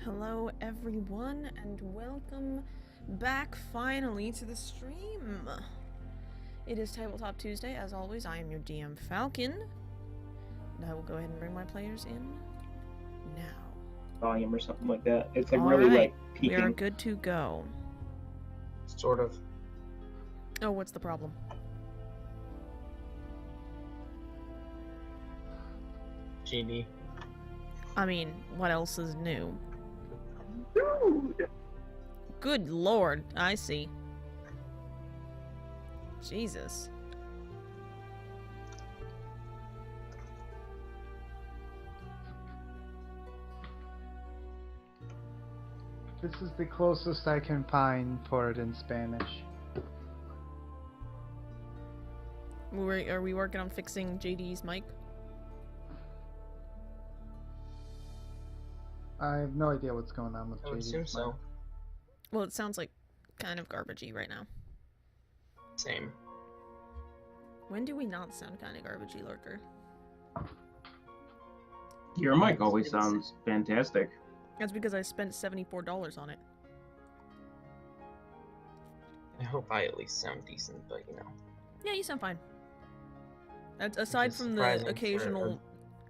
Hello everyone, and welcome back finally to the stream. It is Tabletop Tuesday, as always. I am your DM Falcon, and I will go ahead and bring my players in now. Volume or something like that. It's like really like peaking. We are good to go. Sort of. Oh, what's the problem? GB. I mean, what else is new? Dude! Good lord, I see. Jesus. This is the closest I can find for it in Spanish. Are we working on fixing JD's mic? I have no idea what's going on with JD's I would assume so. Well, it sounds like kind of garbagey right now. Same. When do we not sound kind of garbagey, Lurker? Your mic always sounds fantastic. That's because I spent $74 on it. I hope I at least sound decent, but you know. Yeah, you sound fine. Aside from the occasional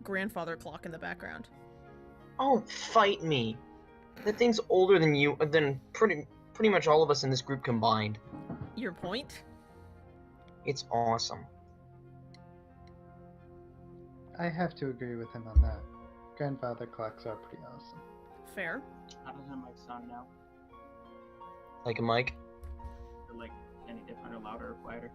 grandfather clock in the background. Oh, fight me! That thing's older than you, than pretty much all of us in this group combined. Your point? It's awesome. I have to agree with him on that. Grandfather clocks are pretty awesome. Fair. How does that mic sound now? Like a mic? Or like any different or louder or quieter?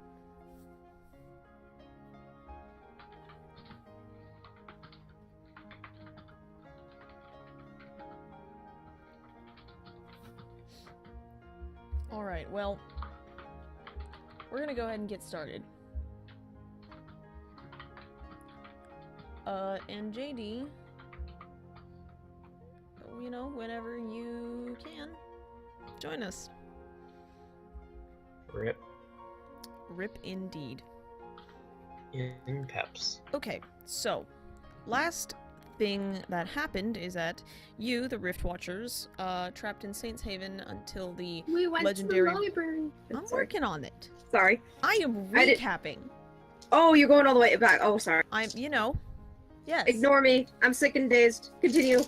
Alright, well, we're gonna go ahead and get started. And JD, you know, whenever you can, join us. Rip. Rip indeed. In peps. Okay, so, last thing that happened is that you, the Riftwatchers, trapped in Saint's Haven until the We went legendary... to the library. I'm working on it. Sorry. I am recapping. Oh, you're going all the way back. Oh, sorry. I'm, you know, yes. Ignore me. I'm sick and dazed. Continue.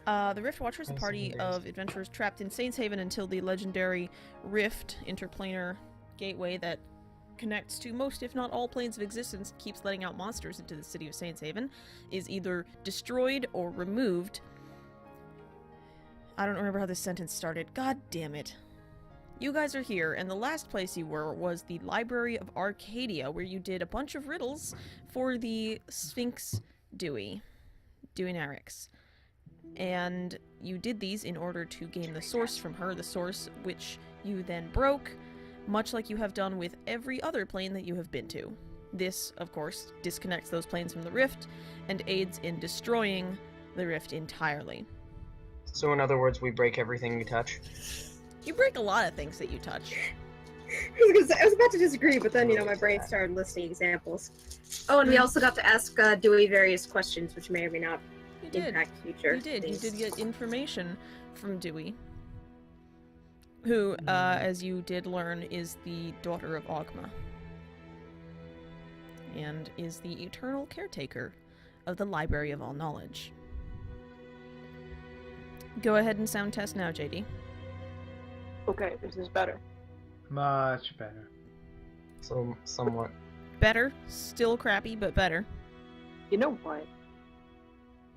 The Riftwatchers, a party of adventurers trapped in Saint's Haven until the legendary Rift interplanar gateway that connects to most, if not all, planes of existence, keeps letting out monsters into the city of Saint's Haven, is either destroyed or removed. I don't remember how this sentence started. God damn it. You guys are here, and the last place you were was the Library of Arcadia, where you did a bunch of riddles for the Sphinx Dewey Narix. And you did these in order to gain the source from her, the source which you then broke, much like you have done with every other plane that you have been to. This, of course, disconnects those planes from the rift, and aids in destroying the rift entirely. So in other words, we break everything we touch? You break a lot of things that you touch. I was about to disagree, but then, my brain started listing examples. Oh, and we also got to ask Dewey various questions, which may or may not impact future You did. things. You did get information from Dewey, who, as you did learn, is the daughter of Ogma, and is the eternal caretaker of the Library of All Knowledge. Go ahead and sound test now, JD. Okay, this is better. Much better. So, somewhat. Better. Still crappy, but better. You know what?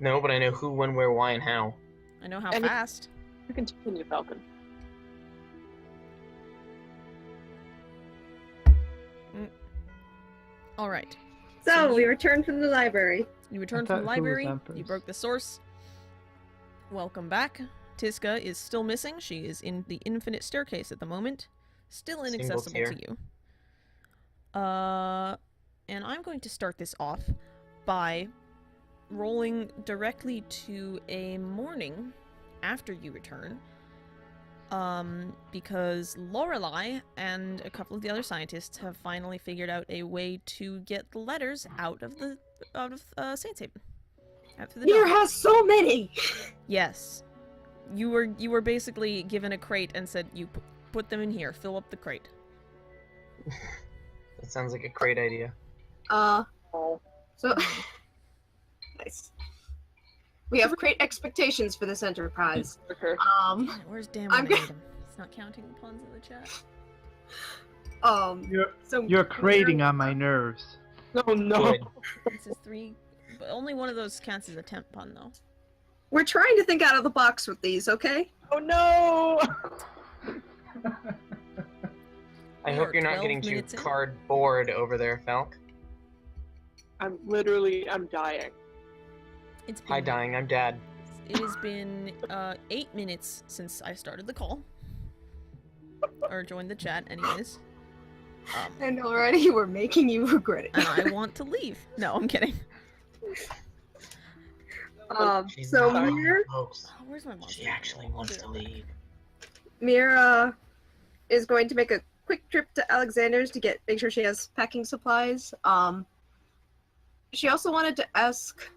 No, but I know who, when, where, why, and how. I know how And fast. You continue, Falcon. Alright. So, we returned from the library. You returned I from the thought who was library, you Empress? broke broke the source. Welcome back. Tiska is still missing. She is in the infinite staircase at the moment. Still inaccessible to you. And I'm going to start this off by rolling directly to a morning after you return. Because Lorelei and a couple of the other scientists have finally figured out a way to get the letters out of Saints Haven. Out through the Here dock. has so many! Yes. You were basically given a crate and said you put them in here. Fill up the crate. That sounds like a great idea. Oh. So nice. We have great expectations for this enterprise. Okay. Where's Dan I'm when I need him? He's not counting the puns in the chat. You're crating on my nerves. No, no. Good. This is 3, but only one of those counts as a temp pun though. We're trying to think out of the box with these, okay? Oh no! I We hope are you're not 12 getting too minutes in. cardboard over there, Falk. I'm dying. It's been, Hi, dying. I'm Dad. It has been 8 minutes since I started the call. Or joined the chat, anyways. And already we're making you regret it. And I want to leave. No, I'm kidding. She's So not, Mir, folks. Oh, where's my monster? She actually wants to leave. Mir is going to make a quick trip to Alexander's to make sure she has packing supplies. She also wanted to ask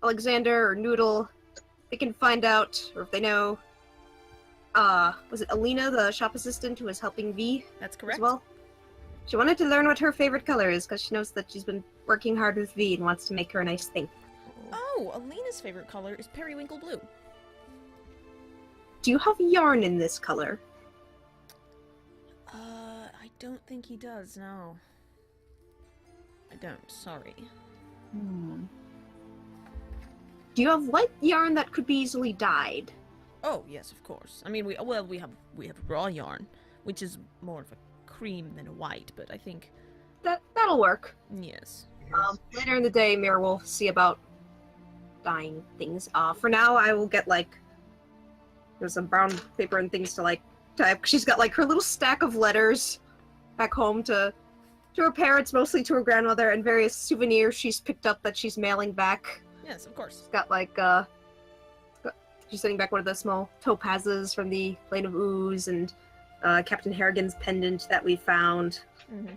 Alexander or Noodle if they can find out, or if they know, was it Alina, the shop assistant who was helping V That's correct. as well? She wanted to learn what her favorite color is because she knows that she's been working hard with V and wants to make her a nice thing. Oh, Alina's favorite color is periwinkle blue. Do you have yarn in this color? I don't think he does, no. I don't, sorry. Do you have light yarn that could be easily dyed? Oh, yes, of course. I mean, we have raw yarn, which is more of a cream than a white, but I think, That'll work. yes. Later in the day, Mir will see about dyeing things. For now, I will get there's some brown paper and things to type. She's got her little stack of letters back home to her parents, mostly to her grandmother, and various souvenirs she's picked up that she's mailing back. Yes, of course. She's got she's sending back one of the small topazes from the Lane of Ooze and Captain Harrigan's pendant that we found. Mm-hmm.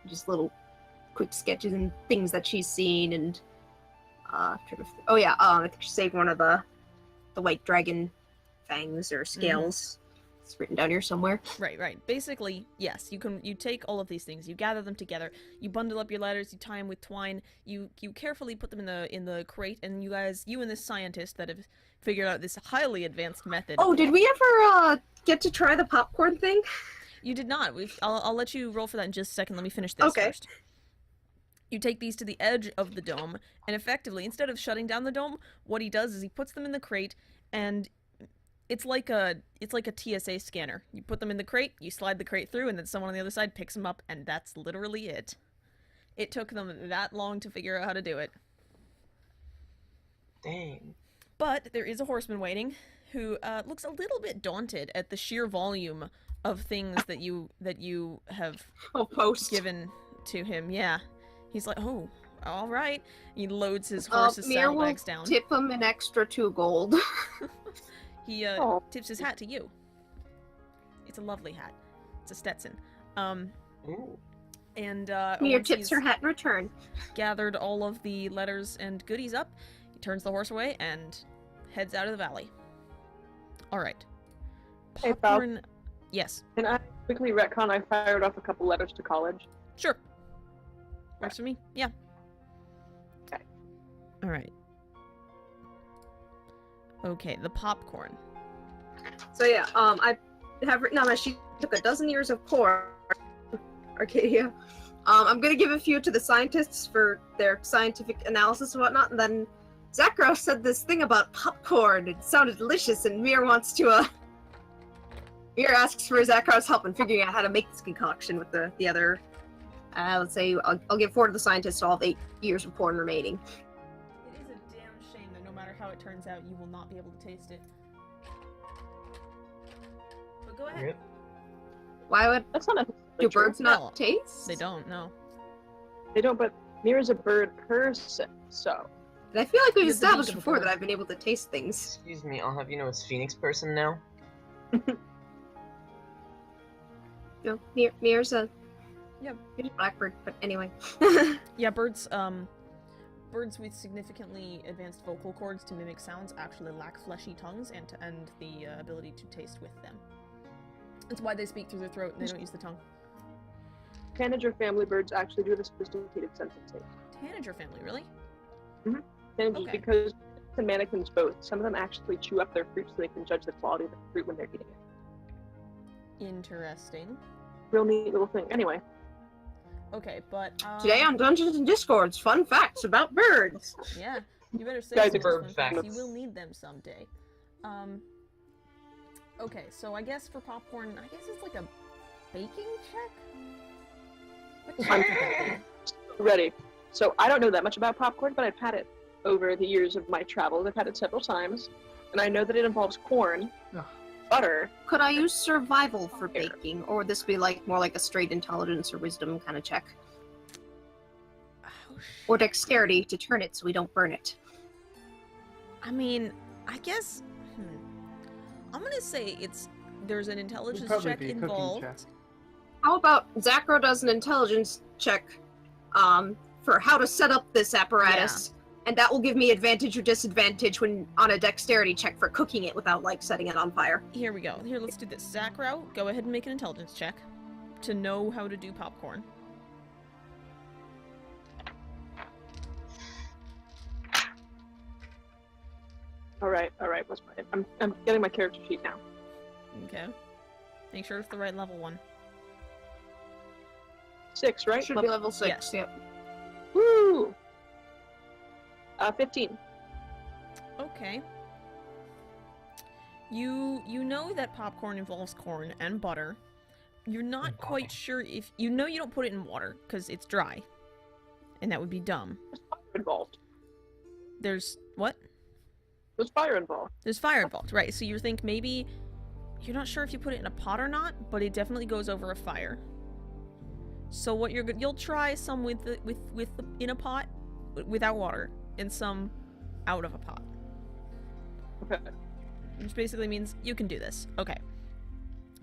Just little quick sketches and things that she's seen, and I think she saved one of the white dragon fangs or scales. It's written down here somewhere. Right. Basically, yes, you take all of these things, you gather them together, you bundle up your letters, you tie them with twine, you carefully put them in the crate, and you and this scientist that have figured out this highly advanced method. Oh, did we ever get to try the popcorn thing? You did not. I'll let you roll for that in just a second. Let me finish this first. You take these to the edge of the dome, and effectively, instead of shutting down the dome, what he does is he puts them in the crate, and it's like a TSA scanner. You put them in the crate, you slide the crate through, and then someone on the other side picks them up, and that's literally it. It took them that long to figure out how to do it. Dang. But there is a horseman waiting who looks a little bit daunted at the sheer volume of things that you have given to him. Yeah. He's like, oh, all right. He loads his horse's saddlebags down. Tip him an extra 2 gold. He tips his hat to you. It's a lovely hat. It's a Stetson. Ooh. And Mir once tips he's her hat in return. gathered all of the letters and goodies up, he turns the horse away and heads out of the valley. All right. Hey, Falk. Popcorn. Yes. Can I quickly retcon? I fired off a couple letters to college. Sure. Works for me. Yeah. Okay. All right. Okay, the popcorn. So yeah, I have written on my sheet, took a dozen years of core Arcadia. I'm gonna give a few to the scientists for their scientific analysis and whatnot, and then Zackrow said this thing about popcorn. It sounded delicious, and Mir wants to, Mir asks for Zackrow's help in figuring out how to make this concoction with the other, let's say, I'll give 4 to the scientists, so I'll have 8 years of corn remaining. It is a damn shame that no matter how it turns out, you will not be able to taste it. But go ahead. Yep. Why would, That's not do birds No, not taste? They don't, no. They don't, but Mir is a bird person, so. And I feel like we've You're the established beak of a before bird. that I've been able to taste things. Excuse me, I'll have you know it's Phoenix person now. No, Mir's a Yep. Mir's a blackbird, but anyway. Yeah, birds birds with significantly advanced vocal cords to mimic sounds actually lack fleshy tongues and the ability to taste with them. That's why they speak through their throat and they don't use the tongue. Tanager family birds actually do have a sophisticated sense of taste. Tanager family, really? Tanagers, Okay. because the mannequins both, some of them actually chew up their fruit so they can judge the quality of the fruit when they're eating it. Interesting. Real neat little thing. Anyway, Okay, but Today on Dungeons and Discords, fun facts about birds. yeah, you better say Guys, some bird fun facts. facts. You will need them someday. Okay, so I guess for popcorn, I guess it's like a baking check? What check would that be? ready. So I don't know that much about popcorn, but I've had it over the years of my travels. I've had it several times, and I know that it involves corn, Ugh. butter. Could I use survival for baking, or would this be like more like a straight intelligence or wisdom kind of check, Oh, or dexterity to turn it so we don't burn it? I mean, I guess. I'm gonna say there's an It'd intelligence probably check be a cooking involved. check. How about Zackrow does an intelligence check, for how to set up this apparatus, and that will give me advantage or disadvantage when on a dexterity check for cooking it without like setting it on fire. Here we go. Here, let's do this. Zackrow, go ahead and make an intelligence check to know how to do popcorn. All right. What's my? I'm getting my character sheet now. Okay. Make sure it's the right level one. 6, right? Should be level 6. Yes. Yep. Woo! 15. Okay. You know that popcorn involves corn and butter. You're not And quite coffee. sure if you know you don't put it in water because it's dry, and that would be dumb. There's fire involved. There's what? There's fire involved. There's fire involved, right? So you think maybe you're not sure if you put it in a pot or not, but it definitely goes over a fire. So what you'll try some in a pot without water and some out of a pot. Okay. Which basically means you can do this. Okay.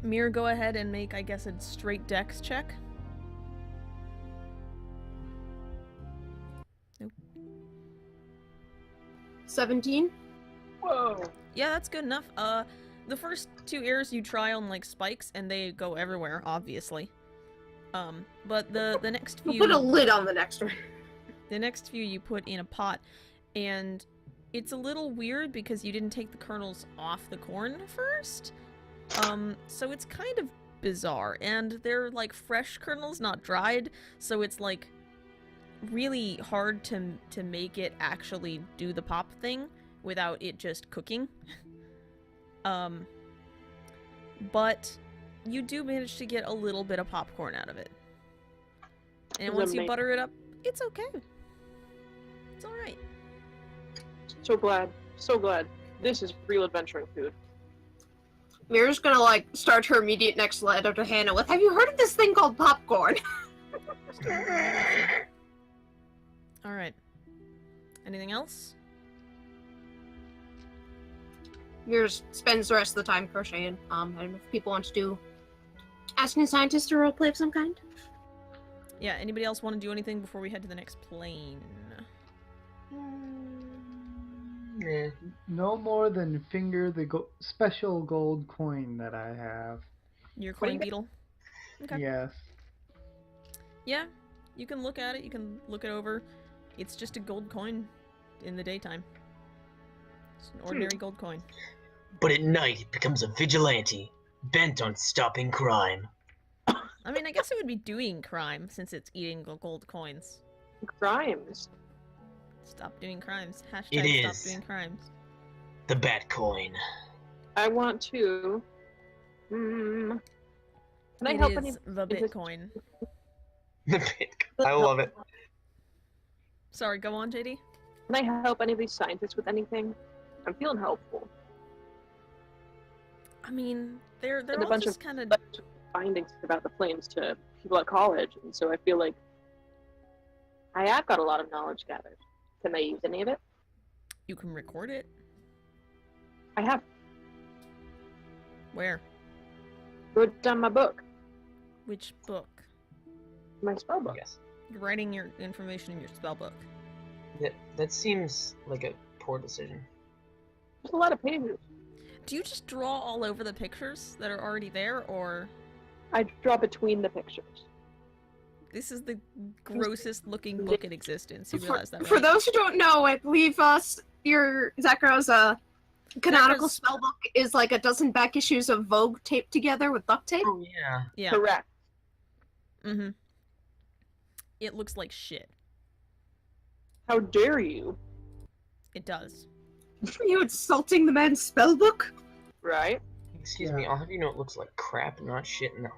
Mir, go ahead and make, I guess, a straight dex check. Nope. 17. Whoa. Yeah, that's good enough. The first 2 airs you try on, like, spikes, and they go everywhere, obviously. But the next We'll few... put a lid on the next one. The next few you put in a pot, and it's a little weird because you didn't take the kernels off the corn first. So it's kind of bizarre, and they're like fresh kernels, not dried, so it's like really hard to make it actually do the pop thing without it just cooking. But you do manage to get a little bit of popcorn out of it. And It's once you amazing. butter it up, it's okay. It's alright. So glad. So glad. This is real adventuring food. Mira's gonna like start her immediate next letter to Hannah with, "Have you heard of this thing called popcorn?" Alright. Anything else? Mira spends the rest of the time crocheting. And if people want to do asking a scientist or roleplay of some kind. Yeah, anybody else want to do anything before we head to the next plane? Eh. No more than finger the special gold coin that I have. Your What do coin you- beetle? Okay. Yes. Yeah, you can look at it, you can look it over. It's just a gold coin in the daytime. It's an ordinary gold coin. But at night, it becomes a vigilante, bent on stopping crime. I mean, I guess it would be doing crime since it's eating gold coins. Crimes. Stop doing crimes. Hashtag It stop is. doing crimes. The bat coin. I want to. Can I It help is any? the is this- Bitcoin. The bit. I love it. Sorry, go on, JD. Can I help any of these scientists with anything? I'm feeling helpful. I mean, they're And a all bunch just of kind of... findings about the flames to people at college, and so I feel like I have got a lot of knowledge gathered. Can I use any of it? You can record it. I have Where? wrote down my book, Which book? my spell book. Yes. You're writing your information in your spell book. That seems like a poor decision. There's a lot of pages. Do you just draw all over the pictures that are already there, or I draw between the pictures. this is the grossest looking book in existence? You realize that, right? For those who don't know, I believe your Zackrow's canonical Zackrow's- spell book is like a dozen back issues of Vogue taped together with duct tape. Oh yeah. Yeah. Correct. Mm-hmm. It looks like shit. How dare you? It does. Are you insulting the man's spell book? Right? Excuse me, I'll have you know it looks like crap, not shit. No.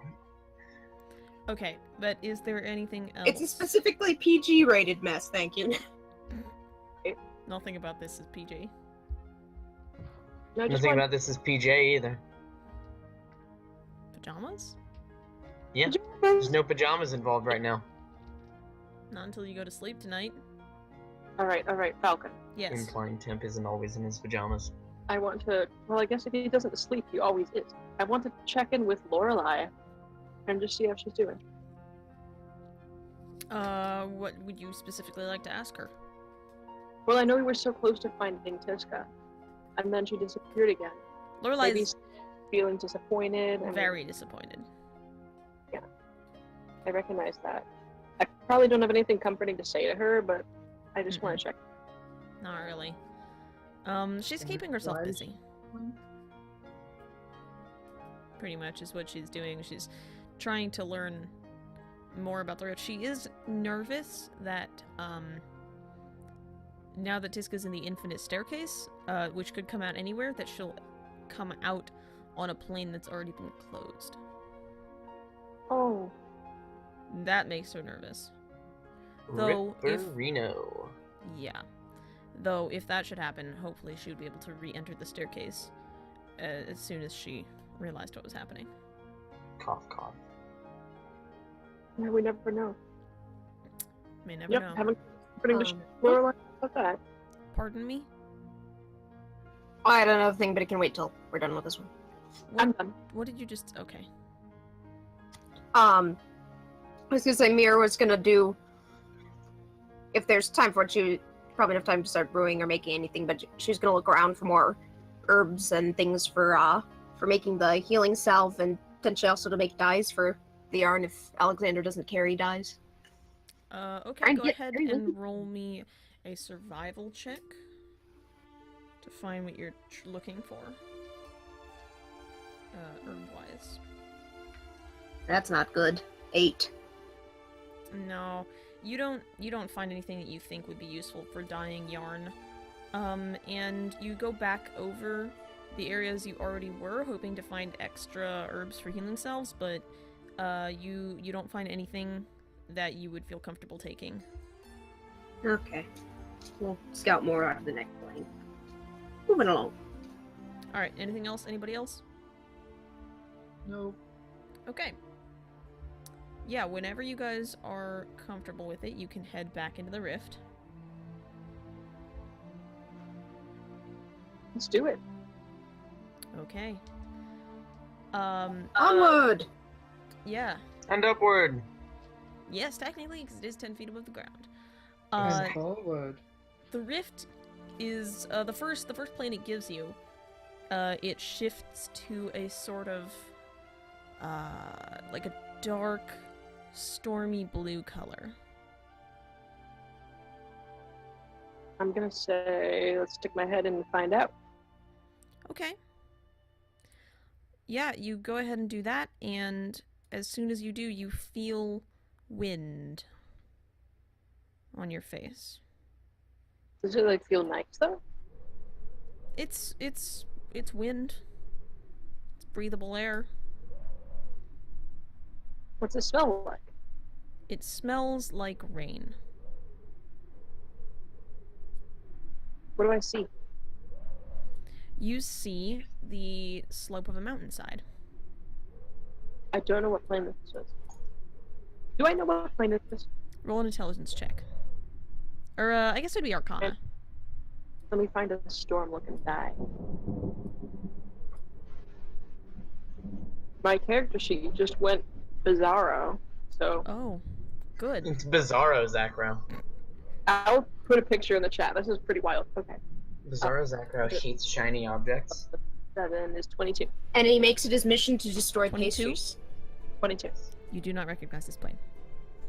Okay, but is there anything else? It's a specifically PG rated mess, thank you. Nothing about this is PG. No, just Nothing one. about this is PJ either. Pajamas? Yeah. There's no pajamas involved right now. Not until you go to sleep tonight. Alright, Falcon. Yes. Implying Temp isn't always in his pajamas. I want to. Well, I guess if he doesn't sleep, he always is. I want to check in with Lorelei and just see how she's doing. What would you specifically like to ask her? Well, I know we were so close to finding Tiska, and then she disappeared again. Maybe Lorelai's feeling disappointed. And very disappointed. I recognize that. I probably don't have anything comforting to say to her, but I just want to check. Not really. She's keeping herself Why is busy. Pretty much is what she's doing. She's trying to learn more about the Rift. She is nervous that, now that Tiska's in the Infinite Staircase, which could come out anywhere, that she'll come out on a plane that's already been closed. Oh, That makes her nervous. Though, if- Ripperino. Yeah. Though, if that should happen, hopefully she would be able to re-enter the staircase as soon as she realized what was happening. Cough, cough. yeah, we never know. May never Yep, know. haven't putting to Um, Lorelei about that. Pardon me? I had another thing, but it can wait till we're done with this one. I'm done. What did you just... Okay. I was gonna say Mira was gonna do, if there's time for it, she probably enough time to start brewing or making anything, but she's gonna look around for more herbs and things for making the healing salve, and potentially also to make dyes for the yarn if Alexander doesn't carry dyes. Okay, and go get ahead very and roll me a survival check to find what you're looking for. Herb-wise. That's not good. 8. No, you don't find anything that you think would be useful for dyeing yarn. And you go back over the areas you already were, hoping to find extra herbs for healing salves, but you don't find anything that you would feel comfortable taking. Okay. We'll scout more out of the next plane. Moving along. Alright, anything else? Anybody else? Nope. Okay. Yeah, whenever you guys are comfortable with it, you can head back into the rift. Let's do it. Okay. Onward! Yeah. And upward. Yes, technically, because it is 10 feet above the ground. And forward. The rift is the first plane it gives you. It shifts to a sort of like a dark, stormy blue color. I'm gonna say, let's stick my head in and find out. Okay. Yeah, you go ahead and do that, and as soon as you do, you feel wind on your face. Does it like feel nice though? It's wind. It's breathable air. What's it smell like? It smells like rain. What do I see? You see the slope of a mountainside. I don't know what plane this is. Do I know what plane this is? Roll an intelligence check. Or, I guess it would be Arcana. Let me find a storm-looking die. My character sheet just went bizarro, so Oh, good. It's Bizarro, Zackrow. I'll put a picture in the chat. This is pretty wild. Okay. Bizarro Zackrow hates shiny objects. 7 is 22. And he makes it his mission to destroy 22? pastries. 22. You do not recognize this plane.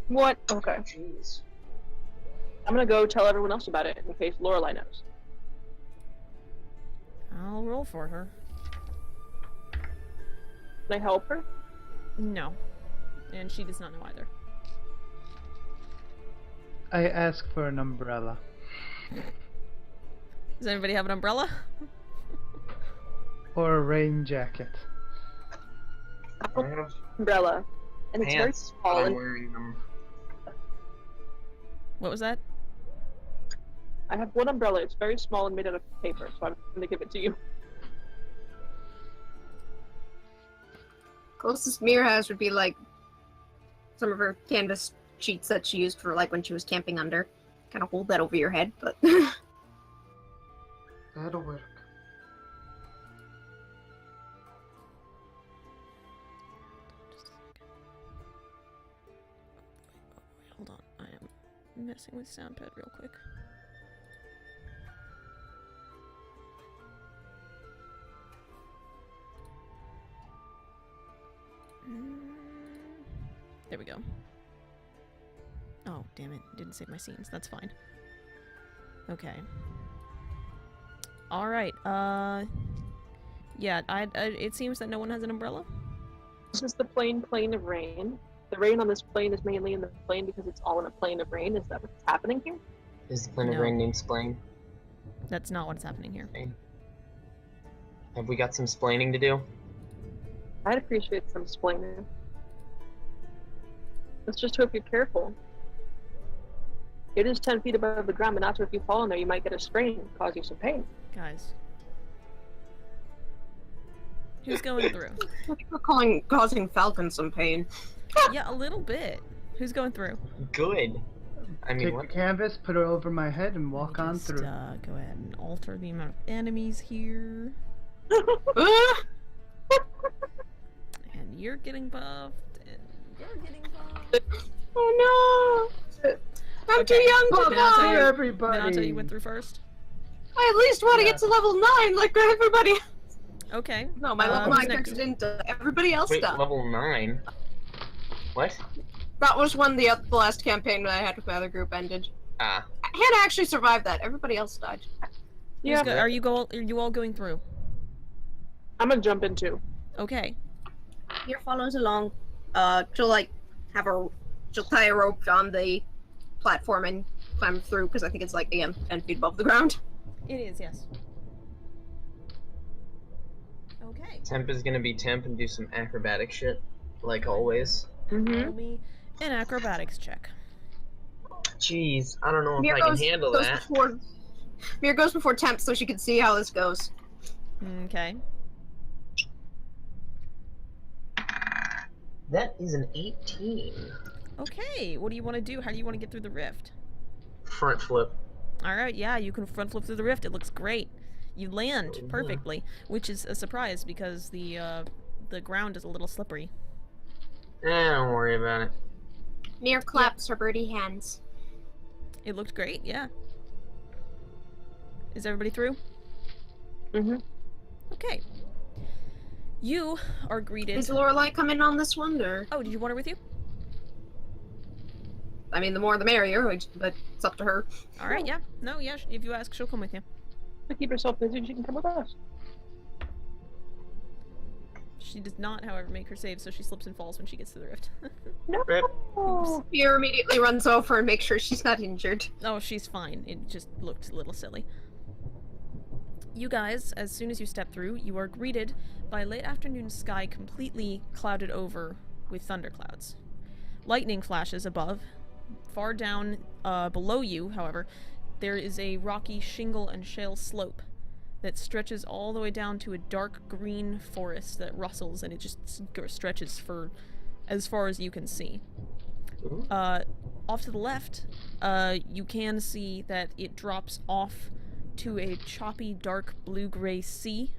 What? Okay. Jeez. I'm gonna go tell everyone else about it in case Lorelai knows. I'll roll for her. Can I help her? No. And she does not know either. I ask for an umbrella. Does anybody have an umbrella? Or a rain jacket. I have Umbrella. And it's very pants, but small I'm and wearing them. What was that? I have one umbrella. It's very small and made out of paper, so I'm gonna give it to you. Closest Mir has would be like some of her canvas sheets that she used for like when she was camping under. Kind of hold that over your head, but That'll work. Hold on. I am messing with soundpad real quick. There we go. Oh, damn it. Didn't save my scenes. That's fine. Okay. Alright, yeah, it seems that no one has an umbrella. This is the plane of rain. The rain on this plane is mainly in the plane because it's all in a plane of rain. Is that what's happening here? Is the plane of No. rain named Splain? That's not what's happening here. Have we got some splaining to do? I'd appreciate some explaining. Let's just hope you're careful. It is 10 feet above the ground, Minato. If you fall in there, you might get a sprain and cause you some pain. Guys. Who's going through? I think we're causing Falcon some pain. Yeah, a little bit. Who's going through? Good. I mean, Take what? the canvas, put it over my head, and walk Let me on just, through. Go ahead and alter the amount of enemies here. And you're getting buffed, and you're getting buffed. Oh no! I'm Okay. too young Minato, to Minato, die! everybody! Minato, you went through first? I at least want to Yeah. get to level 9 like everybody. Okay. No, my level who's 9 next? character didn't. Everybody else Wait, died. level 9? What? That was when the last campaign that I had with my other group ended. Ah. Hannah actually survived that. Everybody else died. Who's Yeah, are you all going through? I'm gonna jump in too. Okay. Mir follows along. She'll like she'll tie a rope on the platform and climb through because I think it's like again 10 feet above the ground. It is, yes. Okay. Temp is gonna be temp and do some acrobatic shit, like always. Roll me an acrobatics check. Jeez, I don't know if Mir I can goes, handle goes that. before. Mir goes before Temp so she can see how this goes. Okay. That is an 18. Okay, what do you want to do? How do you want to get through the rift? Front flip. Alright, yeah, you can front flip through the rift. It looks great. You land yeah. perfectly, which is a surprise because the ground is a little slippery. Don't worry about it. Mir claps her birdie hands. It looked great, yeah. Is everybody through? Mm-hmm. Okay. You are greeted. Is Lorelai coming on this one, or? Oh, did you want her with you? I mean, the more the merrier, but it's up to her. Alright, yeah. No, yeah, if you ask, she'll come with you. To keep herself busy, she can come with us. She does not, however, make her save, so she slips and falls when she gets to the rift. No. Rip. Mir immediately runs over and makes sure she's not injured. Oh, she's fine. It just looked a little silly. You guys, as soon as you step through, you are greeted by a late afternoon sky completely clouded over with thunderclouds. Lightning flashes above. Far down below you, however, there is a rocky shingle and shale slope that stretches all the way down to a dark green forest that rustles, and it just stretches for as far as you can see. Ooh. Off to the left, you can see that it drops off to a choppy, dark blue-gray sea.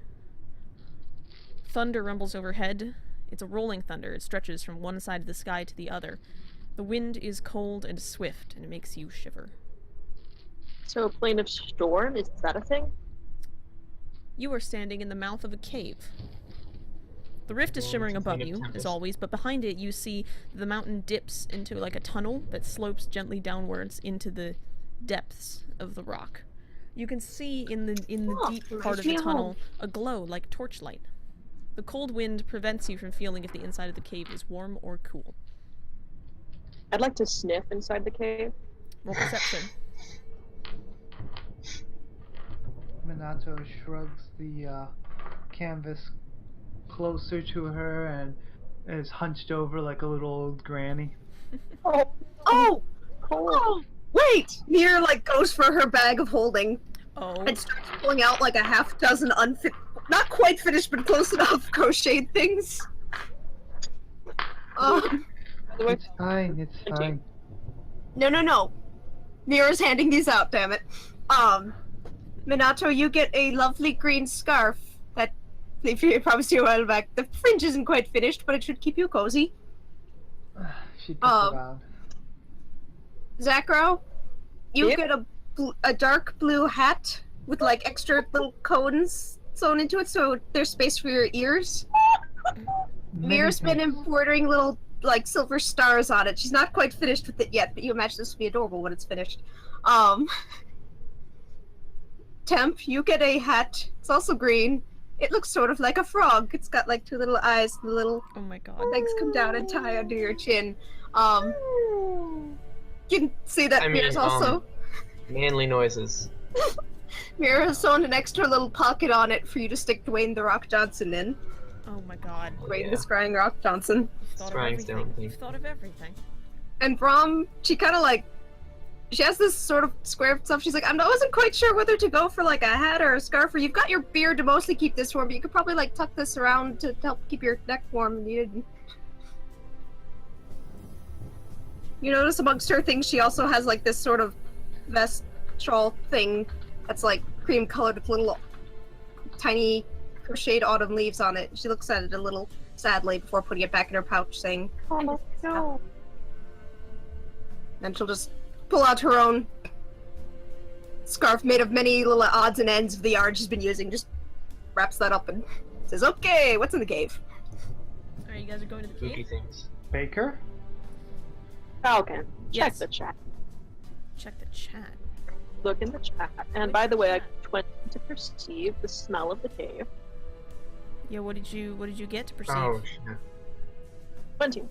Thunder rumbles overhead. It's a rolling thunder. It stretches from one side of the sky to the other. The wind is cold and swift, and it makes you shiver. So a plane of storm, is that a thing? You are standing in the mouth of a cave. The rift is Well, shimmering it's a above plane of you, as tempest. always, but behind it you see the mountain dips into like a tunnel that slopes gently downwards into the depths of the rock. You can see in the Oh, deep reminds part of me the of tunnel home. a glow like torchlight. The cold wind prevents you from feeling if the inside of the cave is warm or cool. I'd like to sniff inside the cave. Roll perception. Minato shrugs the canvas closer to her and is hunched over like a little old granny. Oh, Oh! cold. Oh! Wait! Mir, like, goes for her bag of holding Oh, and starts pulling out, like, a half dozen not quite finished, but close enough crocheted things. By the way, It's fine, it's fine. No. Mira's handing these out, damn it. Minato, you get a lovely green scarf that I promised you a while back. The fringe isn't quite finished, but it should keep you cozy. She puts it on. Zackrow, you Yep. get a dark blue hat with like extra little cones sewn into it, so there's space for your ears. Mira's been embroidering little like silver stars on it. She's not quite finished with it yet, but you imagine this will be adorable when it's finished. Temp, you get a hat. It's also green. It looks sort of like a frog. It's got like two little eyes, and the little oh my god. legs come down and tie under your chin. You can see that I mean, Mira's also Manly noises. Mira's sewn an extra little pocket on it for you to stick Dwayne the Rock Johnson in. Oh my god. Dwayne Yeah. the Scrying Rock Johnson. You've thought of Trying down everything. thing. You've thought of everything. And Brom, she kind of like, she has this sort of square stuff. She's like, I wasn't quite sure whether to go for like a hat or a scarf. Or you've got your beard to mostly keep this warm, but you could probably like tuck this around to help keep your neck warm if needed. You notice amongst her things, she also has like this sort of vest shawl thing that's like cream colored with little tiny crocheted autumn leaves on it. She looks at it a little sadly before putting it back in her pouch, saying, Oh no. and she'll just pull out her own scarf made of many little odds and ends of the yarn she's been using, just wraps that up and says, okay, what's in the cave? Alright, you guys are going to the Spooky cave? things. Baker? Falcon, check Yes. the chat. Check the chat. Look in the chat. And by the way, I got 20 to perceive the smell of the cave. Yeah, what did you get to perceive? Oh shit. 20. You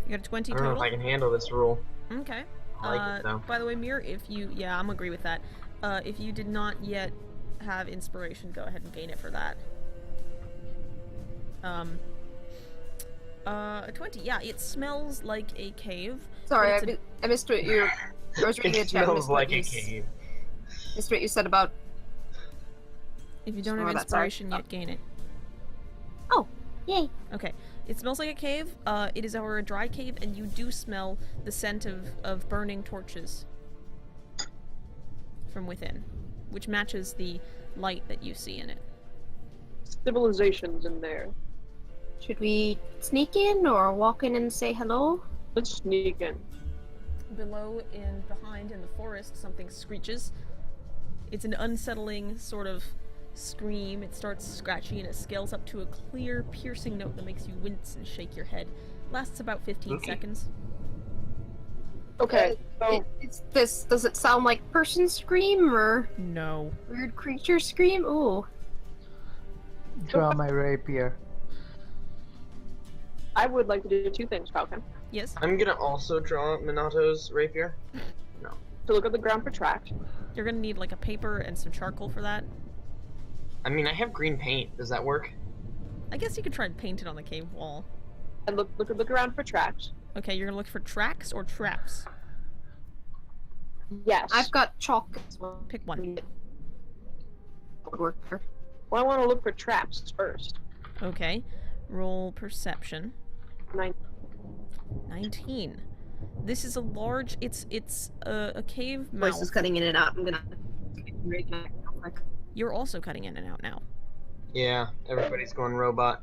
got a 20 I don't know total? if I can handle this rule. Okay. I like it though. By the way, Mir, if you I'm agree with that. If you did not yet have inspiration, go ahead and gain it for that. A 20. Yeah, it smells like a cave. Sorry, But it's I missed what you. I was reading It the chat. smells Missed what like a you cave. missed what you said about. If you don't have Ignore that, sorry. inspiration yet, gain it. Yay! Okay. It smells like a cave. It is our dry cave, and you do smell the scent of burning torches from within, which matches the light that you see in it. Civilization's in there. Should we sneak in or walk in and say hello? Let's sneak in. Below and behind in the forest, something screeches. It's an unsettling sort of scream. It starts scratchy and it scales up to a clear, piercing note that makes you wince and shake your head. Lasts about 15 Okay. seconds. Okay, so Does it sound like person scream or No. weird creature scream? Ooh. Draw my rapier. I would like to do two things, Falcon. Yes? I'm gonna also draw Minato's rapier. To look at the ground for tracks. You're gonna need like a paper and some charcoal for that. I mean, I have green paint. Does that work? I guess you could try and paint it on the cave wall. And look around for tracks. Okay, you're gonna look for tracks or traps? Yes. I've got chalk as well. Pick one. Would work for. Well, I want to look for traps first. Okay. Roll perception. 9. 19. This is a large. It's a cave Voice is mouth. cutting in and out. I'm gonna. You're also cutting in and out now. Yeah, everybody's going robot.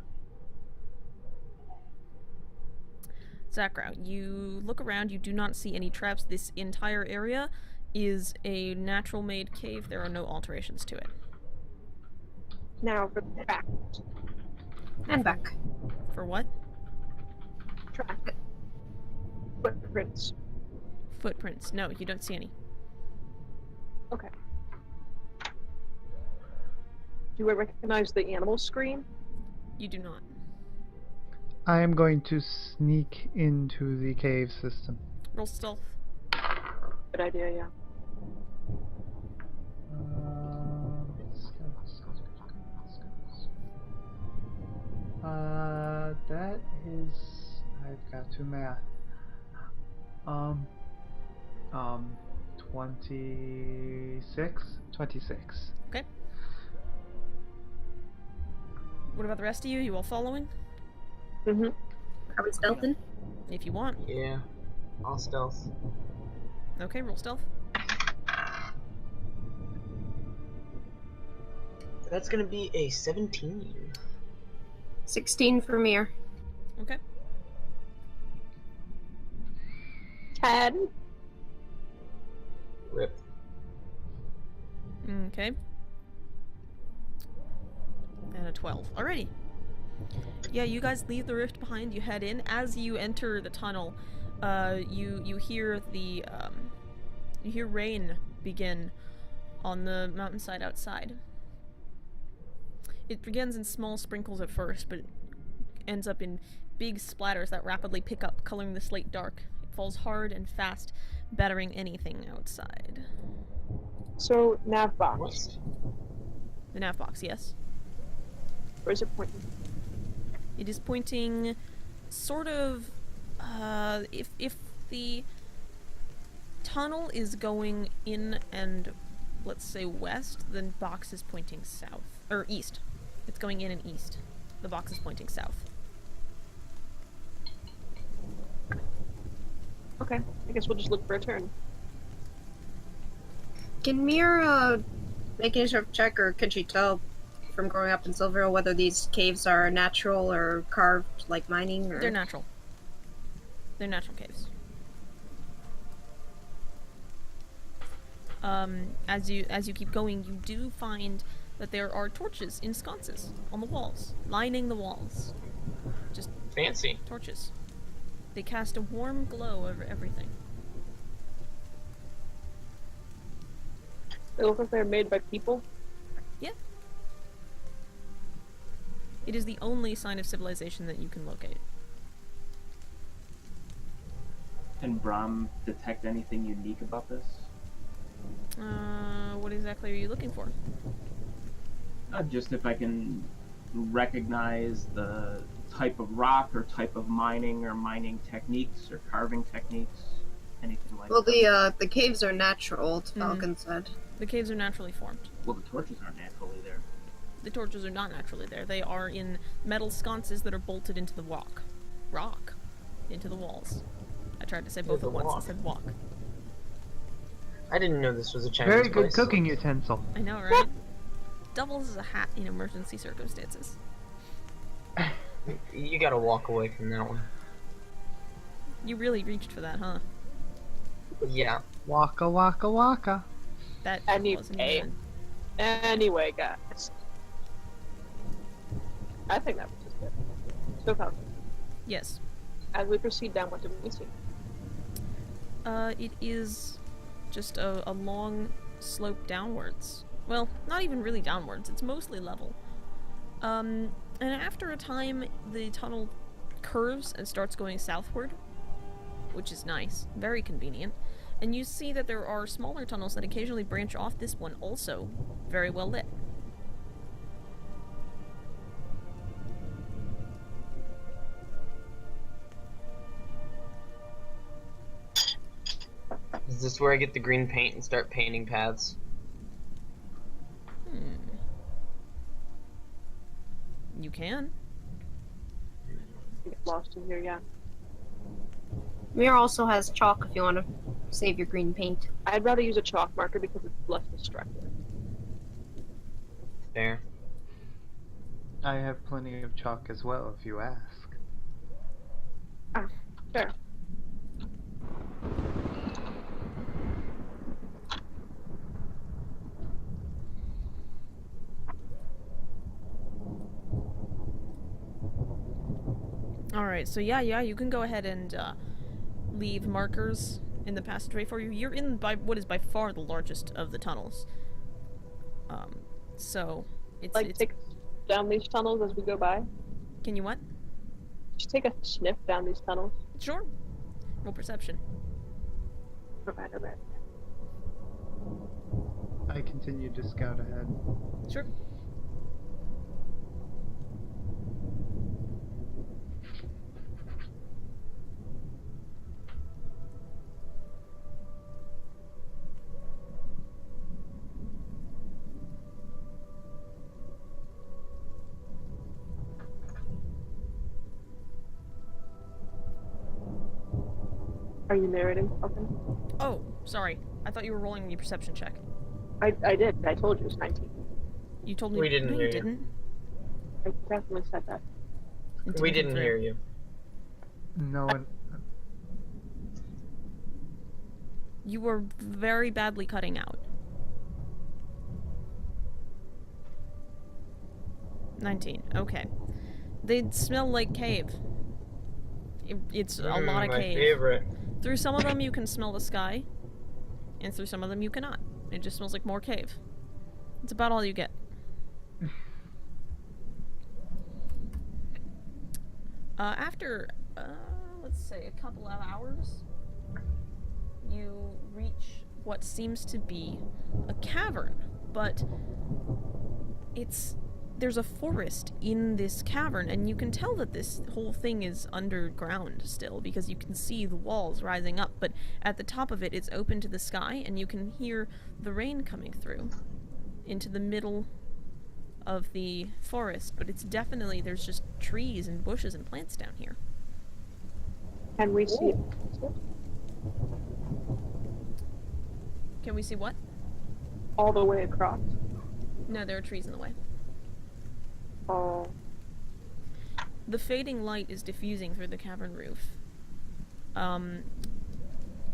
Zackrow, you look around. You do not see any traps. This entire area is a natural-made cave. There are no alterations to it. Now for the track. And back. For what? Track. Footprints. Footprints. No, you don't see any. Okay. Do I recognize the animal scream? You do not. I am going to sneak into the cave system. Roll stealth. Good idea, yeah. That is. I've got to math. 26. 26. Okay. What about the rest of you? You all following? Mm-hmm. Are we stealthing? If you want. Yeah. All stealth. Okay, roll stealth. That's gonna be a 17. 16 for Mir. Okay. 10. Rip. Okay. And a 12. Alrighty. Yeah, you guys leave the rift behind, you head in. As you enter the tunnel, you hear the, you hear rain begin on the mountainside outside. It begins in small sprinkles at first, but it ends up in big splatters that rapidly pick up, coloring the slate dark. It falls hard and fast, battering anything outside. So, nav box. What? The nav box, yes. Where's it pointing? It is pointing sort of, if the tunnel is going in and, let's say, west, then box is pointing south. Or east. It's going in and east. The box is pointing south. Okay, I guess we'll just look for a turn. Can Mir make any sort of check, or can she tell from growing up in Silverhill whether these caves are natural or carved like mining? Or... They're natural. They're natural caves. As you keep going, you do find that there are torches in sconces on the walls, lining the walls. Just Fancy. torches. They cast a warm glow over everything. They look like they're made by people. Yeah. It is the only sign of civilization that you can locate. Can Brom detect anything unique about this? What exactly are you looking for? Just if I can recognize the type of rock or type of mining or mining techniques or carving techniques, anything like Well, that. the caves are natural, Falcon said. The caves are naturally formed. Well, the torches aren't naturally there. The torches are not naturally there. They are in metal sconces that are bolted into the rock, into the walls. I tried to say both the at once walk. and said walk. I didn't know this was a Chinese Very good place. cooking utensil. I know, right? Doubles as a hat in emergency circumstances. You gotta walk away from that one. You really reached for that, huh? Yeah. Waka waka waka. That Anyway. wasn't even... Anyway, guys. I think that was just good. So, Falcon, Yes. as we proceed down, what do we see? It is just a long slope downwards. Well, not even really downwards, it's mostly level. And after a time, the tunnel curves and starts going southward, which is nice, very convenient. And you see that there are smaller tunnels that occasionally branch off this one, also very well lit. Is this where I get the green paint and start painting paths? You can. Get lost in here, yeah. Mir also has chalk if you want to save your green paint. I'd rather use a chalk marker because it's less destructive. There. I have plenty of chalk as well, if you ask. Fair. Alright, so yeah, you can go ahead and leave markers in the passageway for you. You're in by what is by far the largest of the tunnels. So it's Like, take down these tunnels as we go by. Can you what? Just take a sniff down these tunnels. Sure. Roll perception. Okay. I continue to scout ahead. Sure. Are you narrating something? Oh, sorry. I thought you were rolling your perception check. I did. I told you it was 19. You told me We didn't no, hear you you. didn't. I definitely said that. It We come didn't through. hear you. No one. You were very badly cutting out. 19. Okay. They smell like cave. It's a lot of my cave. favorite. Through some of them you can smell the sky, and through some of them you cannot. It just smells like more cave. It's about all you get. After, let's say, a couple of hours, you reach what seems to be a cavern, but there's a forest in this cavern, and you can tell that this whole thing is underground still, because you can see the walls rising up, but at the top of it, it's open to the sky, and you can hear the rain coming through into the middle of the forest, but it's definitely, there's just trees and bushes and plants down here. Can we see? Can we see what? All the way across. No, there are trees in the way. Oh. The fading light is diffusing through the cavern roof.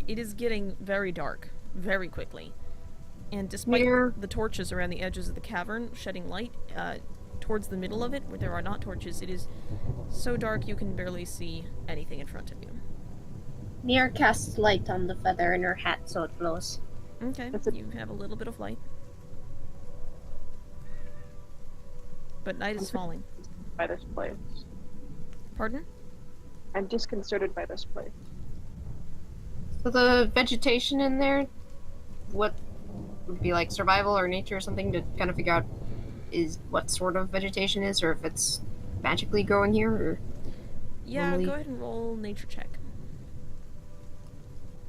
It is getting very dark, very quickly. And despite the torches around the edges of the cavern shedding light, towards the middle of it, where there are not torches, it is so dark you can barely see anything in front of you. Near casts light on the feather in her hat so it glows. Okay, you have a little bit of light. But night is falling. By this place. Pardon? I'm disconcerted by this place. So the vegetation in there, what would be like survival or nature or something to kind of figure out is what sort of vegetation is, or if it's magically growing here, or Yeah, normally... go ahead and roll nature check.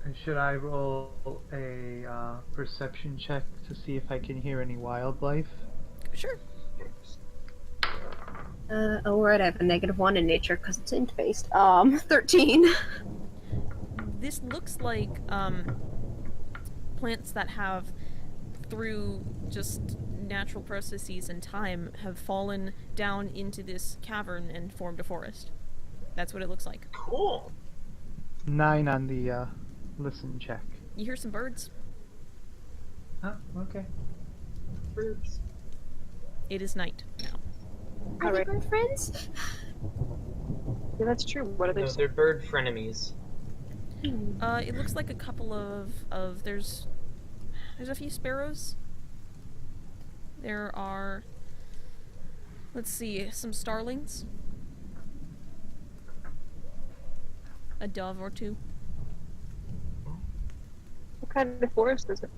And should I roll a perception check to see if I can hear any wildlife? Sure. Alright, I have a -1 in nature because it's int-based. 13. This looks like plants that have, through just natural processes and time, have fallen down into this cavern and formed a forest. That's what it looks like. Cool. 9 on the listen check. You hear some birds. Oh, okay. Birds. It is night now. Are they Alright. bird friends? Yeah, that's true. What are they No, saying? they're bird frenemies. It looks like a couple of there's a few sparrows. There are, let's see, some starlings. A dove or two. What kind of forest is it?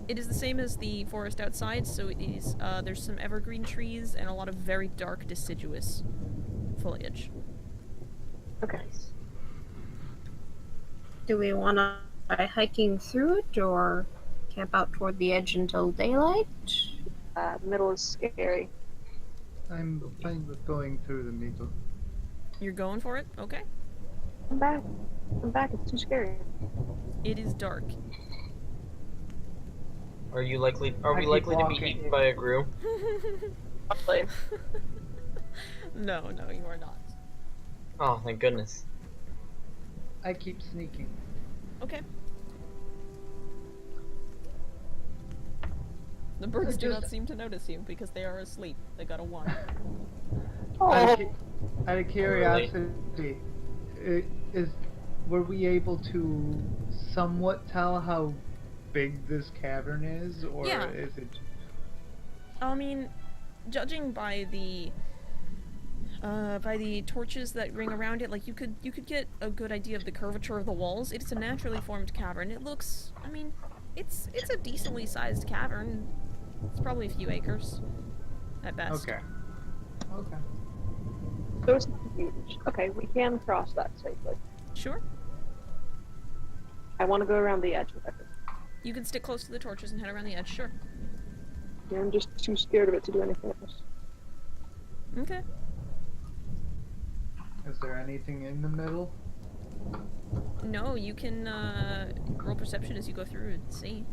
It is the same as the forest outside, so it is, there's some evergreen trees and a lot of very dark deciduous foliage. Okay. Do we want to try hiking through it, or camp out toward the edge until daylight? The middle is scary. I'm fine with going through the middle. You're going for it? Okay. Come back. Come back. It's too scary. It is dark. Are we likely to be walking. eaten by a grue? Probably. No, you are not. Oh, thank goodness. I keep sneaking. Okay. The birds do not seem to notice you because they are asleep. They got a 1. Out of, Oh, out of curiosity, were we able to somewhat tell how big this cavern is, or Yeah. is it? I mean, judging by the torches that ring around it, like you could get a good idea of the curvature of the walls. It's a naturally formed cavern. It looks, I mean, it's a decently sized cavern. It's probably a few acres, at best. Okay. Okay. so it's not huge. Okay, we can cross that safely. Sure. I want to go around the edge with it. You can stick close to the torches and head around the edge. Sure. Yeah, I'm just too scared of it to do anything else. Okay. Is there anything in the middle? No, you can roll perception as you go through and see.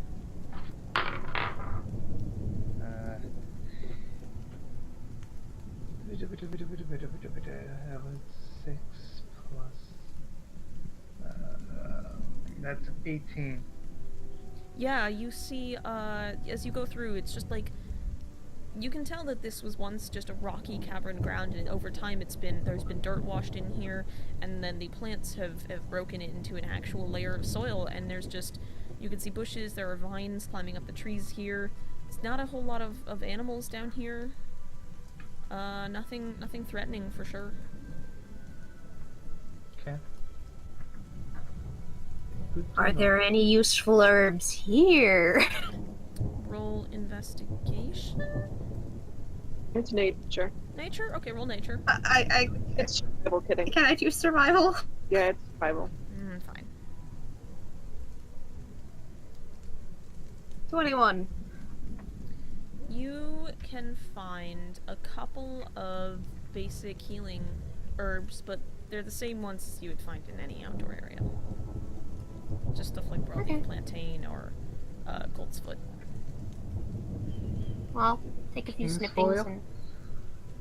That was 6 plus. That's 18. Yeah, you see, as you go through, it's just like, you can tell that this was once just a rocky cavern ground, and over time there's been dirt washed in here, and then the plants have broken it into an actual layer of soil, and there's just, you can see bushes, there are vines climbing up the trees here. It's not a whole lot of animals down here. Nothing threatening for sure. Okay. Are there any useful herbs here? Roll investigation? It's nature. Nature? Okay, roll nature. It's survival, kidding. Can I do survival? Yeah, it's survival. Fine. 21. You can find a couple of basic healing herbs, but they're the same ones you would find in any outdoor area. Just stuff like broadleaf Okay. plantain or colt's foot. Well, take a few King's snippings, foil? and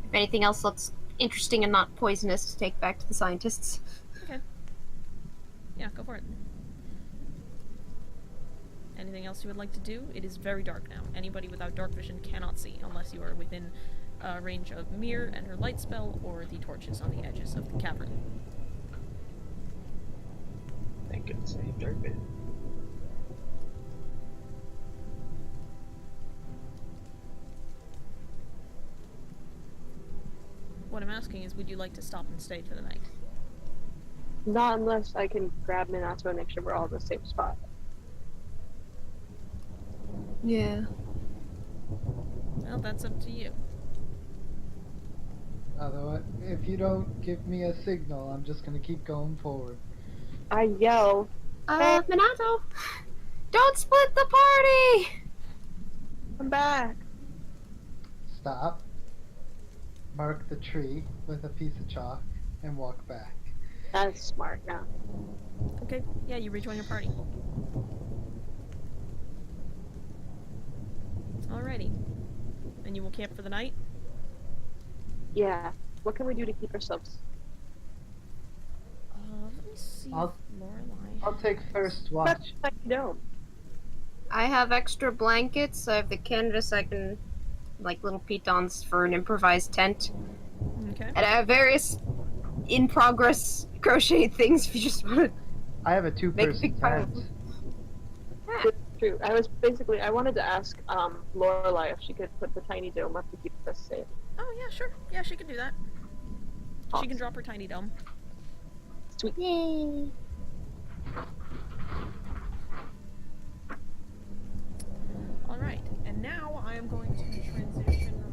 if anything else looks interesting and not poisonous, to take back to the scientists. Okay. Yeah, go for it. Anything else you would like to do? It is very dark now. Anybody without dark vision cannot see unless you are within range of Mir and her light spell or the torches on the edges of the cavern. Thank goodness I have dark vision. What I'm asking is, would you like to stop and stay for the night? Not unless I can grab Minato and make sure we're all in the same spot. Yeah. Well, that's up to you. Although, if you don't give me a signal, I'm just gonna keep going forward. I yell, Minato! Don't split the party! come back. Stop. Mark the tree with a piece of chalk and walk back. That's smart now. Okay, yeah, you rejoin your party. Alrighty. And you will camp for the night? Yeah. What can we do to keep ourselves? Let me see I'll- if Lorelai... I'll take first watch. I know. I have extra blankets. I have the canvas. I can, like, little pitons for an improvised tent. Okay. And I have various in-progress crocheted things if you just want to. I have a Make a two-person big pile. tent. True. I wanted to ask Lorelai if she could put the tiny dome up to keep us safe. Oh, yeah, sure. Yeah, she can do that. She Awesome. can drop her tiny dome. Sweet. Yay! Alright, and now I am going to transition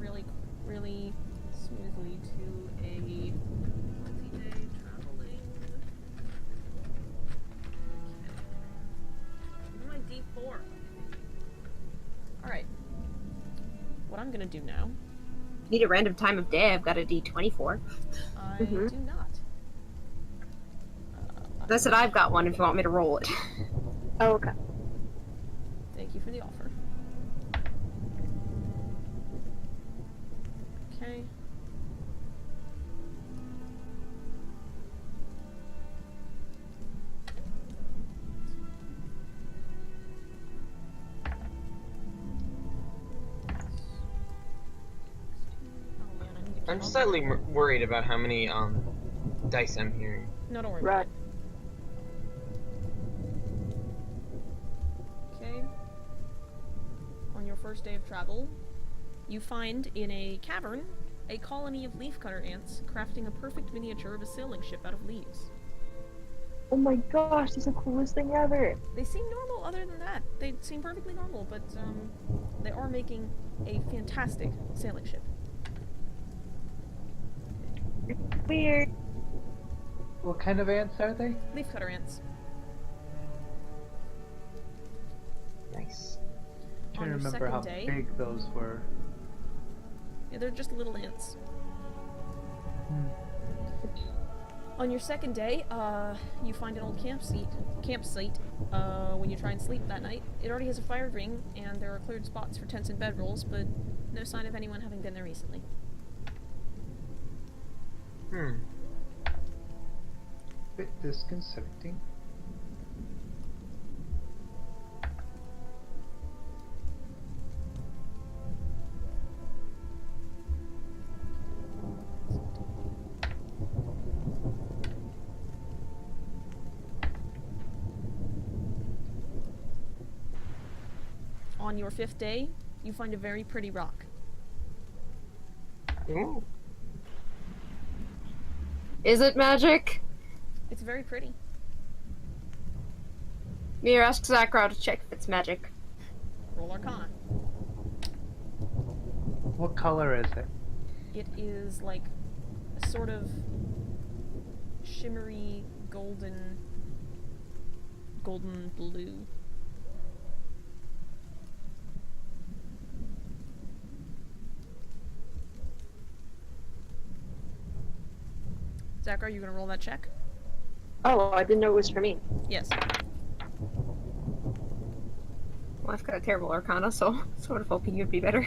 really smoothly to a multi-day traveling. Okay. My D4. Alright. What I'm gonna do now, Need a random time of day. I've got a D24. I Mhm. do not. I said I've got one if you want me to roll it. Oh, okay. Thank you for the offer. Okay. Oh man, I need to I'm slightly worried about how many dice I'm hearing. No, don't worry. Right. Okay. On your first day of travel, you find in a cavern a colony of leafcutter ants crafting a perfect miniature of a sailing ship out of leaves. Oh my gosh, this is the coolest thing ever. They seem normal other than that. They seem perfectly normal, but they are making a fantastic sailing ship. Weird. What kind of ants are they? Leafcutter ants. Nice. I'm trying to On your remember how second day- big those were. Yeah, they're just little ants. On your second day, you find an old campsite. When you try and sleep that night, it already has a fire ring, and there are cleared spots for tents and bedrolls, but no sign of anyone having been there recently. Bit disconcerting. On your fifth day, you find a very pretty rock. Ooh. Is it magic? It's very pretty. Mir, ask Zackrow to check if it's magic. Roll Arcana. What color is it? It is like a sort of shimmery golden blue. Zackrow, are you gonna roll that check? Oh, I didn't know it was for me. Yes. Well, I've got a terrible arcana, so sort of hoping you'd be better.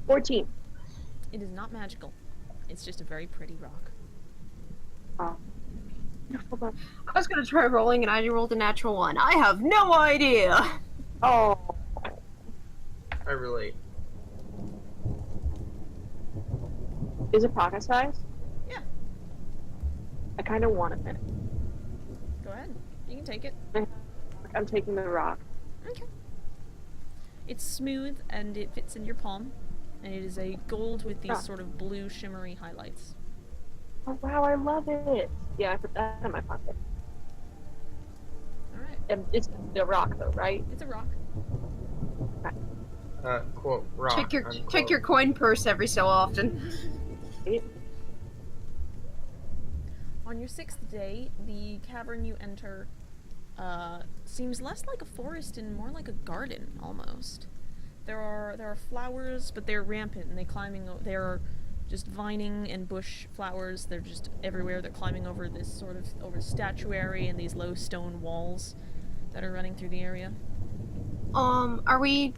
14. It is not magical. It's just a very pretty rock. Oh. Hold on. I was gonna try rolling and I rolled a natural 1. I have no idea! Oh. I relate. Is it pocket size? Yeah. I kind of want it. Go ahead. You can take it. I'm taking the rock. Okay. It's smooth and it fits in your palm, and it is a gold with these sort of blue shimmery highlights. Oh wow, I love it. Yeah, I put that in my pocket. Alright. And it's the rock though, right? It's a rock. Quote, rock. Check your coin purse every so often. On your sixth day, the cavern you enter seems less like a forest and more like a garden, almost. There are flowers, but they're rampant and they're just vining and bush flowers. They're just everywhere. They're climbing over this sort of statuary and these low stone walls that are running through the area. Are we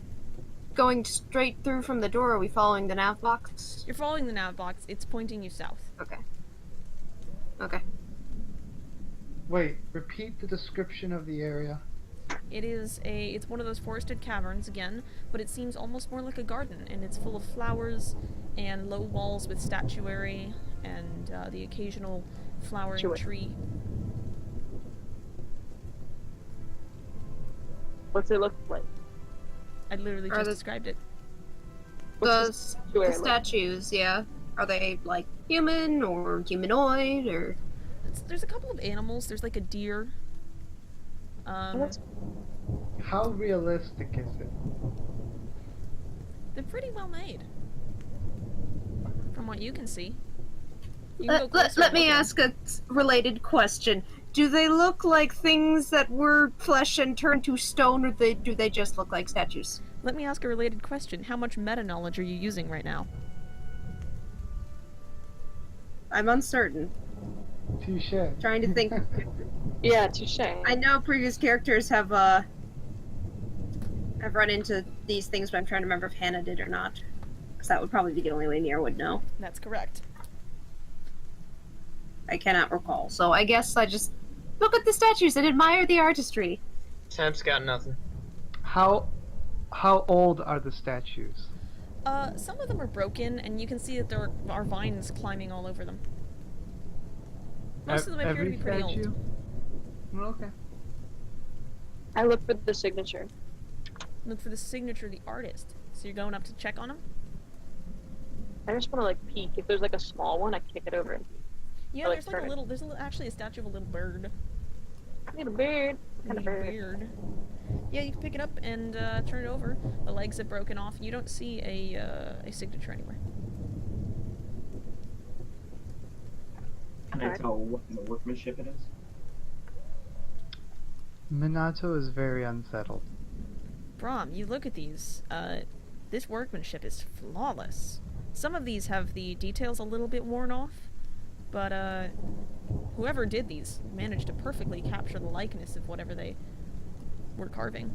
going straight through from the door, or are we following the nav box? You're following the nav box. It's pointing you south. Okay. Okay. Wait, repeat the description of the area. It's one of those forested caverns again, but it seems almost more like a garden, and it's full of flowers and low walls with statuary and the occasional flowering tree. What's it look like? I literally just described it. The statuary like? statues, yeah. Are they, like, human or humanoid, or... There's a couple of animals. There's like a deer. How realistic is it? They're pretty well made. From what you can see. You can go closer Let and me look at ask a related question. Do they look like things that were flesh and turned to stone, or do they just look like statues? them. Let me ask a related question. How much meta-knowledge are you using right now? I'm uncertain. Touche. Trying to think. Yeah, touche. I know previous characters have run into these things, but I'm trying to remember if Hannah did or not. Because that would probably be the only way Nier would know. That's correct. I cannot recall. So I guess I just look at the statues and admire the artistry. Temp's got nothing. How old are the statues? Some of them are broken, and you can see that there are vines climbing all over them. Most of them appear to be pretty old. Well, okay. I look for the signature. Look for the signature of the artist. So you're going up to check on him? I just want to like peek. If there's like a small one, I kick it over and peek. Yeah, I like there's like turn a it. little, actually a statue of a little bird. Little bird. What kind of bird? Weird. Yeah, you can pick it up and turn it over. The legs have broken off. You don't see a signature anywhere. Can I tell what kind of workmanship it is? Minato is very unsettled. Brom, you look at these. This workmanship is flawless. Some of these have the details a little bit worn off, but whoever did these managed to perfectly capture the likeness of whatever they were carving.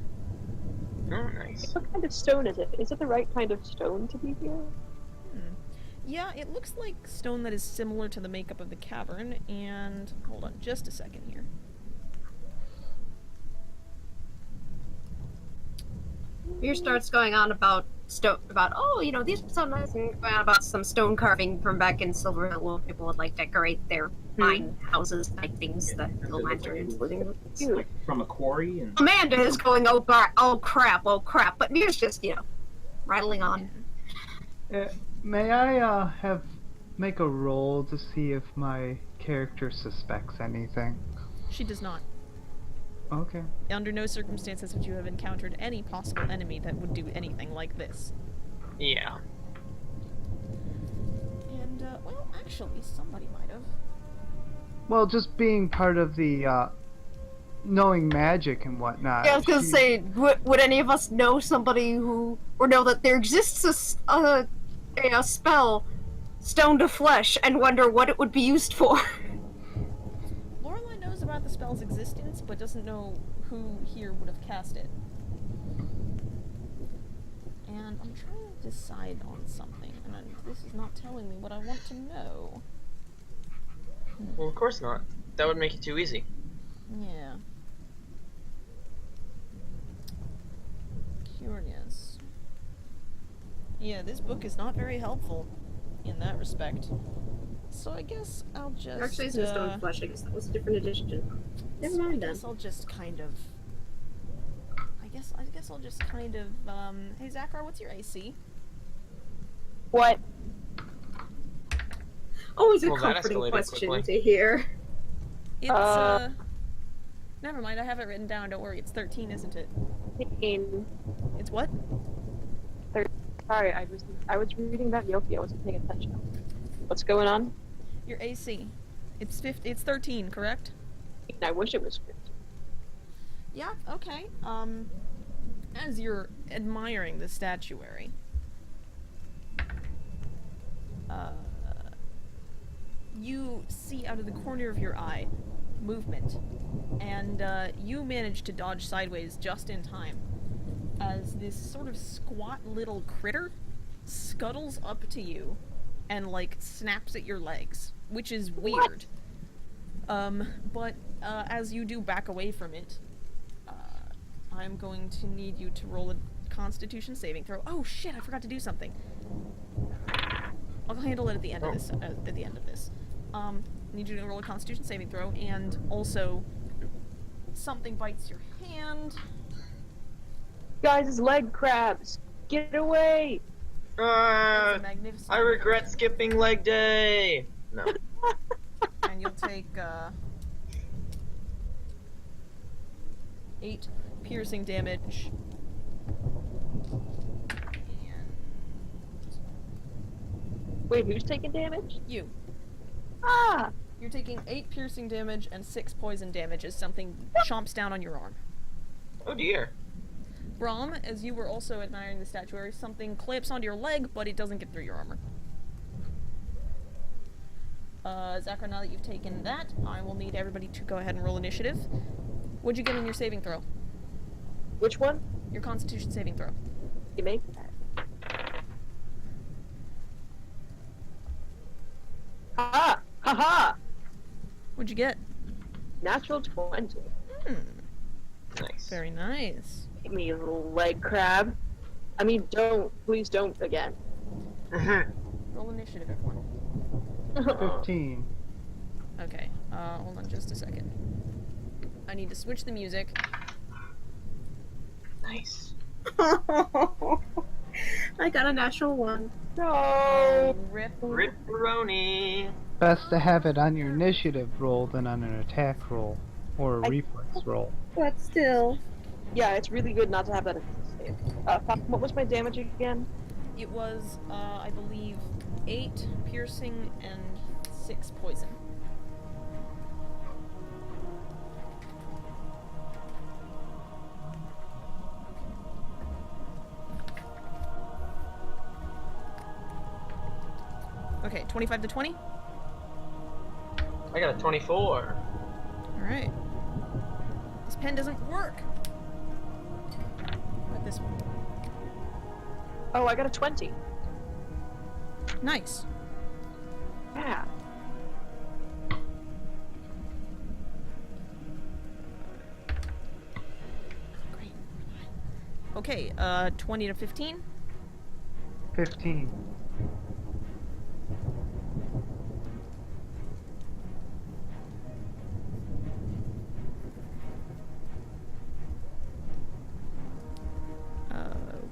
Oh, nice. What kind of stone is it? Is it the right kind of stone to be here? Yeah, it looks like stone that is similar to the makeup of the cavern, and hold on just a second here. Beer starts going on about oh, you know, these are so nice, and going on about some stone carving from back in Silver Hill where people would like decorate their mine houses, like things, the lanterns. It's like from a quarry and Amanda is going, oh crap, but Beer's just, you know, rattling on. May I make a roll to see if my character suspects anything? She does not. Okay. Under no circumstances would you have encountered any possible enemy that would do anything like this. Yeah. And, well, actually, somebody might have. Well, just being part of the knowing magic and whatnot. Yeah, I was gonna say, would any of us know somebody who, or know that there exists a spell, Stone to Flesh, and wonder what it would be used for? Lorelai knows about the spell's existence, but doesn't know who here would have cast it. And I'm trying to decide on something, and this is not telling me what I want to know. Well, of course not. That would make it too easy. Yeah. Curious. Yeah, this book is not very helpful in that respect. So I guess I'll just... There actually isn't a Stone of Flesh. I guess that was a different edition. Never mind I then. guess I'll just kind of... I guess I'll just kind of, Hey, Zackrow, what's your AC? What? Always a Well, that comforting escalated question quickly. to hear. It's, Never mind, I have it written down, don't worry. It's 13, isn't it? 15. It's what? Sorry, I was reading that Yoki. I wasn't paying attention. What's going on? Your AC. It's 13, correct? I wish it was 15. Yeah, okay. As you're admiring the statuary, you see out of the corner of your eye movement, and you manage to dodge sideways just in time as this sort of squat little critter scuttles up to you and, like, snaps at your legs, which is weird. But as you do back away from it, I'm going to need you to roll a Constitution saving throw. Oh shit! I forgot to do something. I'll handle it at the end of this. At the end of this, I need you to roll a Constitution saving throw, and also something bites your hand. Guys, it's leg crabs. Get away! It's a magnificent I regret skipping leg day. No. And you'll take 8 piercing damage. Wait, who's taking damage? You. Ah! You're taking 8 piercing damage and 6 poison damage as something chomps down on your arm. Oh dear. Brom, as you were also admiring the statuary, something clamps onto your leg, but it doesn't get through your armor. Zackrow, now that you've taken that, I will need everybody to go ahead and roll initiative. What'd you get in your saving throw? Which one? Your Constitution saving throw. You make that. Ha! Ha ha! What'd you get? Natural 20. Hmm. Nice. Very nice. Give me a little leg crab. I mean, please don't again. Roll initiative, everyone. 15. Okay, hold on just a second. I need to switch the music. Nice. I got a natural 1. No. Rip. Ripperoni. Best to have it on your initiative roll than on an attack roll or a reflex roll. But still. Yeah, it's really good not to have that as a save. Falcon, what was my damage again? It was, I believe, 8 piercing and 6 poison. Okay, 25 to 20? I got a 24. Alright. This pen doesn't work! But this one. Oh, I got a 20. Nice. Yeah. Great. Okay, 20 to 15? 15.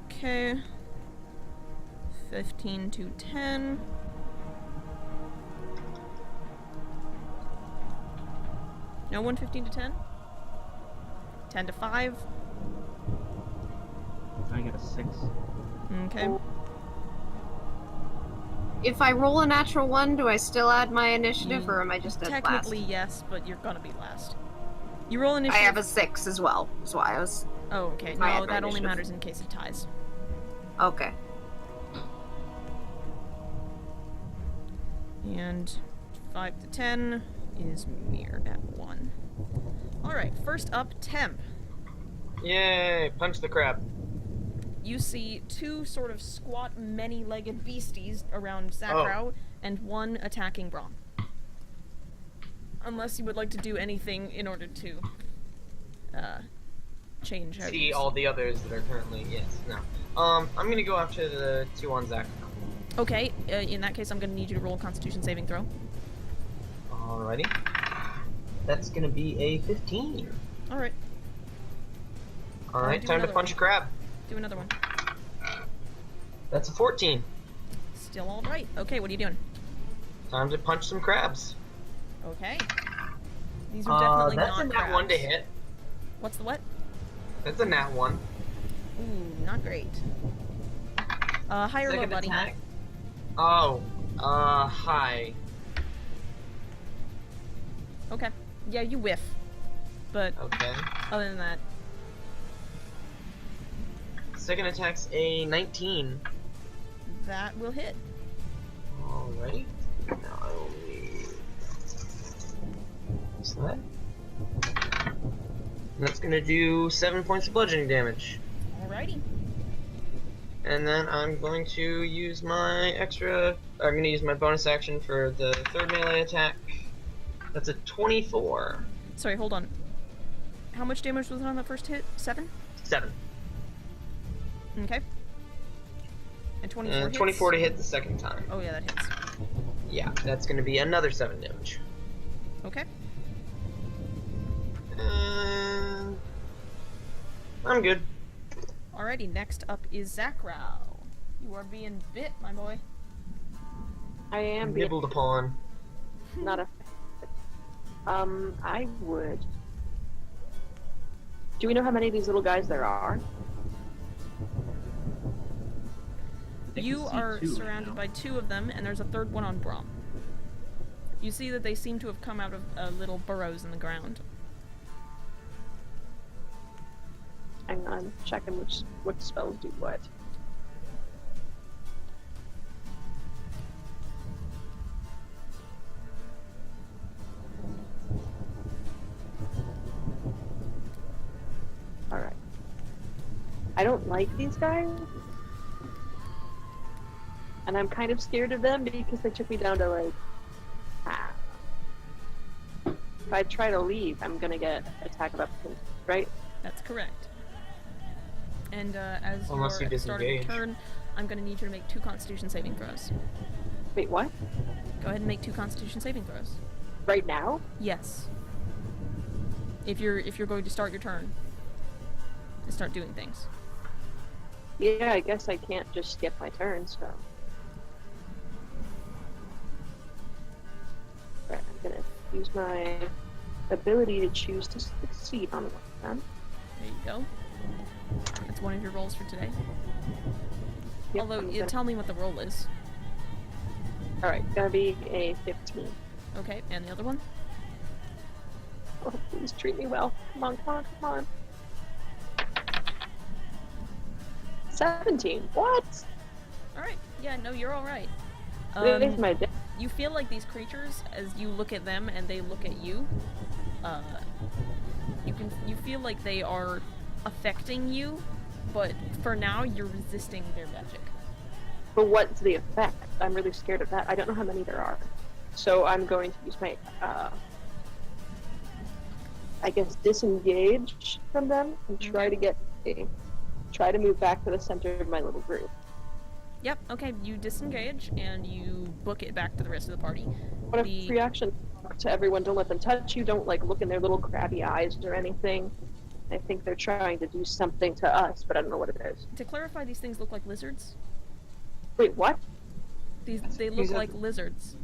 Okay. 15 to 10. No one 15 to 10? 10 to 5? I get a 6. Okay. If I roll a natural 1, do I still add my initiative, or am I just at last? Technically, yes, but you're gonna be last. You roll I initiative. have a 6 as well. That's why I was... Oh, okay. I No, have my that only initiative. matters in case of ties. Okay. And 5 to 10 is Mir at 1. Alright, first up, Temp. Yay! Punch the crab. You see 2 sort of squat, many-legged beasties around Zackrow, and 1 attacking Brom. Unless you would like to do anything in order to, change how See you all the others that are currently. Yes. No. I'm gonna go after the 2 on Zack. Okay, in that case, I'm gonna need you to roll a Constitution saving throw. Alrighty. That's gonna be a 15. Alright, Alright, do time to another punch a one. crab. do another one. That's a 14. Still alright. Okay, what are you doing? Time to punch some crabs. Okay. These are definitely that's not a nat crabs. 1 to hit. What's the what? That's a nat 1. Ooh, not great. High or low, Second buddy? attack. Oh, high. Okay. Yeah, you whiff. But Okay. other than that, Second attack's a 19. that will hit. Alrighty. Now I will need that. That's gonna do 7 points of bludgeoning damage. Alrighty. And then I'm going to use my I'm gonna use my bonus action for the 3rd melee attack. That's a 24. Sorry, hold on. How much damage was it on that first hit? 7? 7. Okay. And 24 And hits? 24 to hit the second time. Oh yeah, that hits. Yeah, that's gonna be another 7 damage. Okay. And I'm good. Alrighty, next up is Zackrow. You are being bit, my boy. I am being Nibbled upon. not a. I would. Do we know how many of these little guys there are? I can You see are 2 right surrounded now. by 2 of them, and there's a 3rd one on Brom. You see that they seem to have come out of little burrows in the ground. Hang on, checking which spells do what. Alright. I don't like these guys. And I'm kind of scared of them because they took me down to like half. If I try to leave, I'm gonna get attack of opportunity, right? That's correct. And as Unless you're you at the start of your disengage. turn, I'm going to need you to make 2 Constitution saving throws. Wait, what? Go ahead and make 2 Constitution saving throws. Right now? Yes. If you're going to start your turn and start doing things. Yeah, I guess I can't just skip my turn, so. Right, I'm gonna use my ability to choose to succeed on one then. There you go. That's one of your rolls for today. Yep, Although, I'm you gonna- tell me what the roll is. Alright, gonna be a 15. Okay, and the other one? Oh, please treat me well. Come on, come on, come on. 17. What? Alright, yeah, no, you're alright. Today's my day. You feel like these creatures, as you look at them and they look at you, you feel like they are affecting you, but for now you're resisting their magic. But what's the effect? I'm really scared of that. I don't know how many there are. So I'm going to use my, I guess, disengage from them and try to move back to the center of my little group. Yep, okay, you disengage and you book it back to the rest of the party. What a reaction to everyone, don't let them touch you, don't like look in their little crabby eyes or anything. I think they're trying to do something to us, but I don't know what it is. To clarify, these things look like lizards. Wait, what? They look like lizards.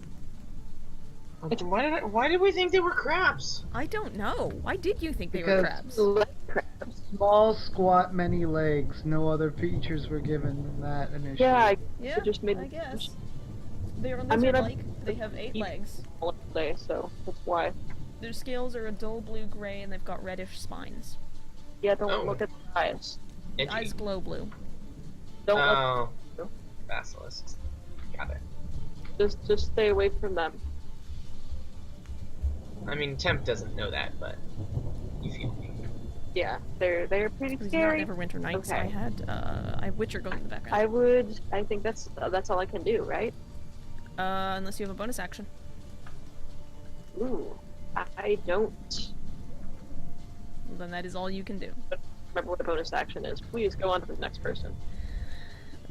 Why did we think they were crabs? I don't know. Why did you think they were Because- crabs? Leg crabs. Small, squat, many legs. No other features were given that initially. Yeah, Yeah, it just made I guess. They are I mean, lizard-like. They have 8 legs. all day, so that's why. Their scales are a dull blue-gray and they've got reddish spines. Yeah, don't Oh. look at the eyes. The Itchy. eyes glow blue. Don't Oh. Basilisks. Got it. just stay away from them. I mean, Temp doesn't know that, but you feel me. Yeah, they're pretty It was not scary. Neverwinter Nights. Okay. I have Witcher going in the background. I think that's all I can do, right? Unless you have a bonus action. Ooh, I don't Well, then that is all you can do. remember what a bonus action is. Please go on to the next person.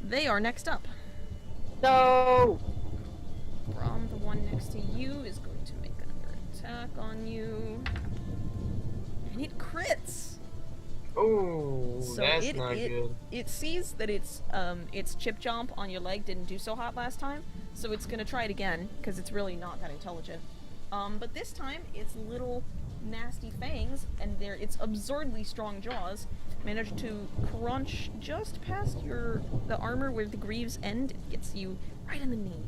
They are next up. No! Brom, the one next to you, is going to make another attack on you. And it crits! Oh, So that's it- not good. It sees that its chip jump on your leg didn't do so hot last time, so it's gonna try it again, because it's really not that intelligent. But this time, its little nasty fangs and its absurdly strong jaws managed to crunch just past the armor where the greaves end. It gets you right in the knee.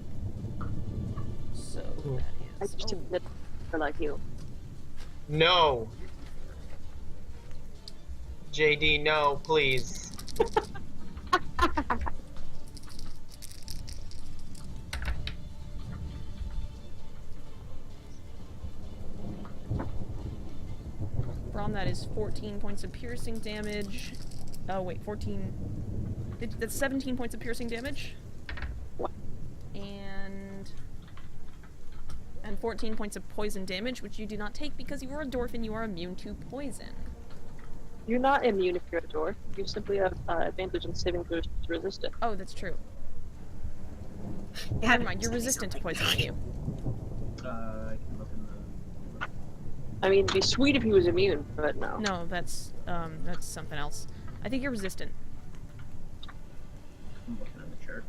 So Ooh. I that is. just Oh, admit for like you. No. JD, no, please. Brom, that is 14 points of piercing damage. Oh wait, 14. That's 17 points of piercing damage. What? And 14 points of poison damage, which you do not take because you are a dwarf and you are immune to poison. You're not immune if you're a dwarf. You simply have advantage in saving throws to resist it. Oh, that's true. Never mind, you're resistant to poison, aren't you? I can look in the. I mean, it'd be sweet if he was immune, but no. No, that's something else. I think you're resistant. I'm looking at the chart.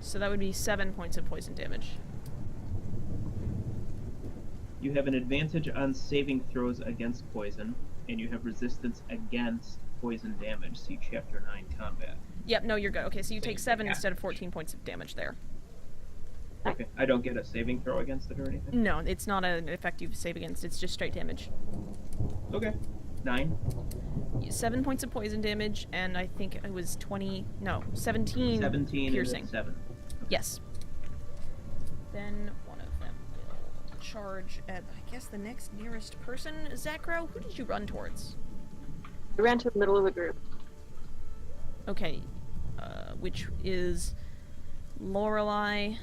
So that would be 7 points of poison damage. You have an advantage on saving throws against poison, and you have resistance against poison damage. See Chapter 9 Combat. Yep, no, you're good. Okay, so you So take you 7 take half instead of 14 points of damage there. Okay, I don't get a saving throw against it or anything? No, it's not an effect you save against, it's just straight damage. Okay. 9. 7 points of poison damage, and I think it was 17 17 piercing. and 7. Yes. Then one of them will charge at, I guess, the next nearest person. Zackrow, who did you run towards? I ran to the middle of the group. Okay. which is Lorelei,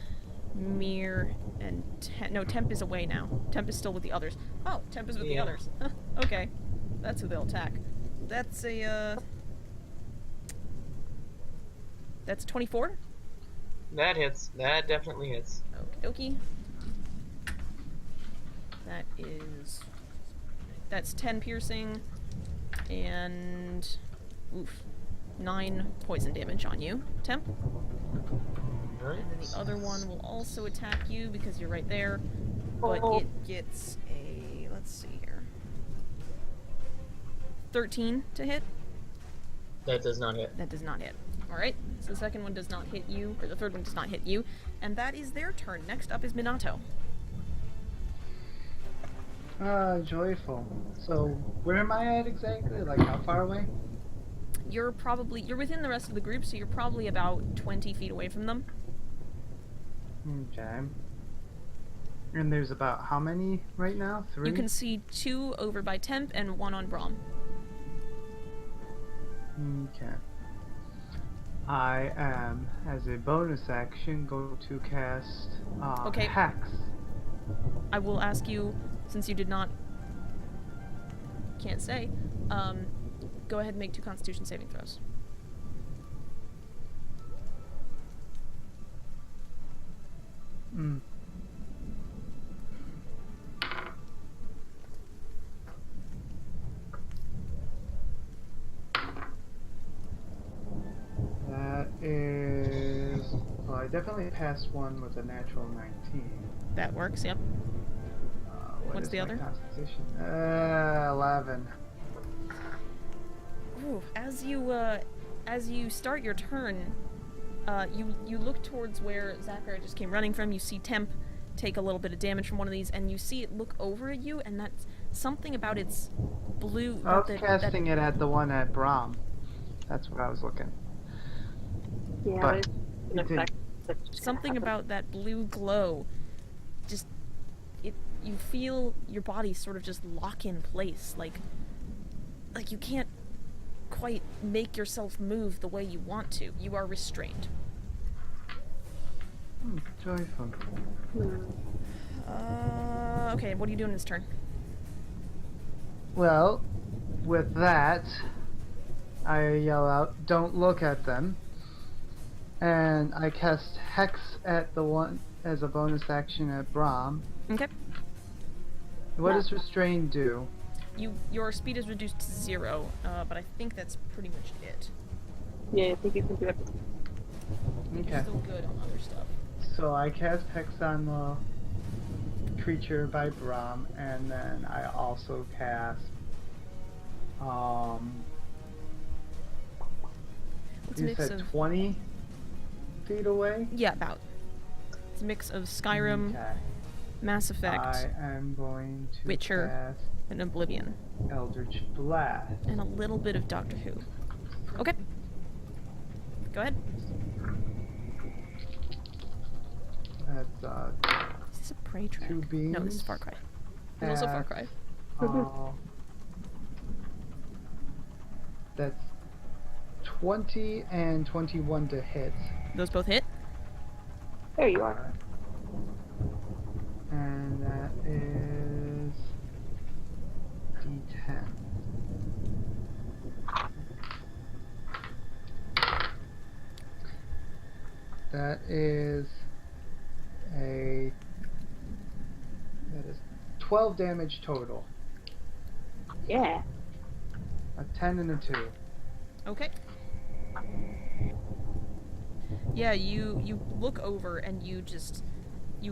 Mir, and no, Temp is away now. Temp is still with the others. Oh, Temp is with the Yeah. others. Okay, that's who they'll attack. That's a that's 24. That hits. That definitely hits. Okie dokie. That's 10 piercing and 9 poison damage on you, Temp. Alright. And then the other one will also attack you because you're right there, but Oh. it gets a, let's see here, 13 to hit. That does not hit. That does not hit. Alright, so the second one does not hit you, or the third one does not hit you, and that is their turn. Next up is Minato. Joyful. So, where am I at exactly? Like, how far away? You're within the rest of the group, so you're probably about 20 feet away from them. Okay. And there's about how many right now? 3? You can see 2 over by Temp and 1 on Brom. Okay. I am, as a bonus action, going to cast Okay. Hex. I will ask you, since you did not... Can't say, go ahead and make 2 Constitution saving throws. Mm. That is... Well, I definitely passed one with a natural 19. That works, yep. What What's is the my other? Constitution? 11. Ooh, as you start your turn, you look towards where Zackrow just came running from. You see Temp take a little bit of damage from one of these, and you see it look over at you, and that's something about its blue. I was casting it at the one at Brom. That's what I was looking. Yeah, But it's an it did- effect that's just gonna something happen. about that blue glow. Just you feel your body sort of just lock in place, like you can't quite make yourself move the way you want to. You are restrained. Joyful. Okay, what are you doing this turn? Well, with that, I yell out, "Don't look at them." And I cast Hex at the one as a bonus action at Brom. Okay. What does Restrain do? Your speed is reduced to 0, but I think that's pretty much it. Yeah, I think you can do it. You're Okay. still good on other stuff. So I cast Hex on the creature by Brom, and then I also cast It's a you mix said of 20 feet away? yeah, about. It's a mix of Skyrim, Okay. Mass Effect, I am going to Witcher. cast and Oblivion, Eldritch Blast. and a little bit of Doctor Who. Okay. Go ahead. That's Is this a Prey track? 2 beams. No, this is Far Cry. And also Far Cry. That's 20 and 21 to hit. Those both hit. There you are. And that is D10. That is 12 damage total. Yeah. A 10 and a 2. Okay. Yeah, you look over and you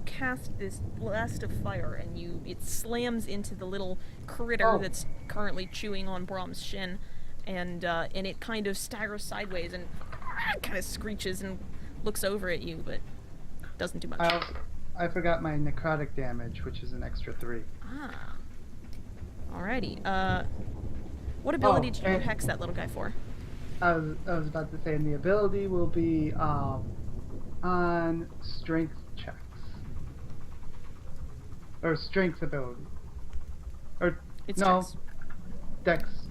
cast this blast of fire and it slams into the little critter Oh. that's currently chewing on Brom's shin, and it kind of staggers sideways and kind of screeches and looks over at you, but doesn't do much. I forgot my necrotic damage, which is an extra 3. Ah. Alrighty. What ability did you and- hex that little guy for? I was about to say, and the ability will be on strength checks. Or strength ability. Or It's no, checks. dex.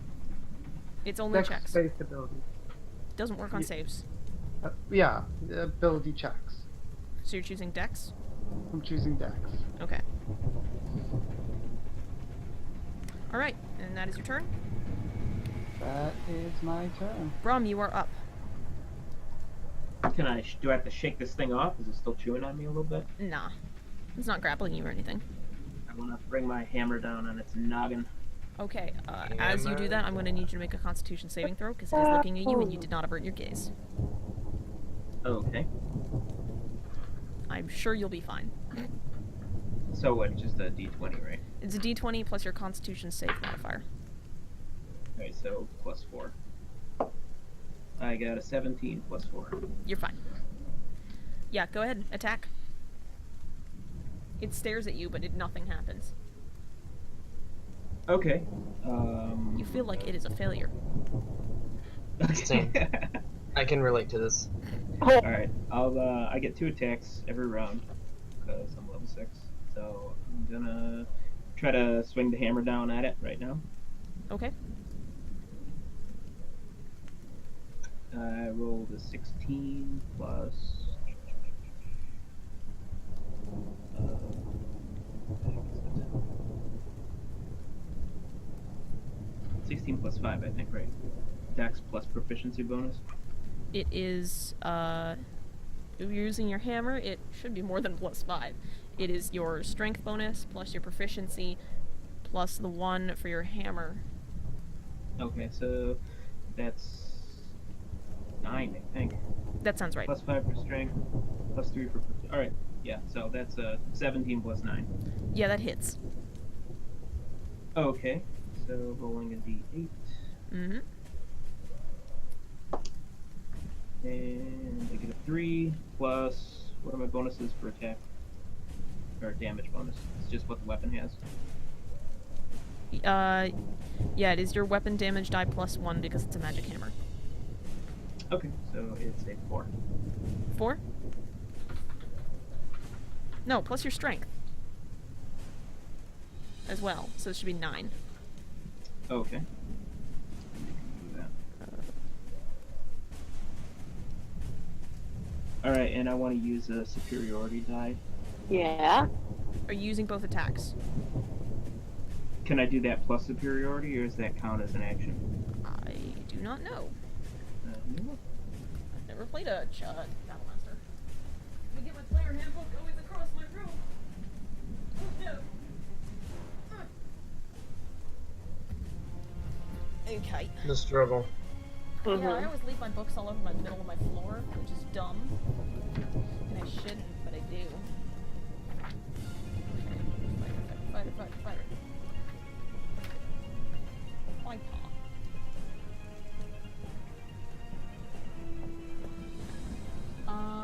It's only checks. Dex-based ability. Doesn't work on Ye- saves. Yeah, ability checks. So you're choosing Dex? I'm choosing Dex. Okay. Alright, and that is your turn. That is my turn. Brom, you are up. Do I have to shake this thing off? Is it still chewing on me a little bit? Nah. It's not grappling you or anything. I want to bring my hammer down on its noggin. Okay, as you do that, I'm going to need you to make a Constitution saving throw, because it is looking at you and you did not avert your gaze. Okay. I'm sure you'll be fine. So what? Just a d20, right? It's a d20 plus your Constitution save modifier. Alright, so +4. I got a 17 +4. You're fine. Yeah, go ahead, attack. It stares at you, but nothing happens. Okay. You feel like it is a failure. Same. I can relate to this. Alright, I get 2 attacks every round, because I'm level 6. So, I'm gonna try to swing the hammer down at it right now. Okay. I rolled a 16 plus... 16 plus 5, I think, right? Dex plus proficiency bonus. It is, if you're using your hammer, it should be more than +5. It is your strength bonus, plus your proficiency, plus the 1 for your hammer. Okay, so that's 9, I think. That sounds right. Plus 5 for strength, plus 3 for... Alright, yeah, so that's 17 plus 9. Yeah, that hits. Okay, so rolling a d8. Mm-hmm. And I get a 3 plus... What are my bonuses for attack? Or damage bonus? It's just what the weapon has. Yeah, it is your weapon damage die plus 1 because it's a magic hammer. Okay, so it's a 4. 4? No, plus your strength. As well, so it should be 9. Okay. Alright, and I want to use a superiority die. Yeah. Are you using both attacks? Can I do that plus superiority, or does that count as an action? I do not know. No. I've never played a Battlemaster. Let me get my player handbook always across my room. Oh no. Okay. The struggle. Yeah, I always leave my books all over my middle of my floor, which is dumb. And I shouldn't, but I do. Fighter. My paw.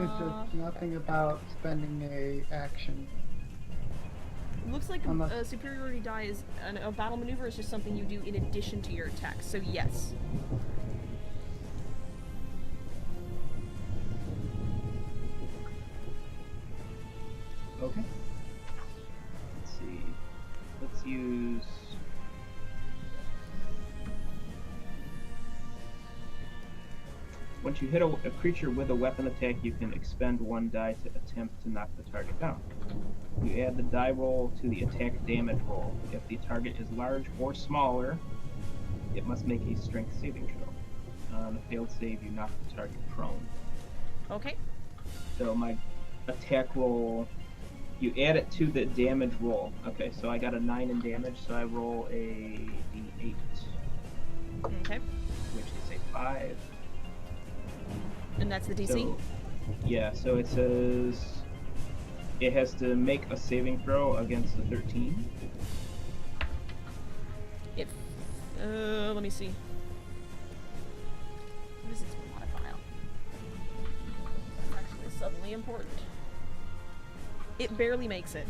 It says nothing about spending a action. Looks like Unless- a superiority die is a battle maneuver is just something you do in addition to your attacks. So yes. Okay. Let's see. Let's use... Once you hit a creature with a weapon attack, you can expend 1 die to attempt to knock the target down. You add the die roll to the attack damage roll. If the target is large or smaller, it must make a strength saving throw. On a failed save, you knock the target prone. Okay. So my attack roll, you add it to the damage roll. Okay, so I got a 9 in damage, so I roll a d8, Okay. which is a 5. And that's the DC? So, yeah, so it says it has to make a saving throw against the 13. If let me see. What is its modifier? That's actually suddenly important. It barely makes it.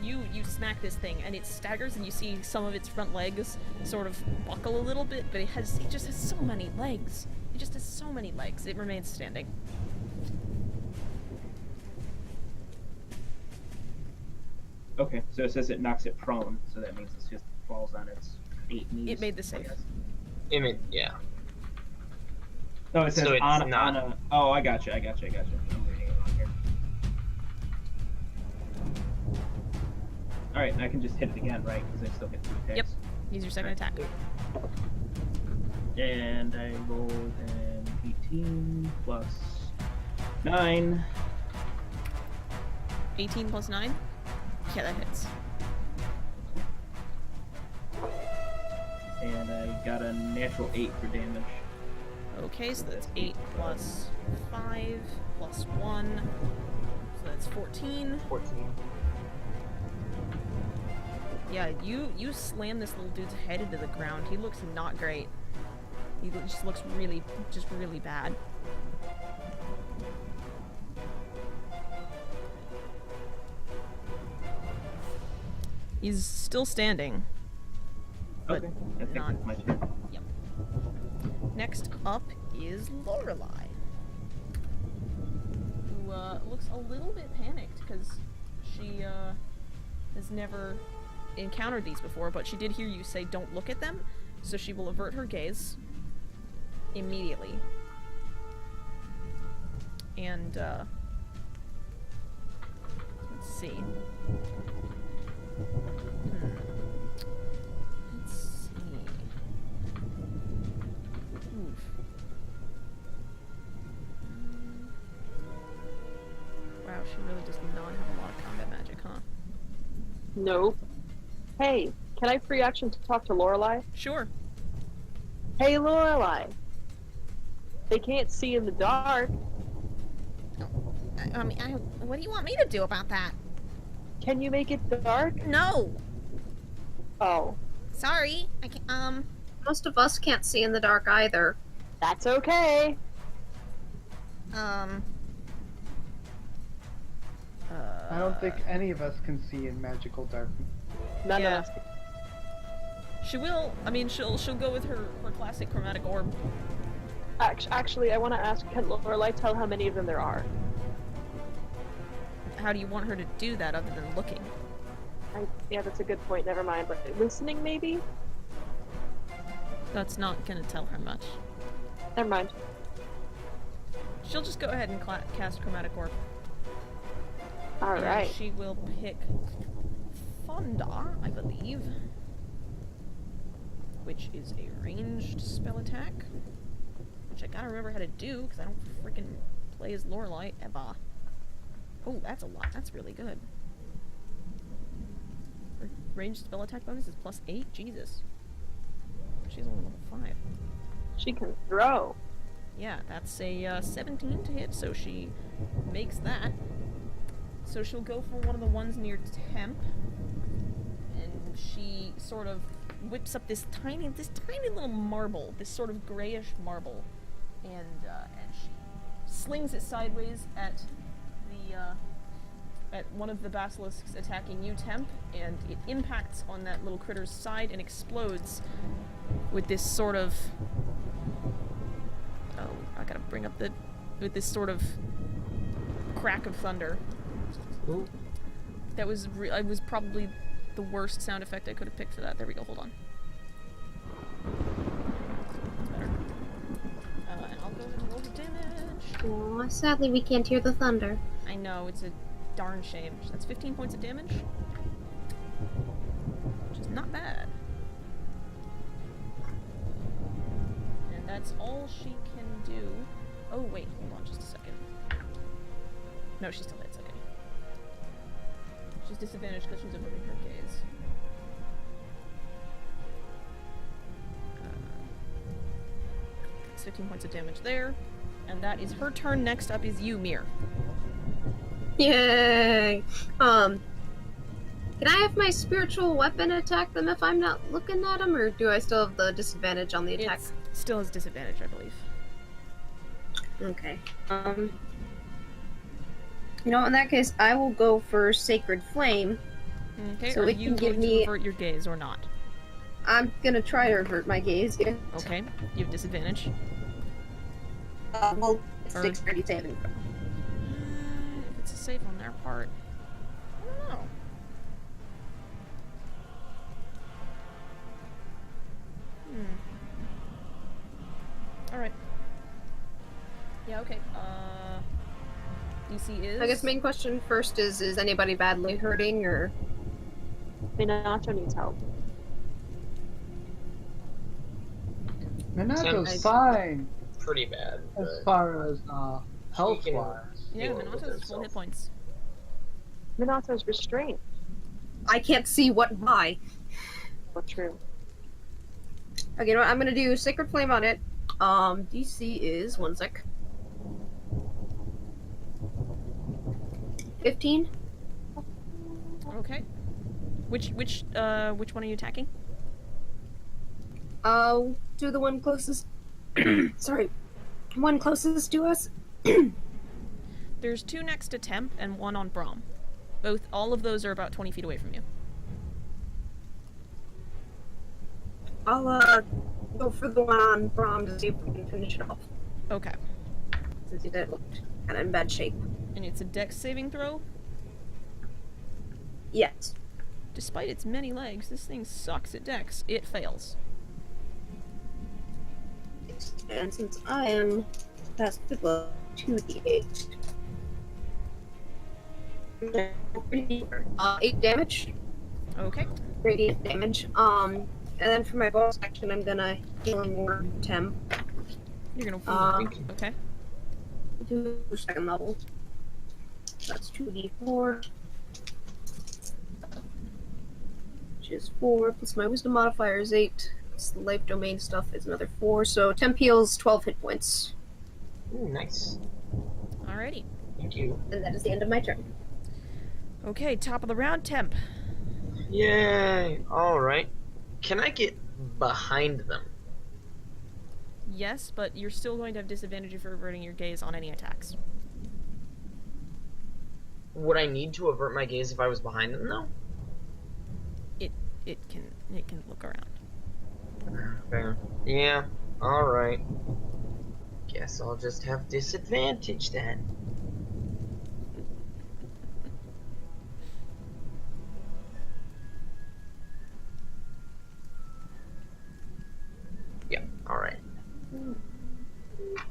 You smack this thing and it staggers and you see some of its front legs sort of buckle a little bit, but it just has so many legs. It just has so many legs. It remains standing. Okay, so it says it knocks it prone, so that means it just falls on its 8 knees. It made the save. I mean, yeah. No, it says So it's on not. a. Oh, I got you. I'm reading it on here. All right, I can just hit it again, right? Because I still get 2 attacks. Yep. Use your second attack. And I rolled an 18 plus 9. 18 plus 9? Yeah, that hits. And I got a natural 8 for damage. Okay, so that's 8 plus 5 plus 1. So that's 14. 14. Yeah, you slam this little dude's head into the ground. He looks not great. Just looks really bad. He's still standing. But Okay, I think not. that's my turn. Yep. Next up is Lorelei, who looks a little bit panicked because she has never encountered these before, but she did hear you say don't look at them, so she will avert her gaze immediately. And let's see. Let's see. Oof. Wow, she really does not have a lot of combat magic, huh? Nope. Hey, can I free action to talk to Lorelei? Sure. Hey, Lorelei. They can't see in the dark. What do you want me to do about that? Can you make it dark? No! Oh, Sorry, I can't, Most of us can't see in the dark either. that's okay. I don't think any of us can see in magical darkness. None Yeah. of us. She will, she'll go with her classic chromatic orb. Actually, I want to ask, can Lorelei tell how many of them there are? How do you want her to do that other than looking? Yeah, that's a good point. Never mind. But listening, maybe? That's not gonna tell her much. Never mind. She'll just go ahead and cast chromatic orb. All And right. she will pick Fonda, I believe, which is a ranged spell attack, which I gotta remember how to do because I don't freaking play as Lorelei ever. Oh, that's a lot. That's really good. Her ranged spell attack bonus is +8. Jesus. She's only level 5. She can throw. Yeah, that's a 17 to hit, so she makes that. So she'll go for one of the ones near Temp, and she sort of whips up this tiny little marble, this sort of grayish marble, and she slings it sideways at one of the basilisks attacking you, Temp, and it impacts on that little critter's side and explodes with this sort of. Oh, I gotta bring up with this sort of crack of thunder. Ooh. That was was probably the worst sound effect I could have picked for that. There we go. Hold on. That's better. And I'll go and roll the damage. Aw, sadly we can't hear the thunder. I know, it's a darn shame. That's 15 points of damage, which is not bad. And that's all she can do. Oh wait, hold on just a second. No, she still hits. Okay. She's disadvantaged because she's averting her gaze. It's 15 points of damage there. And that is her turn. Next up is you, Mir. Yay! Can I have my spiritual weapon attack them if I'm not looking at them, or do I still have the disadvantage on the attack? It still has disadvantage, I believe. Okay. You know, in that case, I will go for Sacred Flame. Okay, So are it you can give going to me- avert your gaze or not? I'm gonna try to avert my gaze. Yeah. Okay, you have disadvantage. Well, it's Or- dexterity saving. If it's a save on their part. I don't know. Alright. Okay. DC is. I guess main question first is anybody badly hurting or? Minato needs help. Minato's fine Pretty bad. as But far as health can- wise. Yeah, heal it with Minato's full himself. hit points. Minato's restrained. I can't see what why. Well, true. Okay, you know what? I'm gonna do Sacred Flame on it. DC is 1 sec. 15. Okay. Which one are you attacking? Do the one closest. Sorry, one closest to us. There's 2 next to Temp and 1 on Brom. All of those are about 20 feet away from you. I'll go for the one on Brom to see if we can finish it off. Okay. Since it looked kind of in bad shape. And it's a dex saving throw. Yes. Despite its many legs, this thing sucks at dex. It fails. And since I am past the level 2d8. 8 damage. Okay. Radiant damage. And then for my bonus action, I'm gonna heal and ward Temp. You're gonna. Okay. To second level. That's 2d4. Which is 4, plus my wisdom modifier is 8. Plus the life domain stuff is another 4. So Temp heals 12 hit points. Ooh, nice. Alrighty. Thank you. And that is the end of my turn. Okay, top of the round, Temp. Yay! Alright. Can I get behind them? Yes, but you're still going to have disadvantage if you're averting your gaze on any attacks. Would I need to avert my gaze if I was behind them, though? It can look around. Fair. Yeah, alright. Guess I'll just have disadvantage then. Yeah, alright.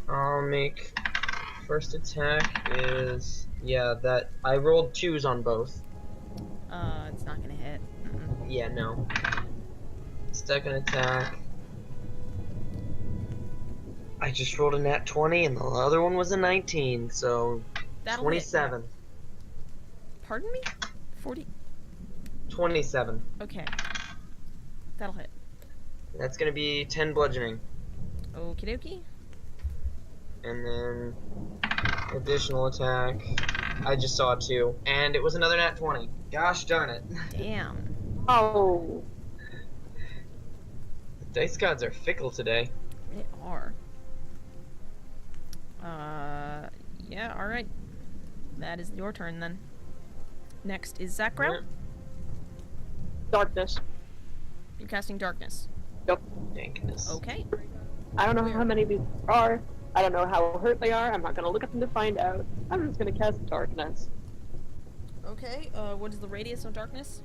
I'll make first attack is that I rolled 2s on both. It's not gonna hit. Yeah, no. Second attack. I just rolled a nat 20 and the other one was a 19, so That'll 27. hit. Pardon me? 40. 27. Okay. That'll hit. That's gonna be 10 bludgeoning. Okie dokie. And then additional attack. I just saw 2. And it was another nat 20. Gosh darn it. Damn. Oh. The dice gods are fickle today. They are. Yeah, alright. That is your turn then. Next is Zackrow. Yeah. Darkness. You're casting Darkness. Dankness. Okay. I don't know how many of these there are. I don't know how hurt they are. I'm not gonna look at them to find out. I'm just gonna cast Darkness. Okay, what is the radius of Darkness?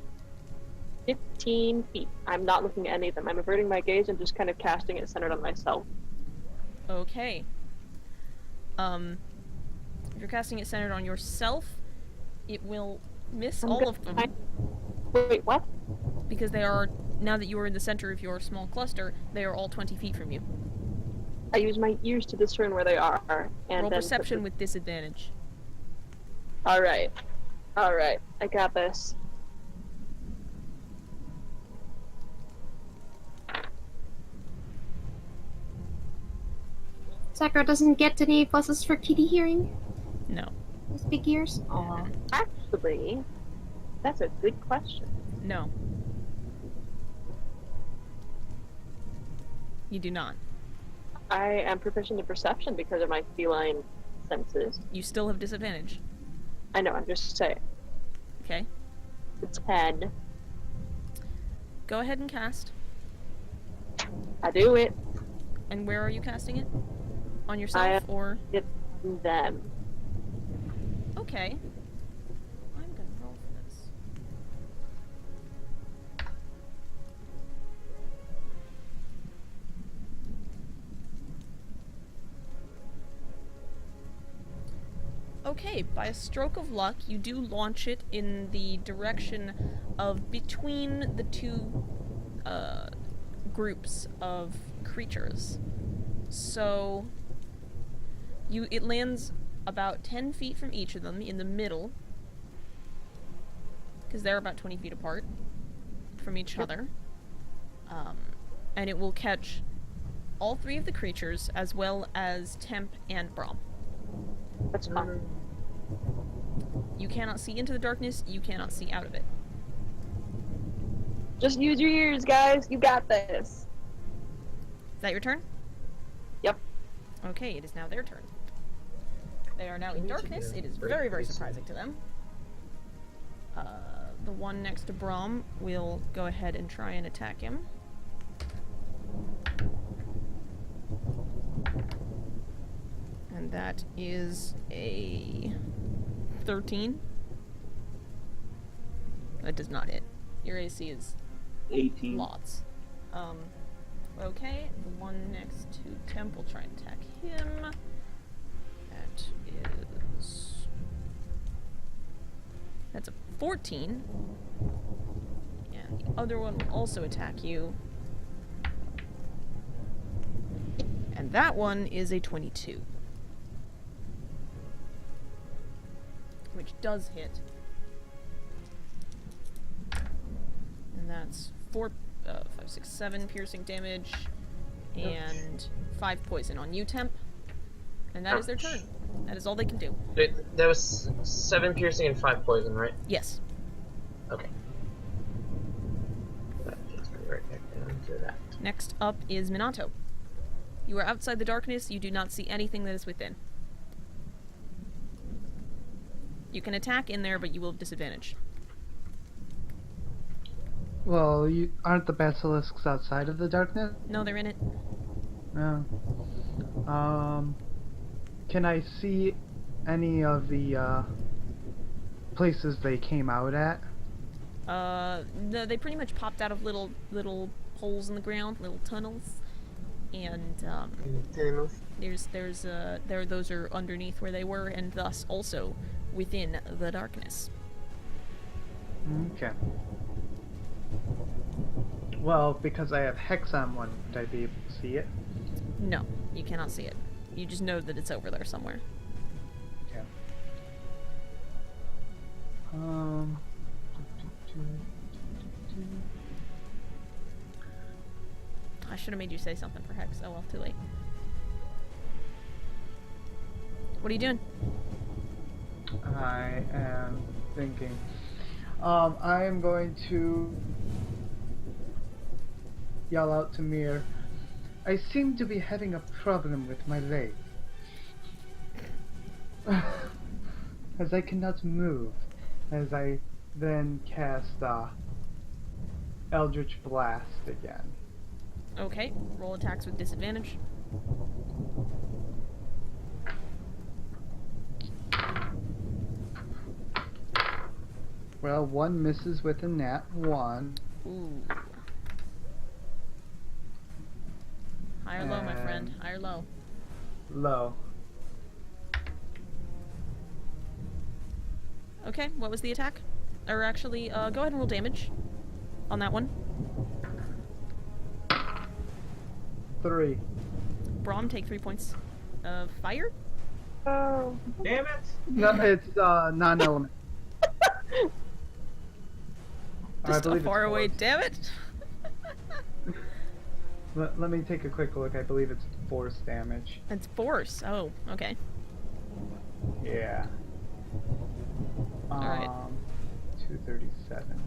15 feet. I'm not looking at any of them. I'm averting my gaze and just kind of casting it centered on myself. Okay. If you're casting it centered on yourself, it will miss all of them. Wait, what? Because they are, now that you are in the center of your small cluster, they are all 20 feet from you. I use my ears to discern where they are. And Roll then perception with disadvantage. Alright. Alright. I got this. Zackrow doesn't get any pluses for kitty hearing. No. His big ears. Aw. Actually, that's a good question. No. You do not. I am proficient in perception because of my feline senses. You still have disadvantage. I know, I'm just saying. Okay. It's 10. Go ahead and cast. I do it. And where are you casting it? On yourself or? It's them. Okay. I'm gonna roll for this. Okay, by a stroke of luck, you do launch it in the direction of between the two groups of creatures. So it lands about 10 feet from each of them in the middle, because they're about 20 feet apart from each other. And it will catch all three of the creatures, as well as Temp and Brom. That's fine. You cannot see into the darkness, you cannot see out of it. Just use your ears, guys. You got this. Is that your turn? Yep. Okay, it is now their turn. They are now in darkness. It is very, very surprising to them. The one next to Brom will go ahead and try and attack him. And that is a 13. That does not hit. Your AC is 18. lots. Okay, the one next to Temp will try and attack him. That's a 14. And the other one will also attack you. And that one is a 22. Which does hit. And that's 4, 5, 6, 7 piercing damage. And 5 poison on you, Temp. And that is their turn. That is all they can do. Wait, that was 7 piercing and 5 poison, right? Yes. Okay. That takes me right back down to that. Next up is Minato. You are outside the darkness. You do not see anything that is within. You can attack in there, but you will have disadvantage. Well, aren't the basilisks outside of the darkness? No, they're in it. No. Can I see any of the places they came out at? No, they pretty much popped out of little holes in the ground, little tunnels, and those are underneath where they were, and thus also within the darkness. Okay. Well, because I have Hex on one, would I be able to see it? No, you cannot see it. You just know that it's over there somewhere. Yeah. I should have made you say something for Hex. Oh well, too late. What are you doing? I am thinking. I am going to yell out to Mir. I seem to be having a problem with my leg. As I cannot move. As I then cast Eldritch Blast again. Okay, roll attacks with disadvantage. Well, one misses with a nat 1. Ooh. High or low, my friend? High or low? Low. Okay, what was the attack? Or actually, go ahead and roll damage on that one. 3. Brom, take 3 points of fire. Oh. Damn it! No, it's non-element. Just a far away, damn it! Let me take a quick look. I believe it's force damage. It's force. Oh, okay. Yeah. Alright. 237.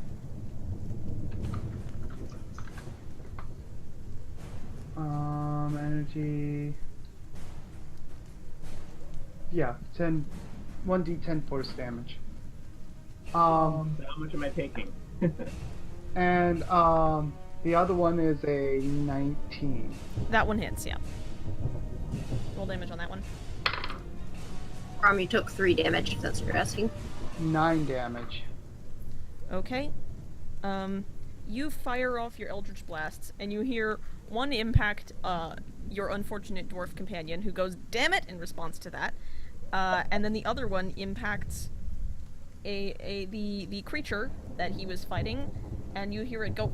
Energy. Yeah, 1d10 force damage. How much am I taking? And the other one is a 19. That one hits, yeah. Roll damage on that one. Brom, you took 3 damage, if that's what you're asking. 9 damage. Okay. You fire off your Eldritch Blasts, and you hear one impact your unfortunate dwarf companion, who goes, damn it, in response to that. And then the other one impacts the creature that he was fighting, and you hear it go,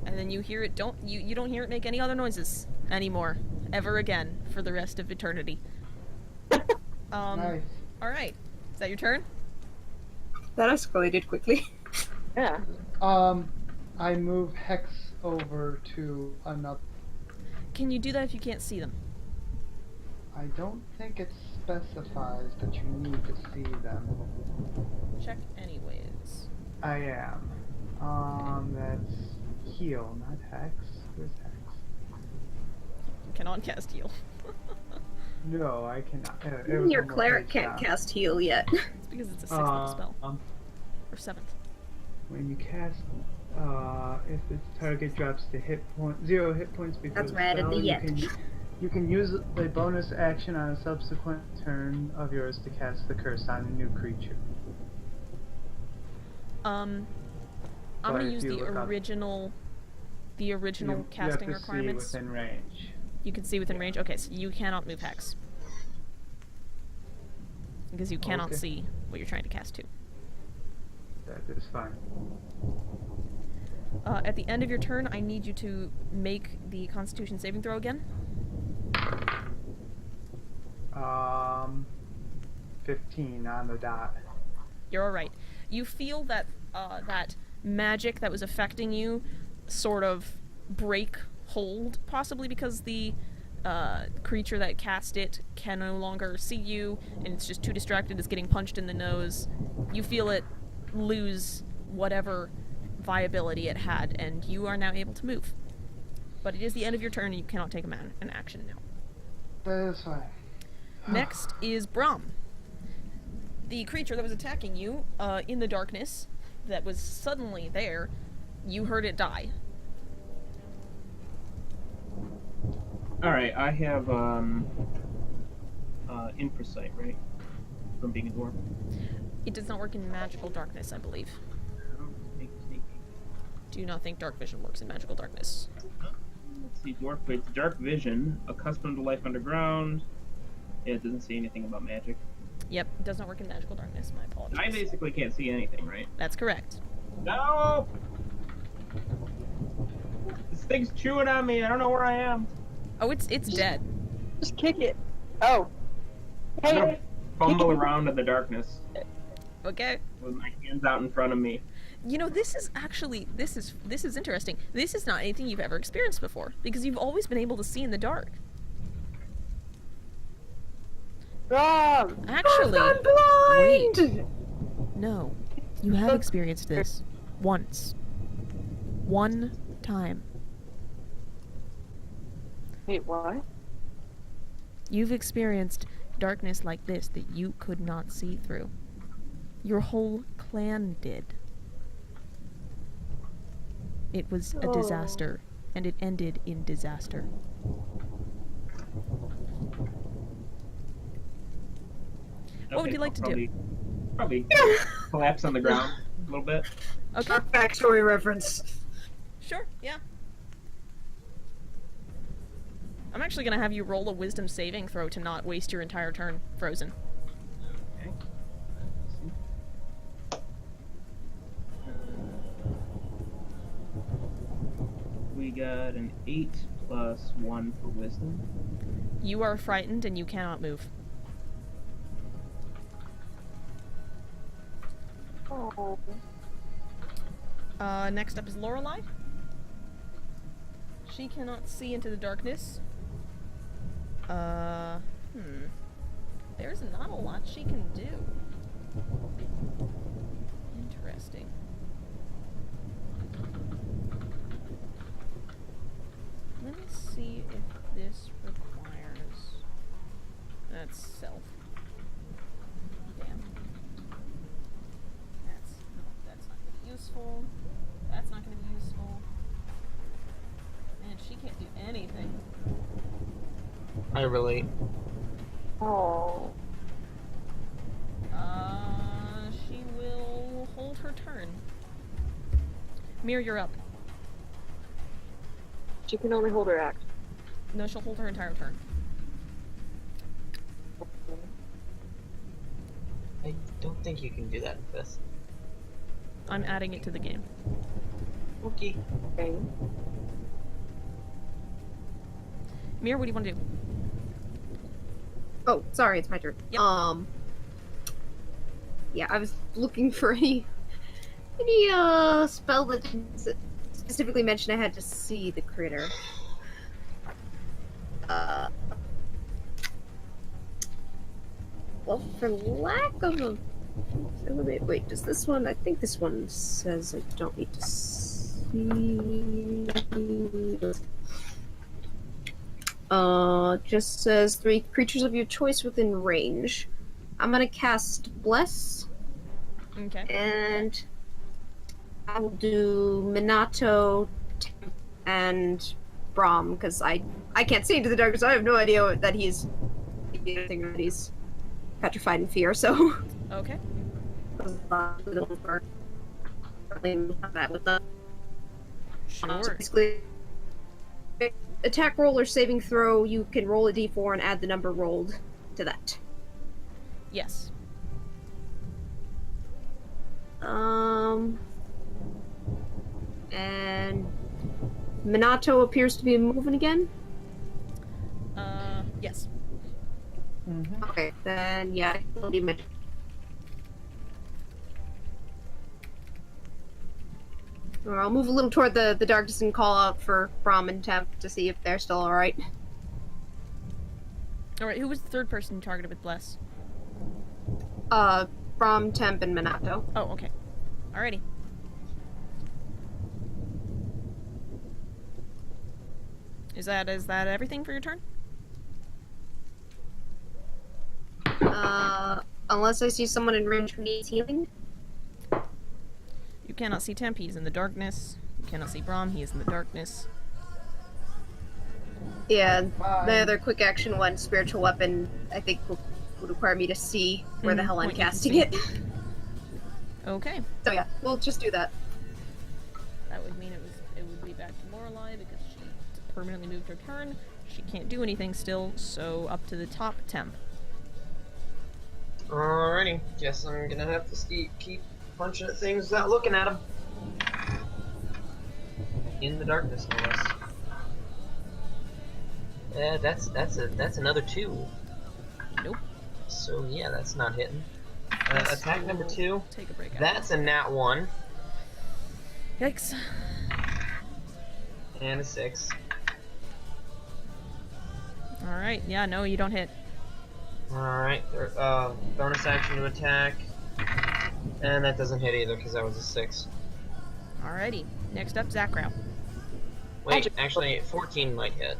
and then you hear it you don't hear it make any other noises anymore, ever again, for the rest of eternity. Nice. All right, is that your turn? That escalated quickly. Yeah. I move Hex over to another. Can you do that if you can't see them? I don't think it specifies that you need to see them. Check anyways. I am. That's heal, not Hex. Where's Hex? Cannot cast heal. No, I cannot. It was Your on the cleric page can't down. cast heal yet. It's because it's a 6th level spell. Or 7th. When you cast, if the target drops to 0 hit points before That's the why I added spell, the yet. you can use the bonus action on a subsequent turn of yours to cast the curse on a new creature. I'm But gonna if use you the look up- original You casting have to requirements. See within range. You can see within range. Okay, so you cannot move Hex. Because you cannot Okay. see what you're trying to cast to. That is fine. At the end of your turn, I need you to make the Constitution saving throw again. 15 on the dot. You're alright. You feel that that magic that was affecting you sort of break hold, possibly because the creature that cast it can no longer see you, and it's just too distracted, it's getting punched in the nose. You feel it lose whatever viability it had, and you are now able to move. But it is the end of your turn, and you cannot take an action now. That is fine. Next is Brom. The creature that was attacking you in the darkness, that was suddenly there, you heard it die. Alright, I have Infrasight, right? From being a dwarf. It does not work in magical darkness, I believe. Do you not think dark vision works in magical darkness? Let's see, dwarf it's dark vision, accustomed to life underground. Yeah, it doesn't say anything about magic. Yep, it does not work in magical darkness. My apologies. I basically can't see anything, right? That's correct. No! This thing's chewing on me. I don't know where I am. Oh, it's dead. Just kick it. Oh. I'm gonna Hey. fumble around in the darkness Okay. with my hands out in front of me. You know, this is actually this is interesting. This is not anything you've ever experienced before, because you've always been able to see in the dark. Brom. Actually, I'm blind! wait. No, you have experienced this once. One time. Wait, what? You've experienced darkness like this that you could not see through. Your whole clan did. It was a disaster, and it ended in disaster. What would you like to do? Probably collapse on the ground a little bit. Okay, Backstory reference. sure, yeah. I'm actually gonna have you roll a wisdom saving throw to not waste your entire turn frozen. Okay. We got an 8 plus 1 for wisdom. You are frightened and you cannot move. Oh. Next up is Lorelei. She cannot see into the darkness. There's not a lot she can do. Interesting. Let me see if this requires... That's self. Damn. That's not gonna be useful. That's not gonna be useful. Man, she can't do anything. I relate. Oh. She will hold her turn. Mir, you're up. She can only hold her act. No, she'll hold her entire turn. don't think you can do that in 5th. I'm adding it to the game. Okay. Okay. Mir, what do you want to do? Oh, sorry, it's my turn. Yep. Yeah, I was looking for any spell that didn't specifically mention I had to see the critter. Well, for lack of a wait, does this one? I think this one says I don't need to see. Just says 3 creatures of your choice within range. I'm gonna cast Bless, Okay. and I will do Minato and Brom, because I can't see into the darkness, so I have no idea that he's anything that he's petrified in fear, so Okay. Sure. Basically, attack roll or saving throw, you can roll a d4 and add the number rolled to that. Yes. And Minato appears to be moving again. Yes. Mm-hmm. Okay, then yeah, I'll do magic. Or I'll move a little toward the darkness and call out for Brom and Temp to see if they're still alright. Alright, who was the third person you targeted with Bless? Brom, Temp, and Minato. Oh, okay. Alrighty. Is that everything for your turn? Unless I see someone in range who needs healing. You cannot see Temp, he's in the darkness. You cannot see Brom, he is in the darkness. Yeah, the Bye. other quick action one, spiritual weapon, I think would require me to see where the hell I'm what you can casting see. it. Okay. So yeah, we'll just do that. That would mean it would be back to Lorelei because she permanently moved her turn. She can't do anything still, so up to the top Temp. Alrighty. Guess I'm gonna have to keep punching at things without looking at them. In the darkness, no less. Yeah, that's another 2. Nope. So yeah, that's not hitting. Yes, Attack we number will 2. Take a break out. That's a nat 1 Yikes. and a 6. Alright, yeah, no, you don't hit. Alright, bonus action to attack. And that doesn't hit either because that was a 6. Alrighty. Next up, Zackrow. Wait, actually, 14 might hit.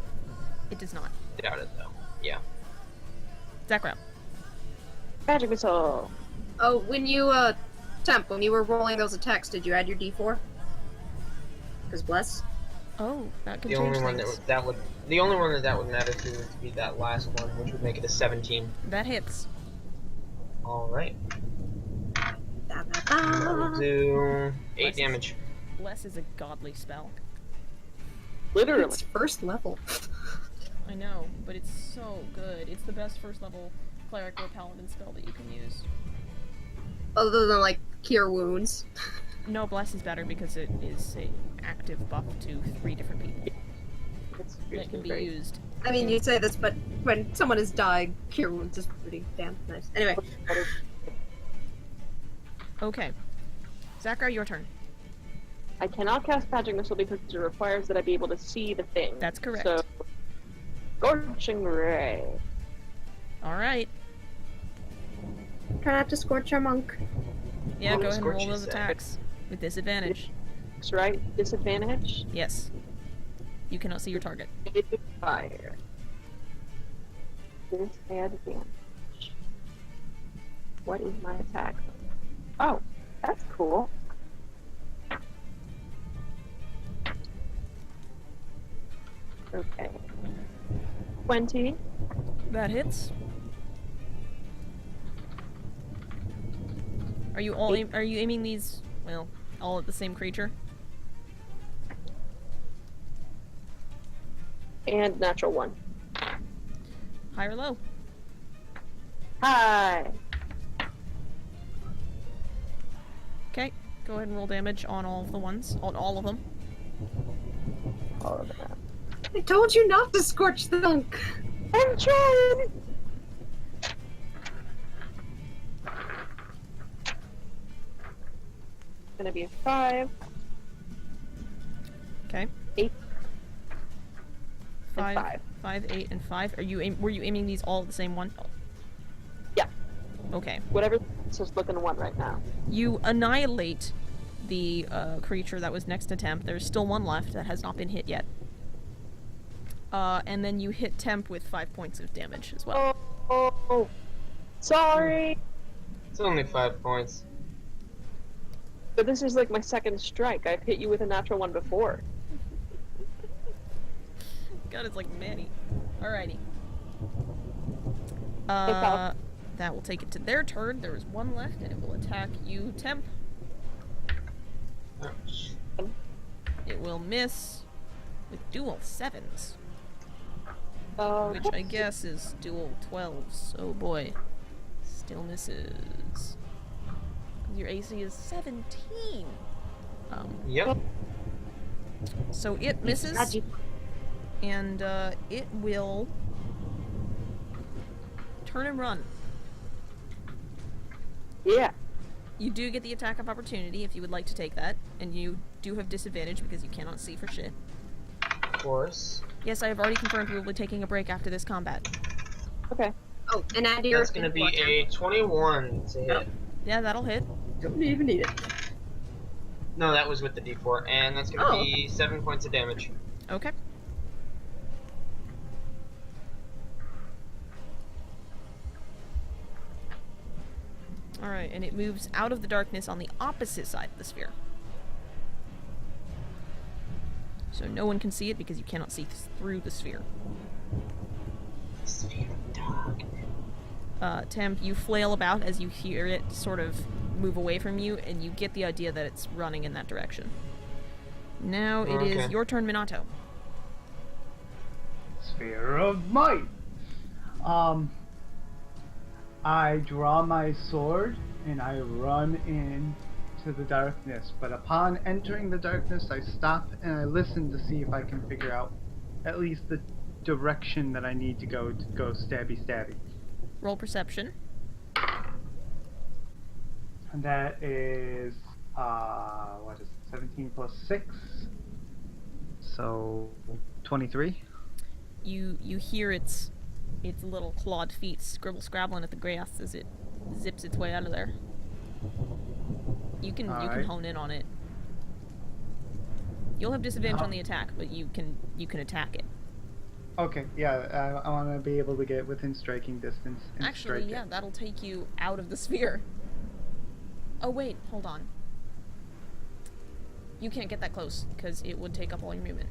It does not. Doubt it though. Yeah. Zackrow. Magic missile. Oh, when you, Temp, when you were rolling those attacks, did you add your d4? Because Bless? Oh, that could The change only one things. the only one that would matter to would be that last one, which would make it a 17. That hits. Alright. Da, da, That'll da. do 8 Bless. damage. Bless is a godly spell. Literally. It's first level. I know, but it's so good. It's the best first level cleric or paladin spell that you can use. Other than, like, cure wounds. No, Bless is better because it is a active buff to 3 different people It's that can be great. used. I mean, you'd say this, but when someone is dying, cure wounds is pretty damn nice. Anyway, Okay. Zackrow, your turn. I cannot cast magic missile because it requires that I be able to see the thing. That's correct. So, scorching ray. Alright. try not to scorch our monk. Yeah, Roll go a ahead and roll scorch, you those say. attacks. With disadvantage. That's right. Disadvantage. Yes. You cannot see your target. Fire. Disadvantage. What is my attack? Oh, that's cool. Okay. 20. That hits. Are you all are you aiming these, well, all at the same creature? And natural 1. High or low? Hi. Go ahead and roll damage on all of the ones. On all of them. All of that. I told you not to scorch the dunk. I'm trying! Gonna be a 5. Okay. 8. 5, and 5. 5, 8, and 5. Were you aiming these all at the same one? Yeah. Okay. Whatever is looking one right now. You annihilate the creature that was next to Temp. There's still one left that has not been hit yet. And then you hit Temp with 5 points of damage as well. Oh, sorry. It's only 5 points. But this is like my second strike. I've hit you with a natural one before. God, it's like Manny. Alrighty. Falcon. That will take it to their turn. There is one left, and it will attack you, Temp. Ouch. It will miss with dual 7s, Uh, which I guess is dual 12s. Oh boy. Still misses. Your AC is 17. Yep. So it misses, Magic. and it will turn and run. yeah. You do get the attack of opportunity if you would like to take that, and you do have disadvantage because you cannot see for shit. Of course. Yes, I have already confirmed we will be taking a break after this combat. Okay. Oh, and add your. That's gonna be a 21 to hit. Yeah, that'll hit. Don't even need it. No, that was with the D4, and that's gonna be 7 points of damage. Okay. Alright, and it moves out of the darkness on the opposite side of the sphere. So no one can see it because you cannot see through the sphere. Sphere of darkness. Temp, you flail about as you hear it sort of move away from you, and you get the idea that it's running in that direction. Now it is Okay. your turn, Minato. Sphere of Might. I draw my sword and I run into the darkness, but upon entering the darkness I stop and I listen to see if I can figure out at least the direction that I need to go stabby stabby. Roll perception. And that is what is it, 17 plus 6? So 23. You hear its little clawed feet scrabbling at the grass as it zips its way out of there. You can Alright. hone in on it. You'll have disadvantage on the attack, but you can attack it. Okay, yeah, I want to be able to get within striking distance and Actually, strike yeah, it. that'll take you out of the sphere. Oh wait, hold on. You can't get that close because it would take up all your movement,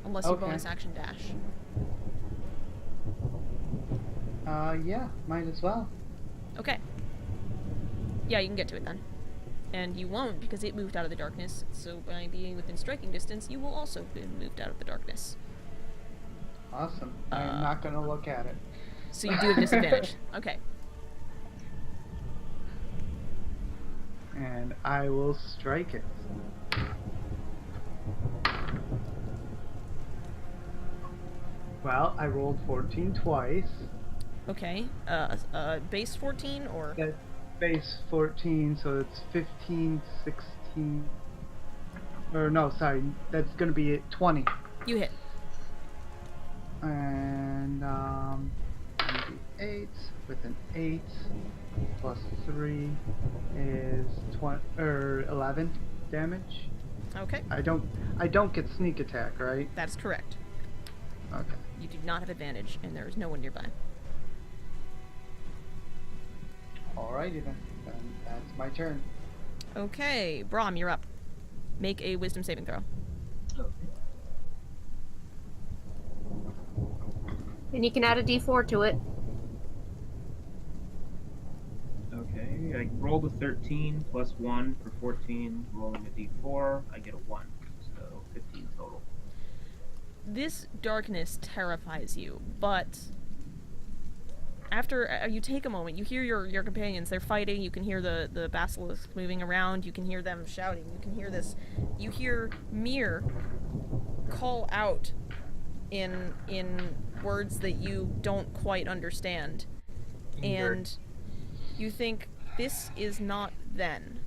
unless you Okay. bonus action dash. Yeah, might as well. Okay. Yeah, you can get to it then. And you won't because it moved out of the darkness, so by being within striking distance, you will also be moved out of the darkness. Awesome. I'm not gonna look at it. So you do have disadvantage. Okay. And I will strike it. Well, I rolled 14 twice. Okay. Base 14 or... That's base 14, so it's 15, 16... Or no, sorry, that's gonna be 20. You hit. And, 8 with an 8 plus 3 is 11 damage. Okay. I don't get sneak attack, right? That is correct. Okay. You do not have advantage, and there is no one nearby. Alrighty then. Then that's my turn. Okay, Brom, you're up. Make a wisdom saving throw. And you can add a d4 to it. Okay, I rolled a 13 plus 1 for 14. Rolling a d4, I get a 1. So 15 total. This darkness terrifies you, but after you take a moment, you hear your companions. They're fighting. You can hear the basilisk moving around. You can hear them shouting. You can hear this. You hear Mir call out in words that you don't quite understand, and you think, this is not then.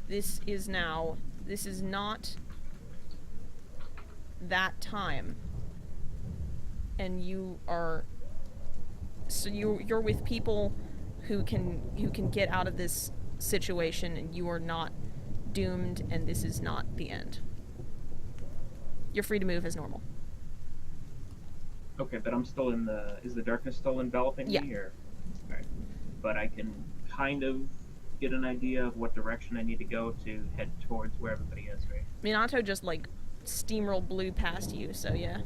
This is now. This is not that time. And you are, so you're with people who can get out of this situation, and you are not doomed, and this is not the end. You're free to move as normal. Okay, but I'm still in the... Is the darkness still enveloping me? Or... Alright. But I can kind of get an idea of what direction I need to go to head towards where everybody is, right? Minato just, like, steamroll blew past you, so yeah.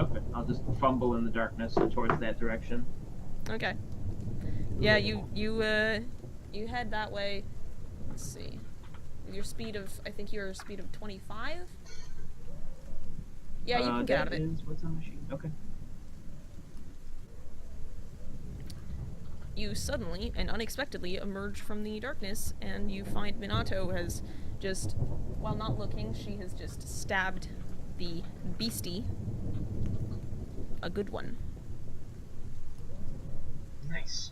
Okay, I'll just fumble in the darkness towards that direction. Okay. Yeah, you head that way. Let's see. With your speed of, I think your speed of 25? Yeah, you can get out of it. Is what's on the sheet. Okay. You suddenly and unexpectedly emerge from the darkness, and you find Minato has just, while not looking, she has just stabbed the beastie. A good one. Nice.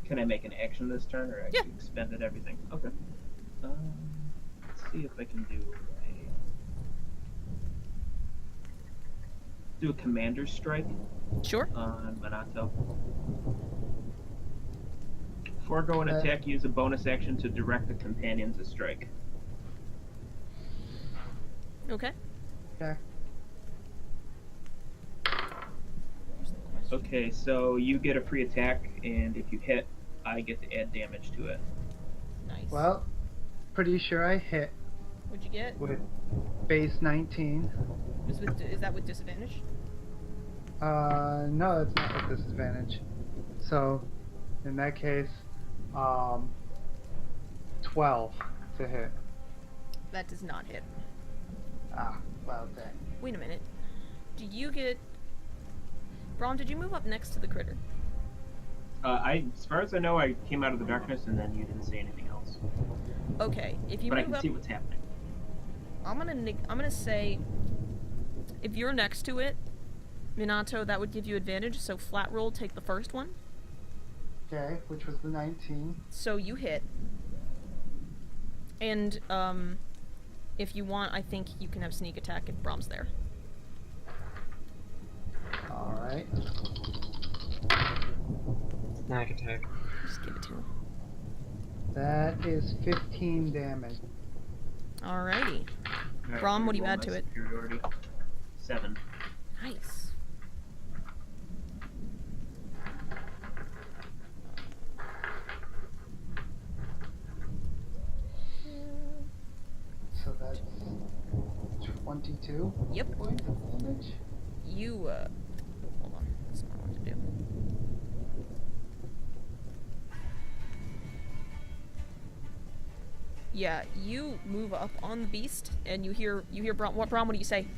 Can I make an action this turn, or I expended everything? Okay. Let's see if I can do a commander's strike. Sure. On Minato. Forego an attack, use a bonus action to direct a companion to strike. Okay. Okay. Okay, so you get a free attack, and if you hit, I get to add damage to it. Nice. Well, pretty sure I hit What'd you get? with base 19. Is that with disadvantage? No, it's not with disadvantage. So, in that case, 12 to hit. That does not hit. Ah, well, dang. Wait a minute. Do you get... Brom, did you move up next to the critter? As far as I know, I came out of the darkness, and then you didn't say anything else. Okay, if you but I move can up... see what's happening. I'm gonna say... If you're next to it, Minato, that would give you advantage, so flat roll, take the first one. Okay, which was the 19. So you hit. And, if you want, I think you can have sneak attack if Brom's there. Alright. Snack attack. Just give it to him. That is 15 damage. Alrighty. Alright, Brom, what do you roll add my to it? superiority. 7. Nice. So that's 22 Yep. points of damage. You, hold on. That's not what I want to do. Yeah, you move up on the beast, and you hear Brom. What do you say?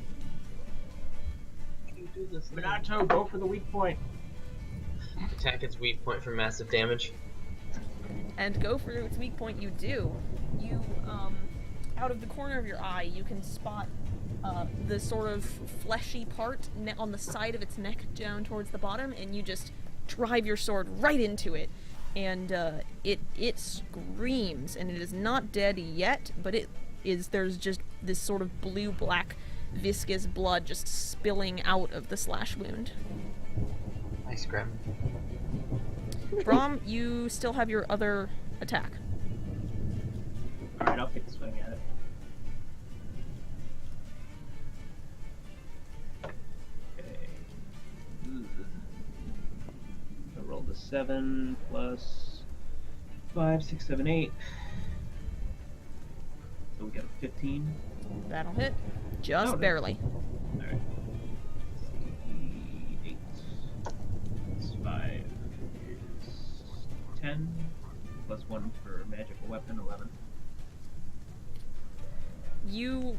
You do this thing. Minato, go for the weak point. Attack its weak point for massive damage. And go for its weak point. You do. You, out of the corner of your eye, you can spot the sort of fleshy part on the side of its neck down towards the bottom, and you just drive your sword right into it. And it screams, and it is not dead yet, but there's just this sort of blue-black viscous blood just spilling out of the slash wound. Nice, Grim. Brom, you still have your other attack. Alright, I'll take a swing at it. Okay. I rolled a 7 plus 5, 6, 7, 8. So we got a 15. That'll hit. Just Oh, barely. Alright. 8 plus 5 is 10. Plus 1 for magical weapon, 11. You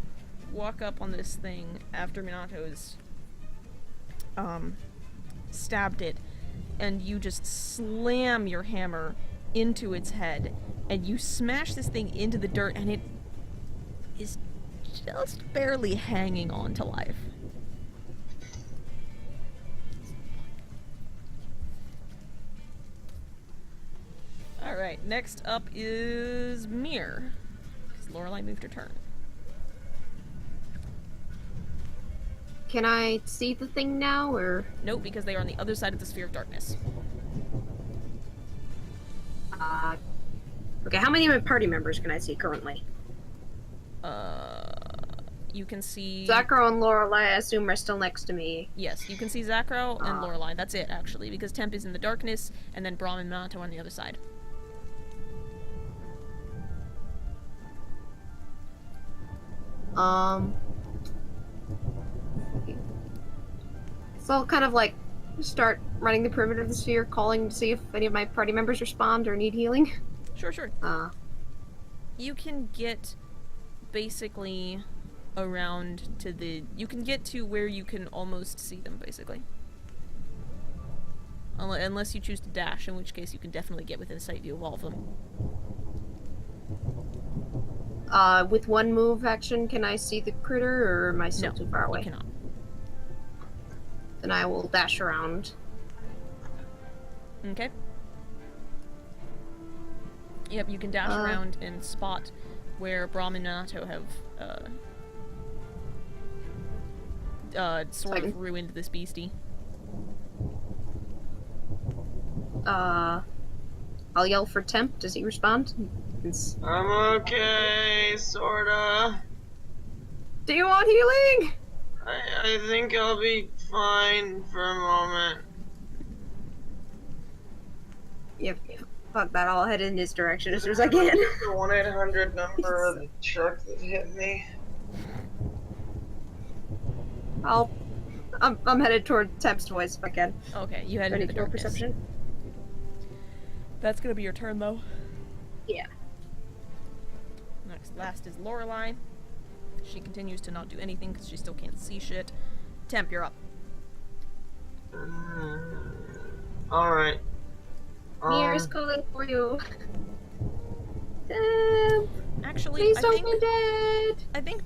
walk up on this thing after Minato is stabbed it, and you just slam your hammer into its head, and you smash this thing into the dirt, and it is just barely hanging on to life. Alright, next up is Mir, because Lorelei moved her turn. Can I see the thing now, or? Nope, because they are on the other side of the sphere of darkness. Okay, how many of my party members can I see currently? You can see... Zackrow and Lorelei, I assume, are still next to me. Yes, you can see Zackrow and Lorelei. That's it, actually, because Temp is in the darkness, and then Brom and Minato are on the other side. So I'll kind of like start running the perimeter of the sphere, calling to see if any of my party members respond or need healing. Sure, sure. You can get basically around to the... You can get to where you can almost see them, basically. Unless you choose to dash, in which case you can definitely get within sight view of all of them. With one move action, can I see the critter, or am I still too far away? You cannot. Then I will dash around. Okay. Yep, you can dash around and spot where Brom and Minato have, sort of ruined this beastie. I'll yell for Temp. Does he respond? I'm okay, sorta. Do you want healing? I think I'll be fine for a moment. Yep. Fuck that. I'll head in his direction as soon as I can. The 1-800 number of the truck that hit me. I'm headed toward Temp's voice if I can. Okay, you head into the darkness. Perception. That's gonna be your turn, though. Yeah. Last is Lorelei. She continues to not do anything because she still can't see shit. Temp, you're up. Alright. Mir's calling for you. Temp! Actually, Please don't be dead! I think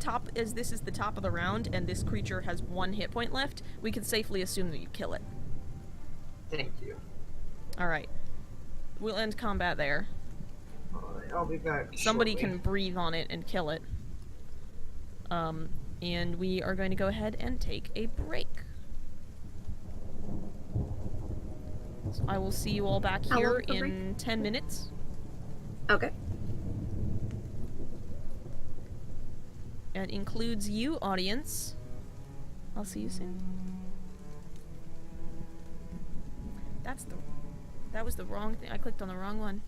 this is the top of the round, and this creature has 1 hit point left. We can safely assume that you kill it. Thank you. Alright. We'll end combat there. Alright, I'll be back Somebody shortly. can breathe on it and kill it. And we are going to go ahead and take a break. So I will see you all back How here long's the in 10 minutes. Okay. That includes you, audience. I'll see you soon. That was the wrong thing. I clicked on the wrong one.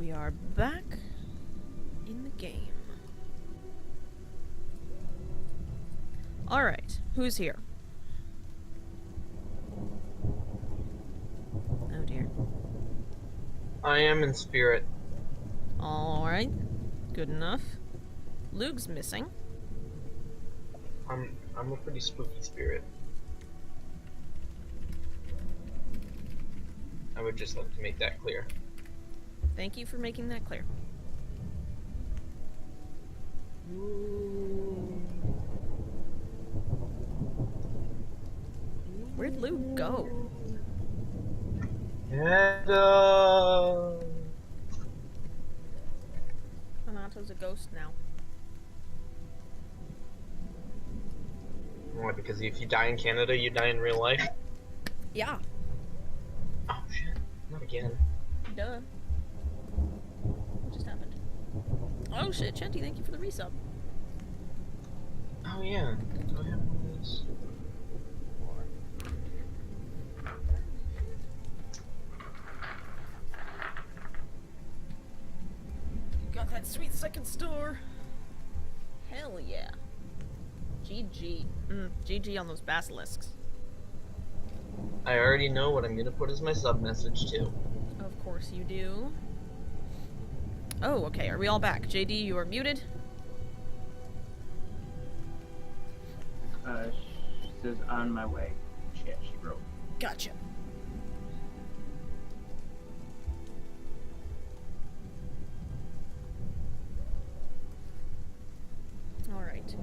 we are back in the game. Alright, who's here? Oh dear. I am in spirit. Alright, good enough. Luke's missing. I'm a pretty spooky spirit. I would just like to make that clear. Thank you for making that clear. Where'd Luke go? Minato's a ghost now. Why? Because if you die in Canada, you die in real life? Yeah. Oh shit. Not again. Duh. What just happened? Oh shit, Chenty, thank you for the resub. Oh yeah. Do I have one of these? Got that sweet second store. Hell yeah. GG. GG on those basilisks. I already know what I'm gonna put as my sub message too. Of course you do. Oh, okay, are we all back? JD, you are muted. She says on my way. Chat, she wrote. Gotcha. Alright.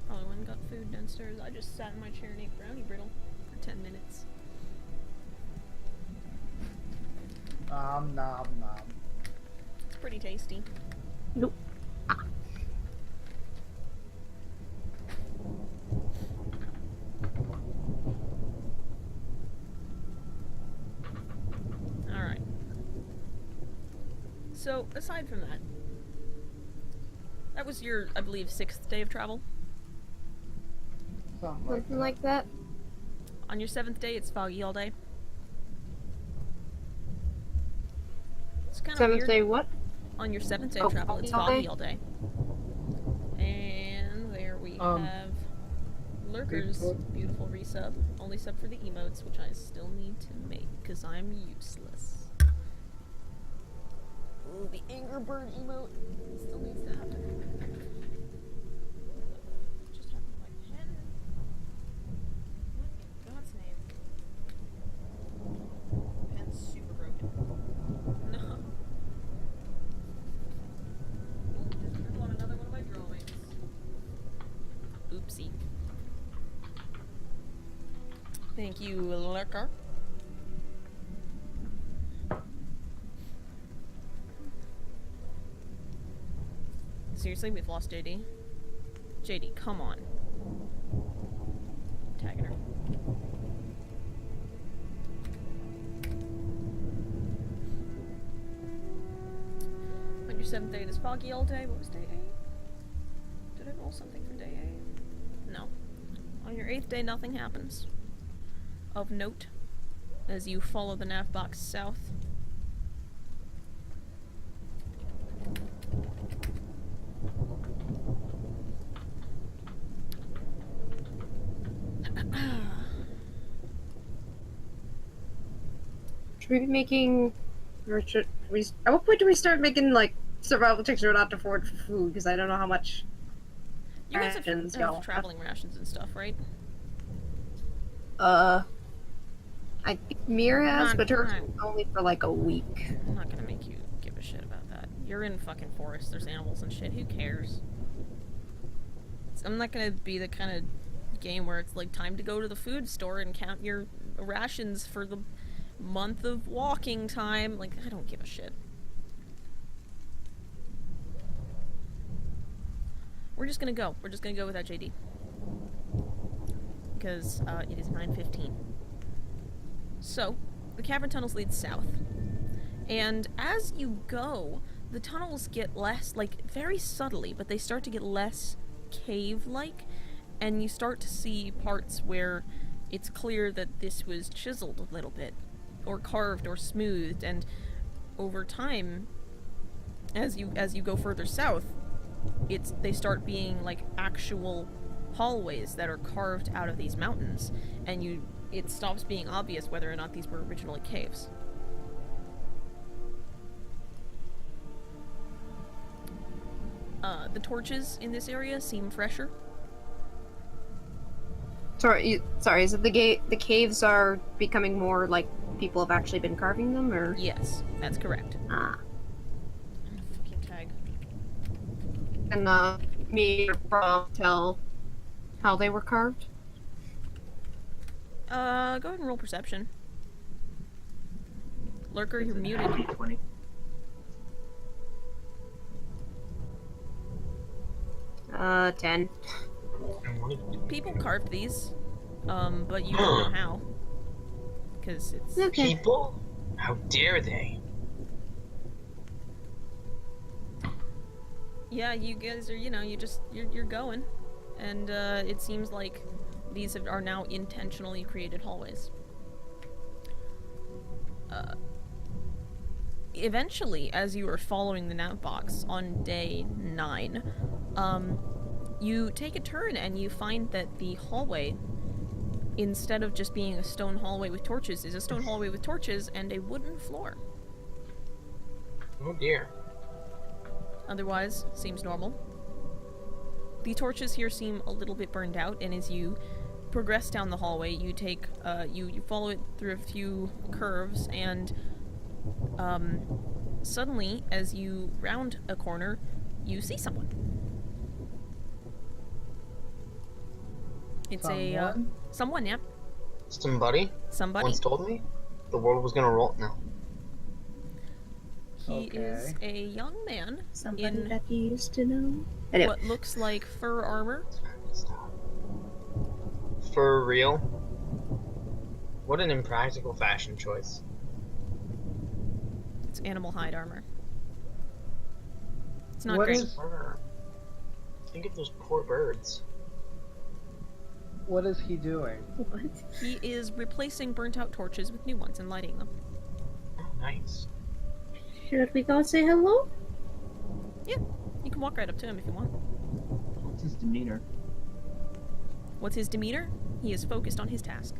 Probably went and got food downstairs. I just sat in my chair and ate brownie brittle for 10 minutes. Nom nom nom. It's pretty tasty. Nope. Alright. So, aside from that, that was your, I believe, 6th day of travel. Something like that. On your 7th day, it's foggy all day. It's kind of Seventh weird. day what? On your 7th day Oh, of travel, it's foggy foggy all all day. And there we have Lurker's beautiful resub. Only sub for the emotes, which I still need to make, because I'm useless. Ooh, the Angry Bird emote still needs to happen. What just happened to my pen? What in God's name? Pen's super broken. No. Ooh, just drew on another one of my drawings. Oopsie. Thank you, Lurker. Seriously, we've lost JD. JD, come on. Tagging her. On your 7th day, it is foggy all day. What was day 8? Did I roll something for day 8? No. On your 8th day, nothing happens. Of note, as you follow the nav box south. Should we be making, or should we? At what point do we start making like survival checks or not to afford food? Because I don't know how much. You guys Rations, have y'all. traveling rations and stuff, right? I think Mira has, Not but hers time. is only for like a week. I'm not gonna make you give a shit about that. You're in fucking forest, there's animals and shit, who cares? I'm not gonna be the kind of game where it's like time to go to the food store and count your rations for the month of walking time. Like, I don't give a shit. We're just gonna go. We're just gonna go without JD. Because it is 9:15. So, the cavern tunnels lead south. And as you go, the tunnels get less, like, very subtly, but they start to get less cave-like. and you start to see parts where it's clear that this was chiseled a little bit, or carved or smoothed, and over time, as you go further south, they start being like actual hallways that are carved out of these mountains, and it stops being obvious whether or not these were originally caves. The torches in this area seem fresher. Sorry, is it the caves are becoming more like people have actually been carving them, or? Yes, that's correct. Ah. Fucking tag. And me or Brom tell how they were carved? Go ahead and roll perception. Lurker, you're muted. 20. Uh, 10. People carved these, but you don't know how. Because it's... Okay. People? How dare they? Yeah, you guys are, you're going. And, it seems like these are now intentionally created hallways. Eventually, as you are following the nav box on day 9, you take a turn and you find that the hallway, instead of just being a stone hallway with torches, is a stone hallway with torches and a wooden floor. Oh dear. Otherwise, seems normal. The torches here seem a little bit burned out, and as you progress down the hallway, you take, you follow it through a few curves, and, suddenly, as you round a corner, you see someone. It's someone, yeah. Somebody Somebody. once told me the world was gonna roll. No. He is a young man Somebody in that you used to know. Anyway. what looks like fur armor. For real? What an impractical fashion choice. It's animal hide armor. It's not What great. is- Fur. Think of those poor birds. What is he doing? What? He is replacing burnt out torches with new ones and lighting them. Oh, nice. Should we go say hello? Yeah, you can walk right up to him if you want. What's his demeanor? What's his demeanor? He is focused on his task.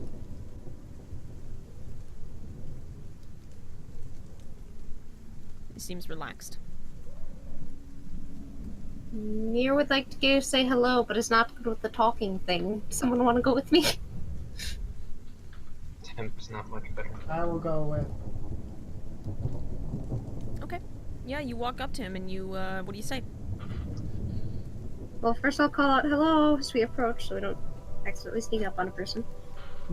He seems relaxed. Mir would like to go say hello, but is not good with the talking thing. Someone want to go with me? Temp's not much better. I will go with. Okay. Yeah, you walk up to him and you, what do you say? Well, first I'll call out hello as we approach, so we don't accidentally sneak up on a person.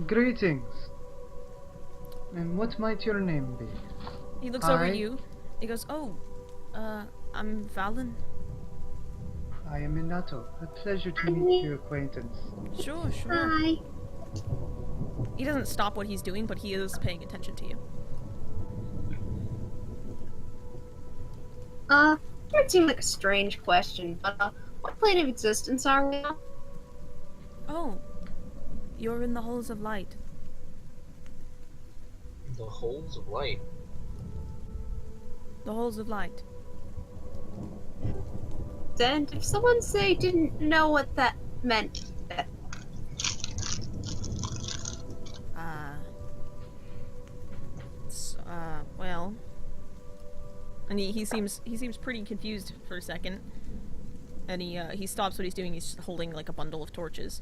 Greetings. And what might your name be? He looks over Hi. at you. He goes, oh, I'm Valen. I am Minato. A pleasure to meet your acquaintance. Sure. Hi. He doesn't stop what he's doing, but he is paying attention to you. It seemed like a strange question, but, what plane of existence are we on? Oh, you're in the halls of light. The holes of light. The halls of light. And if someone, say, didn't know what that meant, Well. And he seems pretty confused for a second. And he stops what he's doing. He's just holding like a bundle of torches.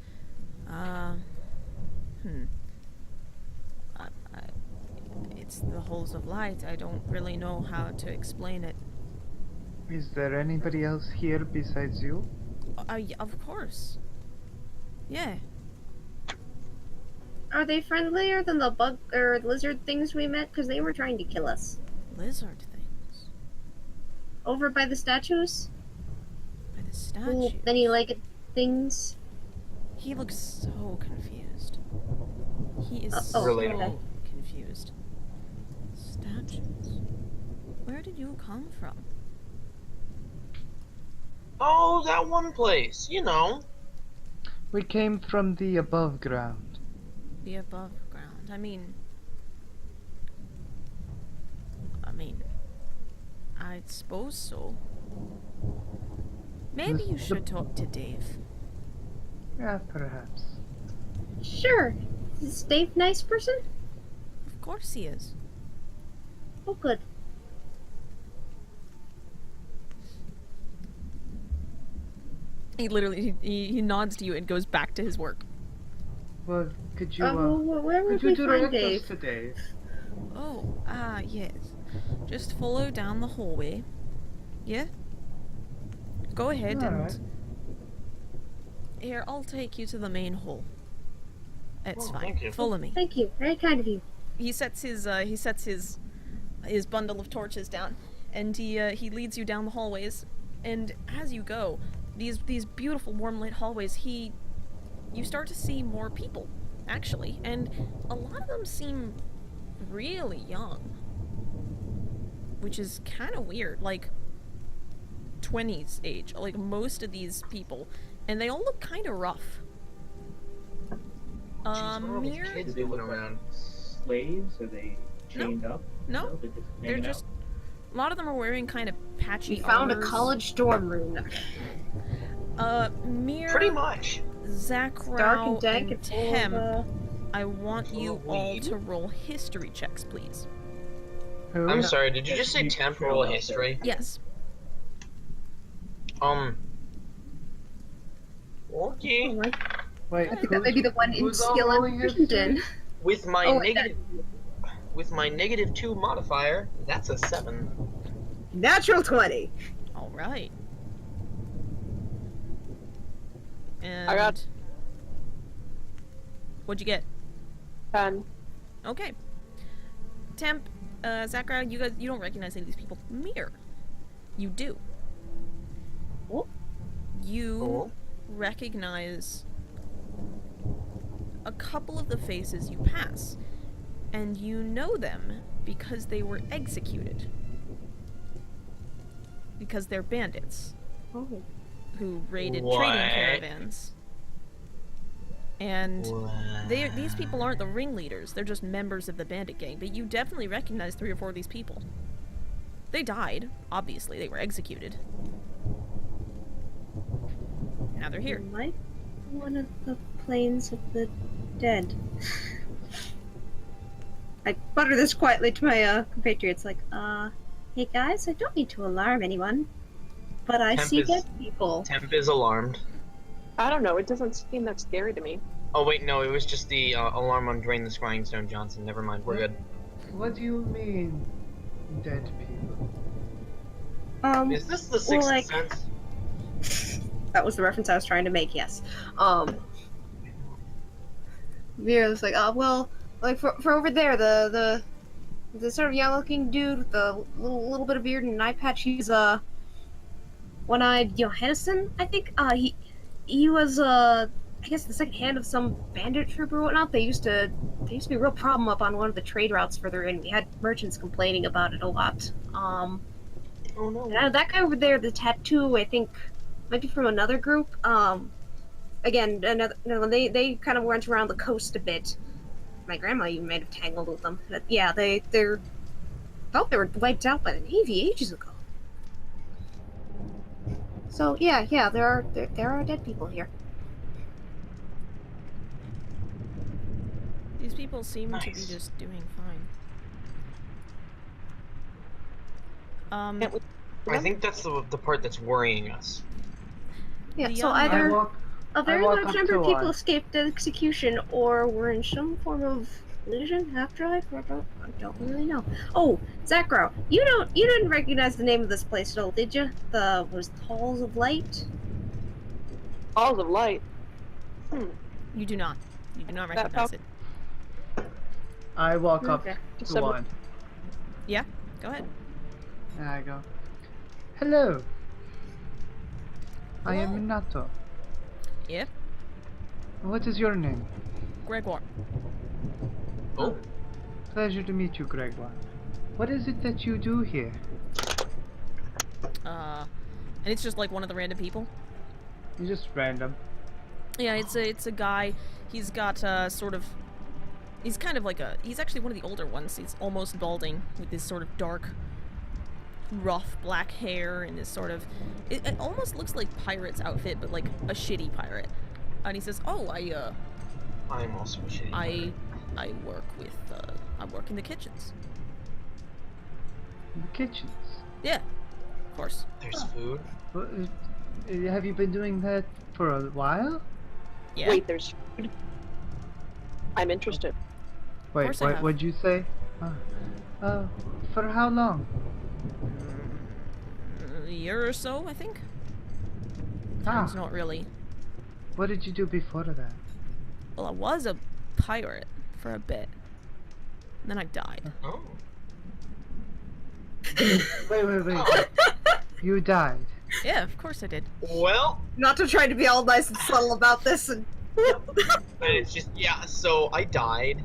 It's the halls of light. I don't really know how to explain it. Is there anybody else here besides you? Of course. Yeah. are they friendlier than the bug or lizard things we met? Because they were trying to kill us. Lizard things. Over by the statues? By the Ooh, statue. many legged things. He looks so confused. He is Oh, so Relatable. confused. Statues. Where did you come from? Oh, that one place. You know. We came from the above ground. The above ground. I mean, I suppose so. Maybe you should talk to Dave. Yeah, perhaps. Sure. Is Dave a nice person? Of course he is. Oh, good. He literally he nods to you and goes back to his work. Well, could you, Where would could you we find direct us Dave? to Dave? Oh, yes. Just follow down the hallway. Yeah? Go ahead and... Alright. Here, I'll take you to the main hall. It's Oh, fine. thank you. Follow me. Thank you. Very kind of you. He sets his bundle of torches down, and he leads you down the hallways. And as you go, these beautiful warm lit hallways, you start to see more people, actually, and a lot of them seem really young, which is kind of weird, like 20s age, like most of these people, and they all look kind of rough. Jeez, what are all these Mir- kids Do they doing look like around? slaves? Are they chained up? No, They're they're just hanging just a lot of them are wearing kind of patchy We found a armors. college dorm room. Mir, Pretty much. Zackrow, Dark and dank and and full Tem, of, I want you Full of all weed? to roll history checks, please. Who? I'm sorry, did you just say You temporal trail out history? Yes. Okay. oh, Wait, I think that may be the one in who's all skill I'm rolling proficient history? in. With my Oh, -2 modifier, that's a 7. Natural 20. All right. And I got- What'd you get? 10. Okay. Temp, Zackrow, you don't recognize any of these people. Mir, you do. Oh. You Cool. recognize a couple of the faces you pass, and you know them because they were executed. Because they're bandits Oh. who raided What? trading caravans. And these people aren't the ringleaders, they're just members of the bandit gang, but you definitely recognize 3 or 4 of these people. They died, obviously, they were executed. Now they're here. Might be one of the planes of the dead. I mutter this quietly to my compatriots, like, hey guys, I don't need to alarm anyone, but I Temp see is- dead people. Temp is alarmed. I don't know, it doesn't seem that scary to me. Oh wait, no, it was just the alarm on Drain the Scrying Stone Johnson. Never mind, we're good. What do you mean, dead people? Is this the Sixth like- Sense? That was the reference I was trying to make, yes. Mira was like, well, like for over there, the sort of young-looking dude with the little bit of beard and an eye patch, he's one-eyed Johannesson, I think. He was I guess the second hand of some bandit troop or whatnot. They used to be a real problem up on one of the trade routes further in. We had merchants complaining about it a lot. Oh no. And that guy over there, the tattoo, I think, might be from another group. Again, they kind of went around the coast a bit. My grandma even might have tangled with them. But yeah, they're thought they were wiped out by the Navy ages ago. So yeah, there are dead people here. These people seem to be Nice. just doing fine. Can't we- I think that's the part that's worrying us. Yeah, The so young- either a very walk large up number to of people one. escaped execution, or were in some form of illusion, half-drive, I don't really know. Oh, Zackrow, you didn't recognize the name of this place at all, did you? Was it Halls of Light? Balls of light. You do not. You do not That recognize it. I walk up Okay. to Some- one. Go ahead. And I go, hello. I am Hello. Minato. Yeah? What is your name? Gregoire. Oh, Pleasure to meet you, Gregoire. What is it that you do here? And it's just like one of the random people. You're just random. Yeah, it's a guy. He's got he's kind of like he's actually one of the older ones. He's almost balding with this sort of dark, rough black hair and this sort of it almost looks like pirate's outfit, but like a shitty pirate. And he says, "Oh, I'm also a shitty. I work with I work in the kitchens." In the kitchens. Yeah, of course. There's food. Well, have you been doing that for a while? Yeah. Wait, there's food. I'm interested. Wait, course I have. what'd you say? For how long? A year or so, I think. Ah, It's not really. what did you do before that? Well, I was a pirate for a bit. And then I died. Oh. Wait. You died. Yeah, of course I did. Well, Not to try to be all nice and subtle about this and but it's just so I died.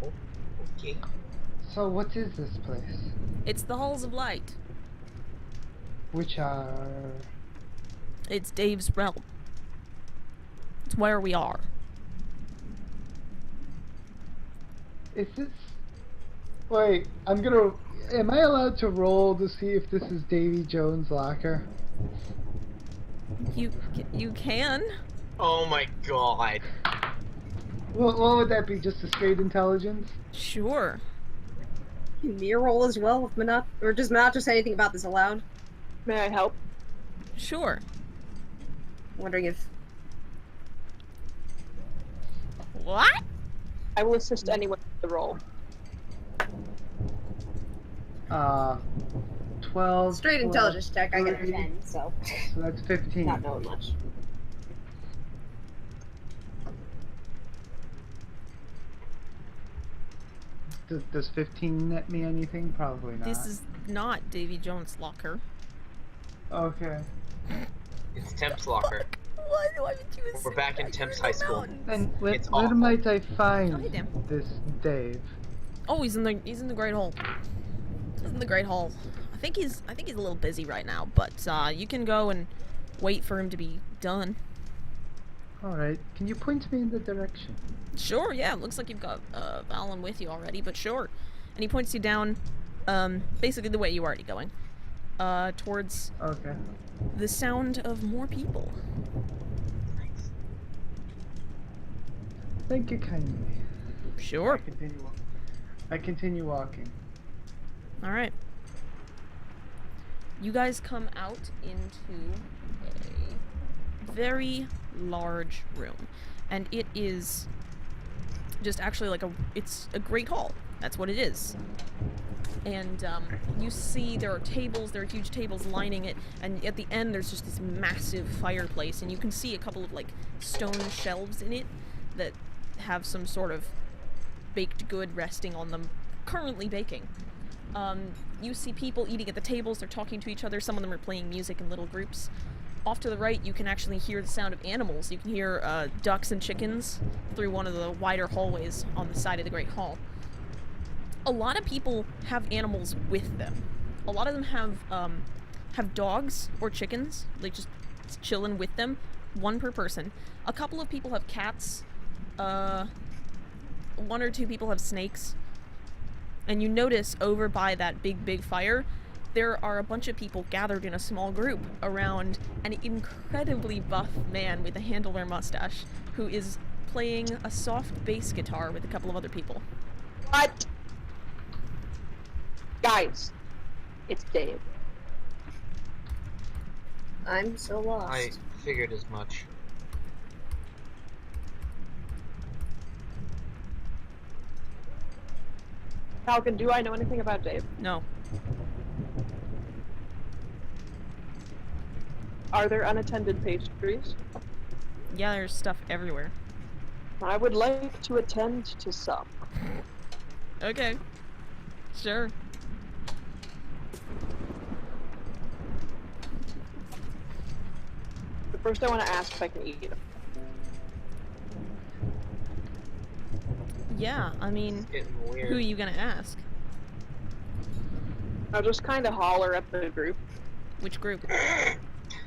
Oh, okay. So what is this place? It's the Halls of Light. Which are... It's Dave's realm. It's where we are. Is this... Wait, I'm gonna... Am I allowed to roll to see if this is Davy Jones' locker? You can. Oh my god. What would that be? Just a straight intelligence? Sure. near roll as well with Minato, or does Minato say anything about this aloud? May I help? Sure. Wondering if What? I will assist anyone with the roll. 12. straight plus intelligence check, I got a 3, 10, so So that's 15. not knowing much. Does 15 net me anything? Probably not. This is not Davy Jones' locker. Okay. It's Temp's locker. Why would you assume We're back in that? Temp's You're high school. mountains. Then It's where awful. might I Oh, hey, find Dan. this Dave? Oh, he's in the Great Hall. He's in the Great Hall. I think he's a little busy right now, but you can go and wait for him to be done. Alright, can you point me in the direction? Sure, yeah. Looks like you've got Alan with you already, but sure. And he points you down, basically the way you were already going, towards Okay. the sound of more people. Thank you kindly. Sure. I continue walking. All right. You guys come out into a very large room, and it is just actually it's a great hall. That's what it is. And you see there are huge tables lining it, and at the end there's just this massive fireplace, and you can see a couple of stone shelves in it that have some sort of baked good resting on them, currently baking. You see people eating at the tables, they're talking to each other, some of them are playing music in little groups. Off to the right, you can actually hear the sound of animals. You can hear ducks and chickens through one of the wider hallways on the side of the Great Hall. A lot of people have animals with them. A lot of them have dogs or chickens, just chilling with them, one per person. A couple of people have cats. One or two people have snakes. And you notice over by that big fire, there are a bunch of people gathered in a small group around an incredibly buff man with a handlebar mustache who is playing a soft bass guitar with a couple of other people. What? Guys, it's Dave. I'm so lost. I figured as much. Falcon, do I know anything about Dave? No. Are there unattended pastries? Yeah, there's stuff everywhere. I would like to attend to some. Okay. Sure. But first I want to ask if I can eat them. Yeah, I mean, It's getting weird. who are you gonna ask? I'll just kind of holler at the group. Which group?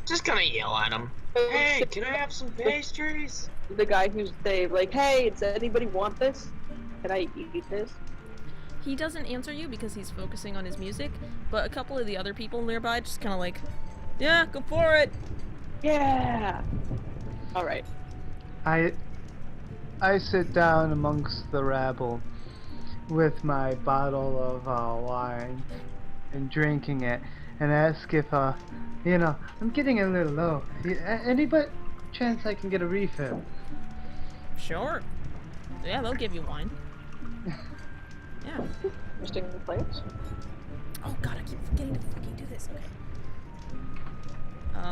Just gonna yell at him. Hey, can I have some pastries? The guy who's like, hey, does anybody want this? Can I eat this? He doesn't answer you because he's focusing on his music, but a couple of the other people nearby just kind of like, yeah, go for it. Yeah. All right. I sit down amongst the rabble with my bottle of wine and drinking it, and ask if I'm getting a little low. Any but chance I can get a refill? Sure. Yeah, they'll give you wine. Yeah. Interesting place. Oh god, I keep forgetting to fucking do this. Okay.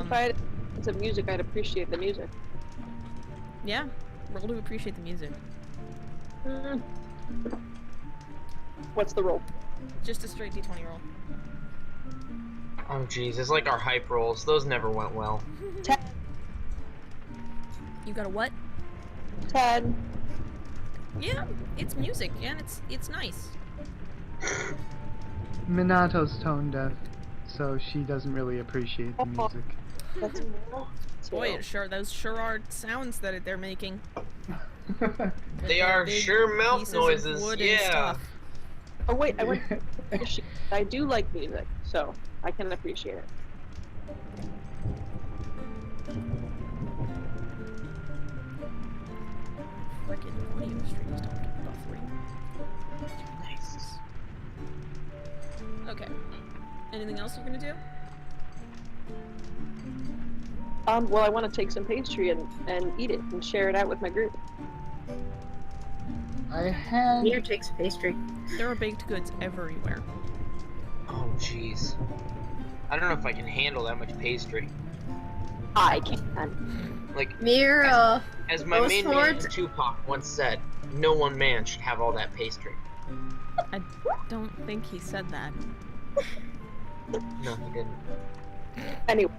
If I had some music, I'd appreciate the music. Yeah. Roll to appreciate the music. What's the roll? Just a straight d20 roll. Oh jeez, it's like our hype rolls. Those never went well. 10. You got a what? 10. Yeah, it's music, and it's nice. Minato's tone deaf, so she doesn't really appreciate the music. That's Boy, those sure are sounds that they're making. They are big sure mouth pieces of noises, wood and yeah. stuff. Oh wait, I do like music, so I can appreciate it. Frickin' audio streams don't keep buffering. Nice. Okay. Anything else you're gonna do? Well, I want to take some pastry and eat it and share it out with my group. I had. Mir takes pastry. There are baked goods everywhere. Oh jeez. I don't know if I can handle that much pastry. I can. Like, Mir, as my goes main man forward. Tupac once said, no one man should have all that pastry. I don't think he said that. No, he didn't. Anyway,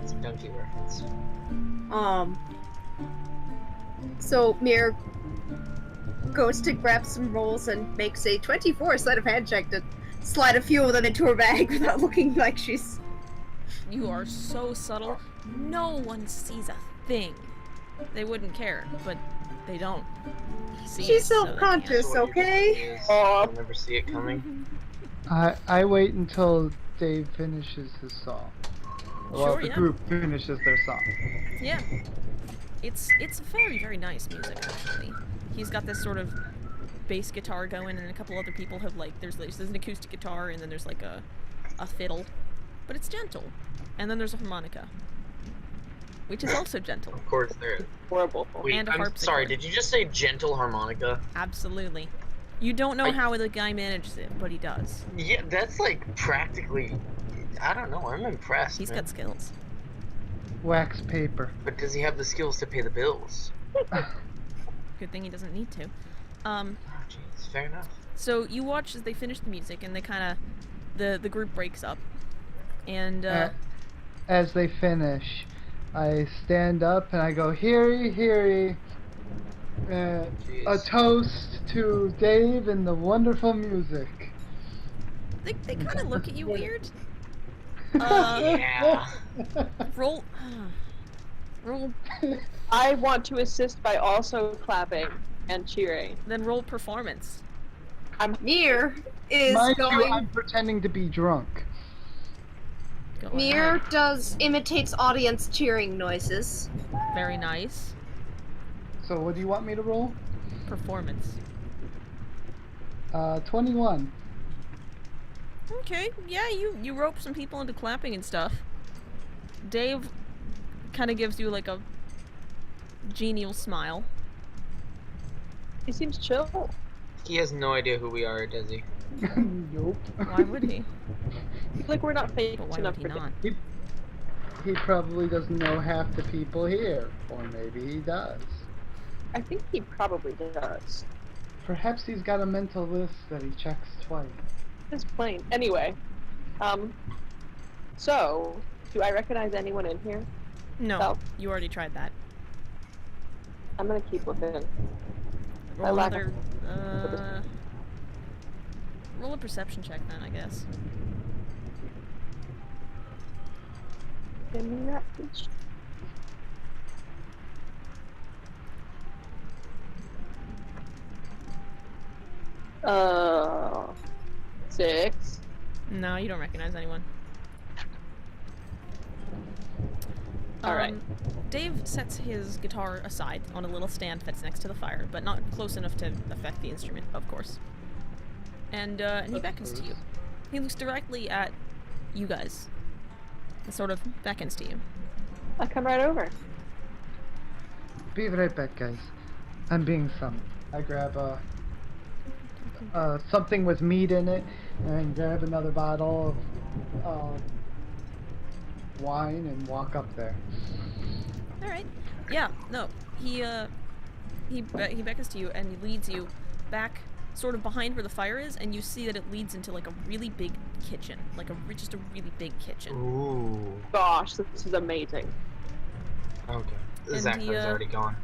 It's a donkey reference. So Mir goes to grab some rolls and makes a 24 sleight of hand check to slide a few of them into her bag without looking like she's. You are so subtle. No one sees a thing. They wouldn't care, but they don't. See She's it, so they can't. self-conscious, So what you're okay? saying is, I'll never see it coming. I wait until Dave finishes his song. Well, Sure, the yeah. group finishes their song. Yeah. It's very, very nice music, actually. He's got this sort of bass guitar going, and a couple other people have, like, there's an acoustic guitar, and then there's, like, a fiddle. But it's gentle. And then there's a harmonica. Which is also gentle. Of course there is. horrible. Wait, And a I'm harpsichord. sorry, did you just say gentle harmonica? Absolutely. You don't know I- how the guy manages it, but he does. Yeah, that's like practically... I don't know, I'm impressed, He's man. got skills. Wax paper. But does he have the skills to pay the bills? Good thing he doesn't need to. Oh, jeez, fair enough. So you watch as they finish the music, and they kind of... The group breaks up. And, As they finish, I stand up and I go, "Heary, heary, a Jeez. toast to Dave and the wonderful music." they kind of look at you weird. Yeah. Roll... roll... I want to assist by also clapping and cheering. Then roll performance. Mir is Mind you, going. I'm pretending to be drunk. Go Mir ahead. imitates audience cheering noises. Very nice. So what do you want me to roll? Performance. 21. Okay, yeah, you rope some people into clapping and stuff. Dave kind of gives you like a genial smile. He seems chill. He has no idea who we are, does he? Nope. Why would he? Like we're not famous But why enough would he for not? He probably doesn't know half the people here, or maybe he does. I think he probably does. Perhaps he's got a mental list that he checks twice. It's plain. Anyway, so do I recognize anyone in here? No, Oh. you already tried that. I'm gonna keep looking. Roll lack another, roll a perception check then, I guess. Give me that, please. Uh, 6. No, you don't recognize anyone. All right. Dave sets his guitar aside on a little stand that's next to the fire, but not close enough to affect the instrument, of course. And he beckons to you. He looks directly at you guys. And sort of beckons to you. I come right over. Be right back, guys. I'm being summoned. I grab something with meat in it, and grab another bottle of wine and walk up there. All right. Yeah. No. He beckons to you and he leads you back, sort of behind where the fire is, and you see that it leads into like a really big kitchen, like just a really big kitchen. Ooh. Gosh, this is amazing. Okay. The And Zackrow's he, already gone.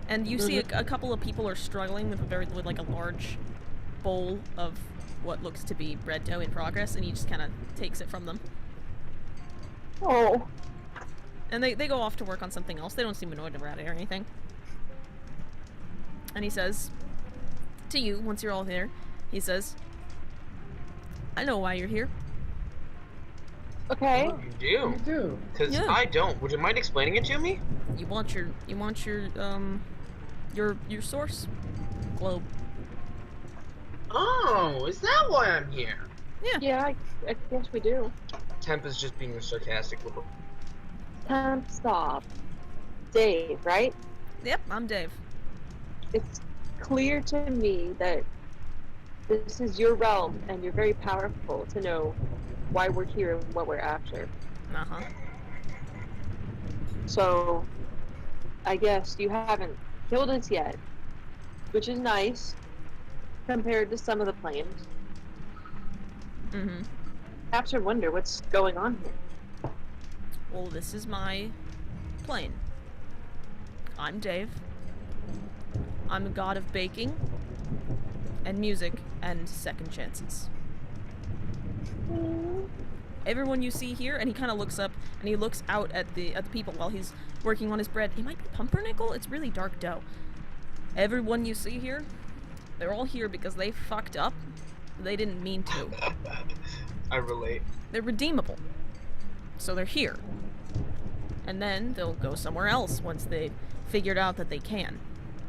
And you see a couple of people are struggling with like a large bowl of what looks to be bread dough in progress, and he just kind of takes it from them. Oh. And they go off to work on something else. They don't seem annoyed about it or anything. And he says to you, once you're all there, he says, I know why you're here. Okay. You do? You do. Because Yeah. I don't. Would you mind explaining it to me? You want your source globe. Oh, is that why I'm here? Yeah, I guess we do. Temp is just being a sarcastic little. Time to stop. Dave, right? Yep, I'm Dave. It's clear to me that this is your realm and you're very powerful to know why we're here and what we're after. Uh-huh. So, I guess you haven't killed us yet, which is nice compared to some of the plans. Mm-hmm. Perhaps I wonder what's going on here. Well, this is my plane. I'm Dave. I'm a god of baking and music and second chances. Everyone you see here, and he kind of looks up and he looks out at the people while he's working on his bread. It might be pumpernickel. It's really dark dough. Everyone you see here, they're all here because they fucked up. They didn't mean to. I relate. They're redeemable. So they're here. And then they'll go somewhere else once they've figured out that they can.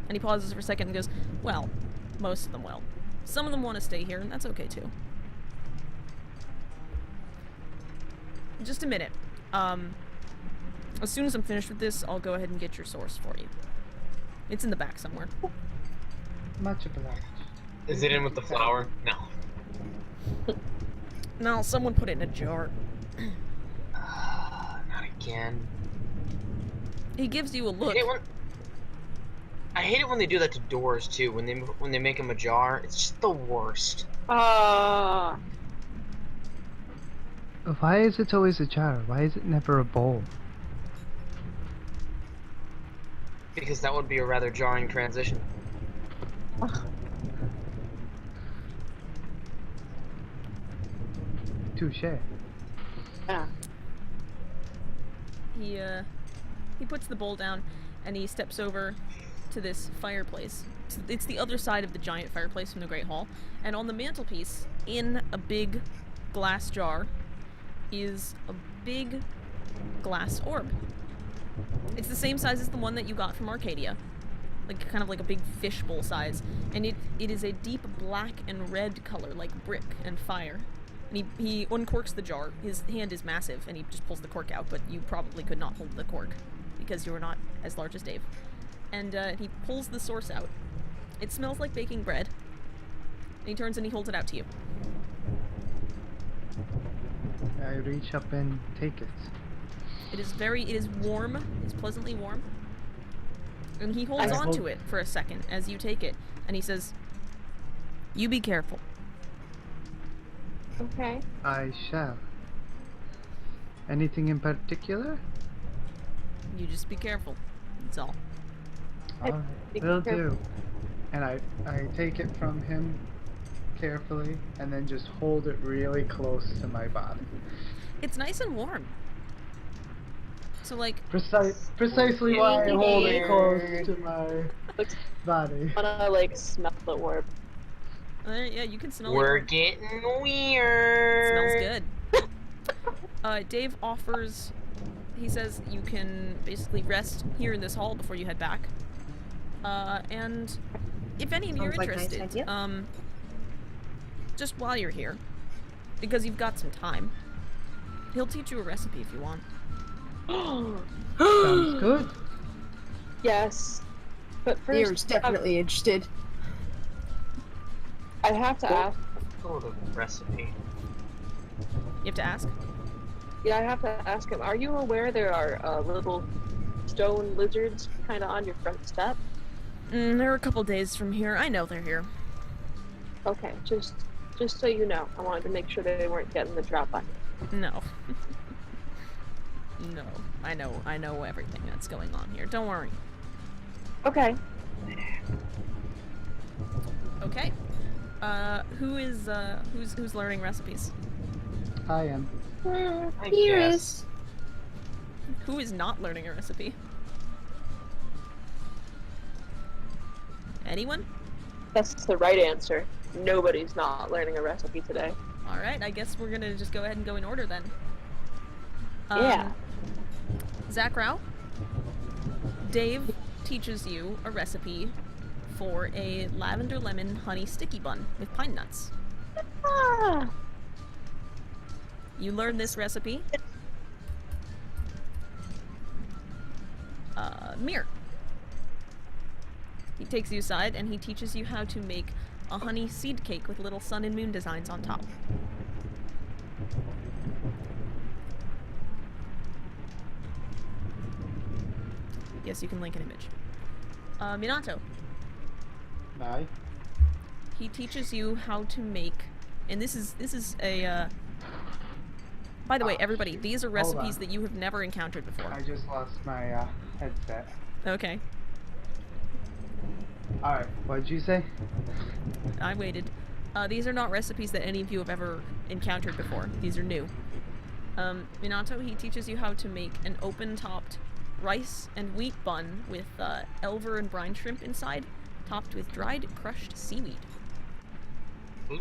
And he pauses for a second and goes, well, most of them will. Some of them want to stay here, and that's okay too. Just a minute. As soon as I'm finished with this, I'll go ahead and get your source for you. It's in the back somewhere. Much obliged. Is it in with the flour? No. No, someone put it in a jar. Not again. He gives you a look. I hate it when they do that to doors too. When they make them ajar, it's just the worst. Why is it always a jar? Why is it never a bowl? Because that would be a rather jarring transition. Touche. Yeah. He puts the bowl down and he steps over to this fireplace. It's the other side of the giant fireplace from the Great Hall, and on the mantelpiece, in a big glass jar, is a big glass orb. It's the same size as the one that you got from Arcadia, like kind of like a big fishbowl size, and it is a deep black and red color, like brick and fire. And he uncorks the jar. His hand is massive, and he just pulls the cork out, but you probably could not hold the cork because you are not as large as Dave. And he pulls the source out. It smells like baking bread. And he turns and he holds it out to you. I reach up and take it. It is warm. It's pleasantly warm. And he holds on to it for a second as you take it. And he says, you be careful. Okay. I shall. Anything in particular? You just be careful. That's all. Alright, will do. And I take it from him carefully and then just hold it really close to my body. It's nice and warm. So, like, Precisely why I hold it close Weird. to my body. I wanna like smell the orb. yeah, you can smell We're it. getting weird. Smells good. Dave offers, he says you can basically rest here in this hall before you head back. And if any of you are Sounds like a nice interested, idea. just while you're here, because you've got some time, he'll teach you a recipe if you want. Sounds good. Yes. But You're first, definitely interested. I have to ask. Sort of recipe. You have to ask. Yeah, I have to ask him. Are you aware there are little stone lizards kind of on your front step? They're a couple days from here. I know they're here. Okay, just so you know, I wanted to make sure they weren't getting the drop on you. No. No. I know everything that's going on here. Don't worry. Okay. Okay. Who's learning recipes? I am. I Here guess. is. Who is not learning a recipe? Anyone? That's the right answer. Nobody's not learning a recipe today. Alright, I guess we're gonna just go ahead and go in order then. Yeah. Zackrow, Dave teaches you a recipe for a lavender lemon honey sticky bun with pine nuts. Ah, You learn this recipe. Mir. He takes you aside and he teaches you how to make a honey seed cake with little sun and moon designs on top. Yes, you can link an image. Minato. Aye. He teaches you how to make, and this is a. By the way, everybody, these are Hold recipes on. that you have never encountered before. I just lost my headset. Okay, Alright, what did you say? I waited. These are not recipes that any of you have ever encountered before. These are new. Minato, he teaches you how to make an open-topped rice and wheat bun with elver and brine shrimp inside, topped with dried crushed seaweed. Ooh.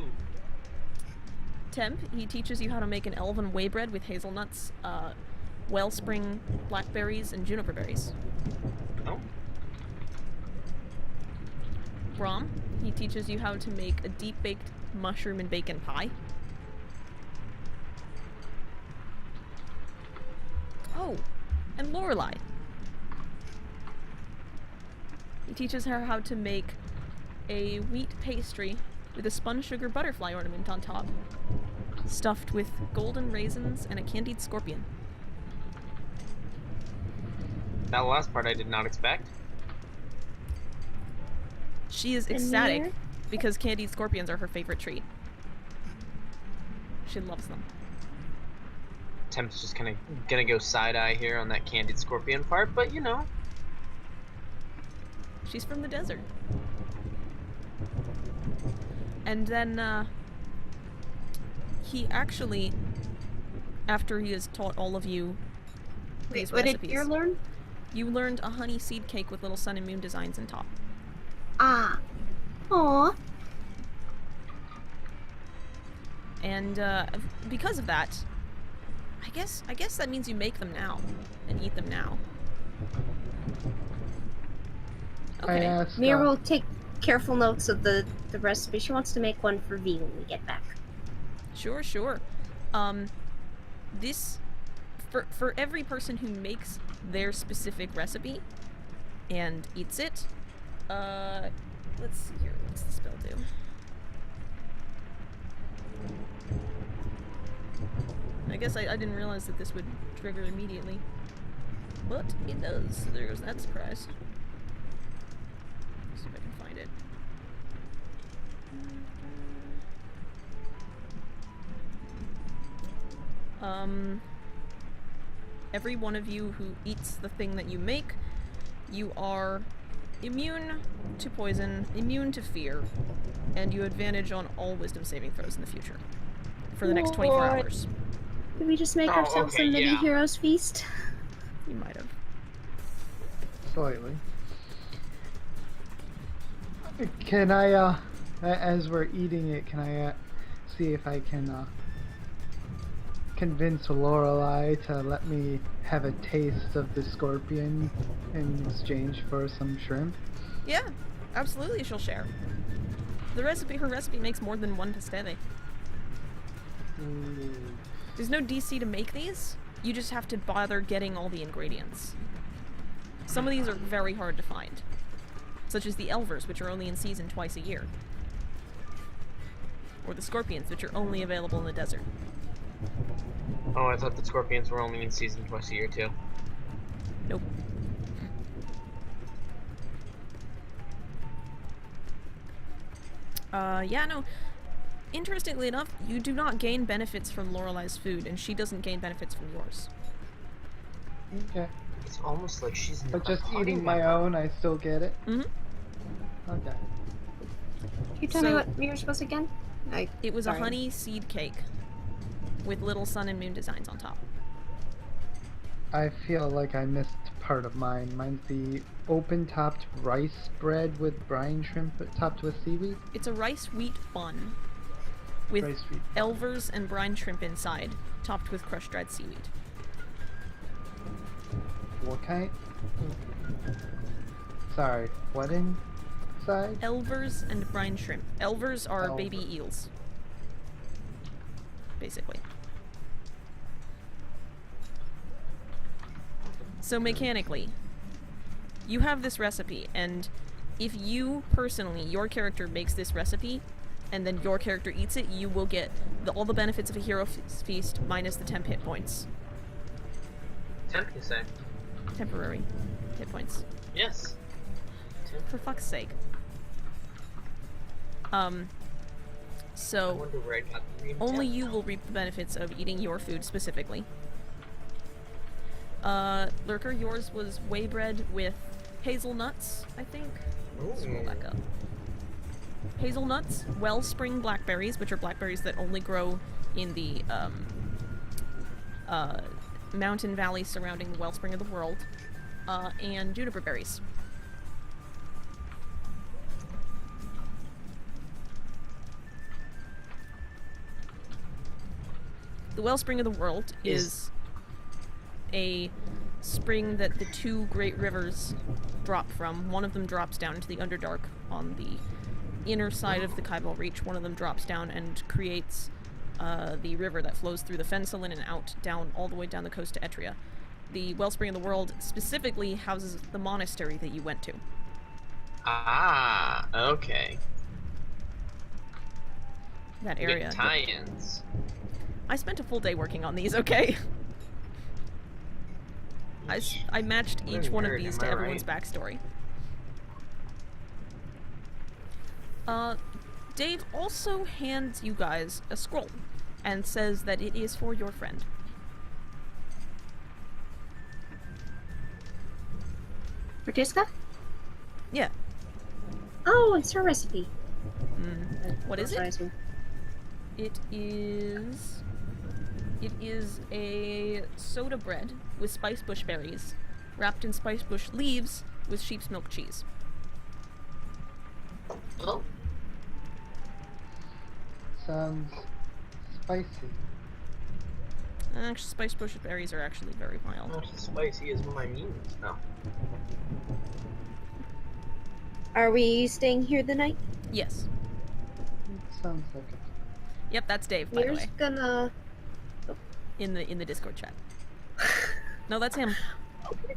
Temp, he teaches you how to make an elven whey bread with hazelnuts, wellspring blackberries, and juniper berries. Oh. Brom, he teaches you how to make a deep-baked mushroom and bacon pie. Oh, and Lorelei. He teaches her how to make a wheat pastry with a spun sugar butterfly ornament on top, stuffed with golden raisins and a candied scorpion. That last part I did not expect. She is And ecstatic Mir? because candied scorpions are her favorite treat. She loves them. Temp's just kind of gonna go side-eye here on that candied scorpion part, but you know. She's from the desert. And then, he actually, after he has taught all of you these Wait, what recipes, did you learn? you learned a honey seed cake with little sun and moon designs on top. Ah. Aw. And, because of that, I guess that means you make them now and eat them now. I Okay. asked. Mir will take careful notes of the recipe. She wants to make one for V when we get back. Sure. This, for every person who makes their specific recipe and eats it, let's see here, what's the spell do? I guess I didn't realize that this would trigger immediately. But it does, so there goes that surprise. See if I can find it. Every one of you who eats the thing that you make, you are immune to poison, immune to fear, and you have advantage on all wisdom saving throws in the future. For the next 24 What? hours. Did we just make Oh, ourselves okay, a mini yeah. heroes feast? You might have. Slightly. Can I, as we're eating it, can I see if I can convince Lorelei to let me have a taste of the scorpion in exchange for some shrimp? Yeah, absolutely she'll share. Her recipe makes more than one pastel. There's no DC to make these. You just have to bother getting all the ingredients. Some of these are very hard to find. Such as the elvers, which are only in season twice a year. Or the scorpions, which are only available in the desert. Oh, I thought the scorpions were only in season twice a year too. Nope. Yeah, no. Interestingly enough, you do not gain benefits from Lorelei's food, and she doesn't gain benefits from yours. Okay. It's almost like she's But not just a eating party my own, I still get it? Mm-hmm. Okay. Can you tell me what yours was again? It was Sorry. a honey seed cake with little sun and moon designs on top. I feel like I missed part of mine. Mine's the open-topped rice bread with brine shrimp topped with seaweed. It's a rice wheat bun with Rice wheat. elvers and brine shrimp inside, topped with crushed dried seaweed. What kind? Sorry, what inside? Elvers and brine shrimp. Elvers are Elver. baby eels. Basically. So mechanically, you have this recipe, and if you personally, your character makes this recipe, and then your character eats it, you will get all the benefits of a hero feast minus the temp hit points. Temp, you say? Temporary hit points. Yes. For fuck's sake. I So wonder where I got the green only temp. you will reap the benefits of eating your food specifically. Lurker, yours was whey bread with hazelnuts, I think. Let's roll back up. Hazelnuts, wellspring blackberries, which are blackberries that only grow in the mountain valley surrounding the wellspring of the world, and juniper berries. The wellspring of the world is a spring that the two great rivers drop from. One of them drops down into the Underdark on the inner side of the Kybal Reach. One of them drops down and creates the river that flows through the Fencelin and out, down, all the way down the coast to Etria. The wellspring of the world specifically houses the monastery that you went to. Ah, okay. That We area. get tie-ins. I spent a full day working on these, okay? I matched What a each one of nerd, these am to I everyone's right? backstory. Dave also hands you guys a scroll and says that it is for your friend. Francisca? Yeah. Oh, it's her recipe. What is it? Sorry. It is a soda bread with spice bush berries, wrapped in spice bush leaves with sheep's milk cheese. Oh, Sounds spicy. Actually, spice bush berries are actually very mild. not as spicy as my means. No. Are we staying here the night? Yes. It sounds like it. Yep, that's Dave, by the We're way, gonna. in the Discord chat. No, that's him. Okay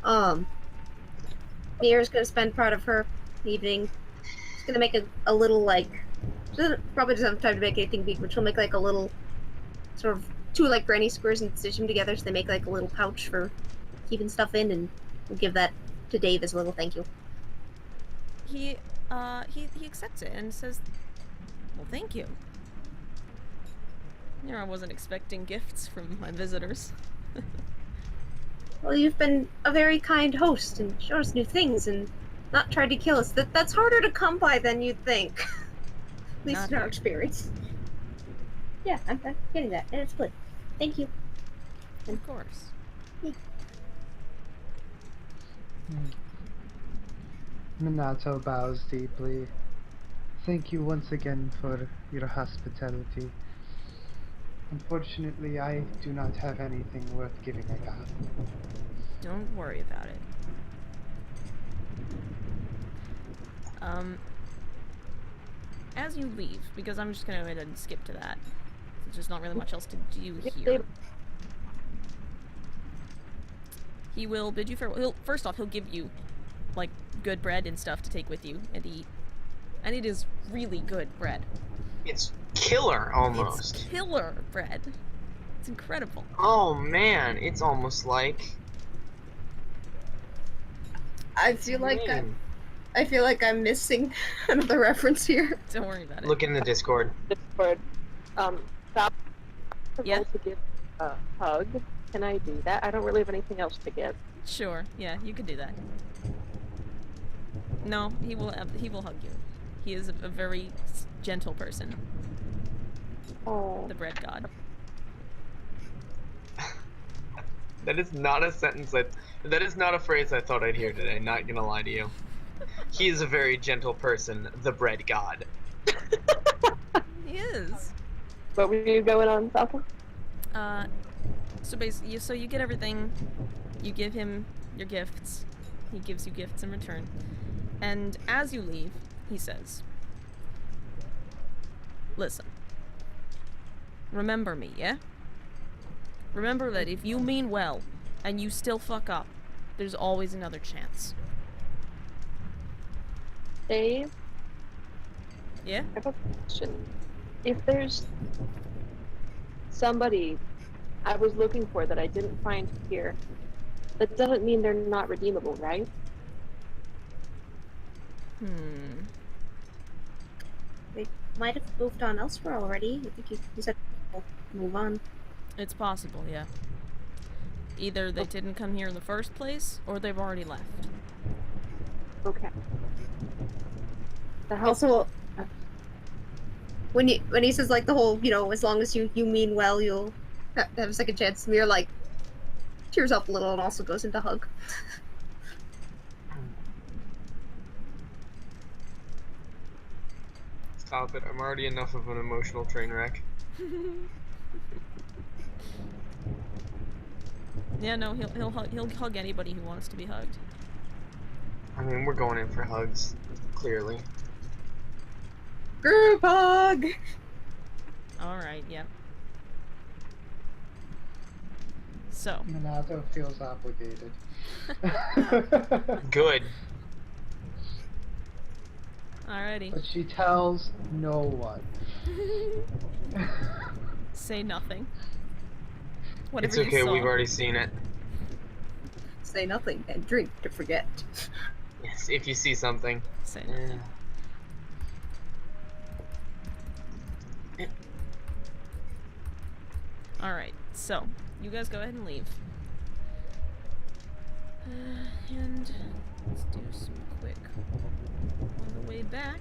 then. Mira's gonna spend part of her evening. She's gonna make a little like. Probably doesn't have time to make anything big, but she'll make like a little sort of two like granny squares and stitch them together so they make like a little pouch for keeping stuff in, and we'll give that to Dave as a little thank you. He accepts it and says, "Well, thank you." You know, I wasn't expecting gifts from my visitors. Well, you've been a very kind host and showed us new things and not tried to kill us. That's harder to come by than you'd think. At least Not in our here. experience. Yeah, I'm getting that, and it's good. Thank you. Of course. Minato bows deeply. Thank you once again for your hospitality. Unfortunately, I do not have anything worth giving a god. Don't worry about it. As you leave, because I'm just gonna go ahead and skip to that. There's just not really much else to do here. He will bid you farewell. First off, he'll give you, like, good bread and stuff to take with you and eat. And it is really good bread. It's killer, almost. It's killer bread. It's incredible. Oh man, it's almost like... I feel like Man. I feel like I'm missing another reference here. Don't worry about it. Look in the Discord. Discord. Falcon Yeah? to give a hug. Can I do that? I don't really have anything else to give. Sure, yeah, you can do that. No, he will hug you. He is a very gentle person. Oh. The bread god. That is not a sentence that is not a phrase I thought I'd hear today, not gonna lie to you. He is a very gentle person, the bread god. He is. What were you going on, Falcon? So basically, so you get everything, you give him your gifts, he gives you gifts in return, and as you leave, he says, listen, remember me, yeah? Remember that if you mean well, and you still fuck up, there's always another chance. Dave, Yeah? I have a question. If there's somebody I was looking for that I didn't find here, that doesn't mean they're not redeemable, right? They might have moved on elsewhere already. I think you said move on. It's possible, yeah. Either they didn't come here in the first place, or they've already left. Okay. The house. Also, when he says like the whole, as long as you mean well, you'll have a second chance. Mir like tears up a little and also goes into hug. Stop it, I'm already enough of an emotional train wreck. Yeah, no, he'll hug anybody who wants to be hugged. I mean, we're going in for hugs, clearly. Group hug! Alright, yeah. So. Minato feels obligated. Good. Alrighty. But she tells no one. Say nothing. Whatever It's okay, you saw. we've already seen it. Say nothing and drink to forget. Yes, if you see something. Say nothing. Alright, so, you guys go ahead and leave. And let's do some quick on the way back.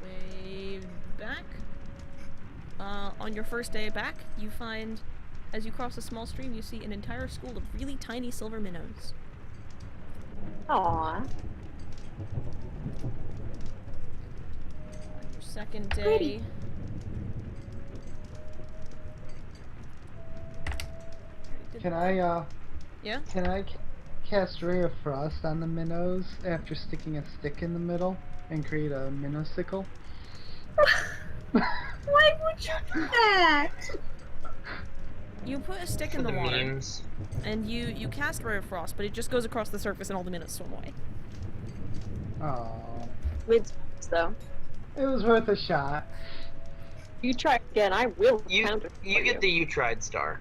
Way back. On your first day back, you find, as you cross a small stream, you see an entire school of really tiny silver minnows. Aww. Second day. Pretty. Can I, Yeah? Can I cast Ray of Frost on the minnows after sticking a stick in the middle and create a minnow sickle? Why would you do that? You put a stick For in the the water, memes. and you cast Ray of Frost, but it just goes across the surface and all the minnows swim away. Oh, With though. it was worth a shot. You try again, I will You counter for you get the you tried star.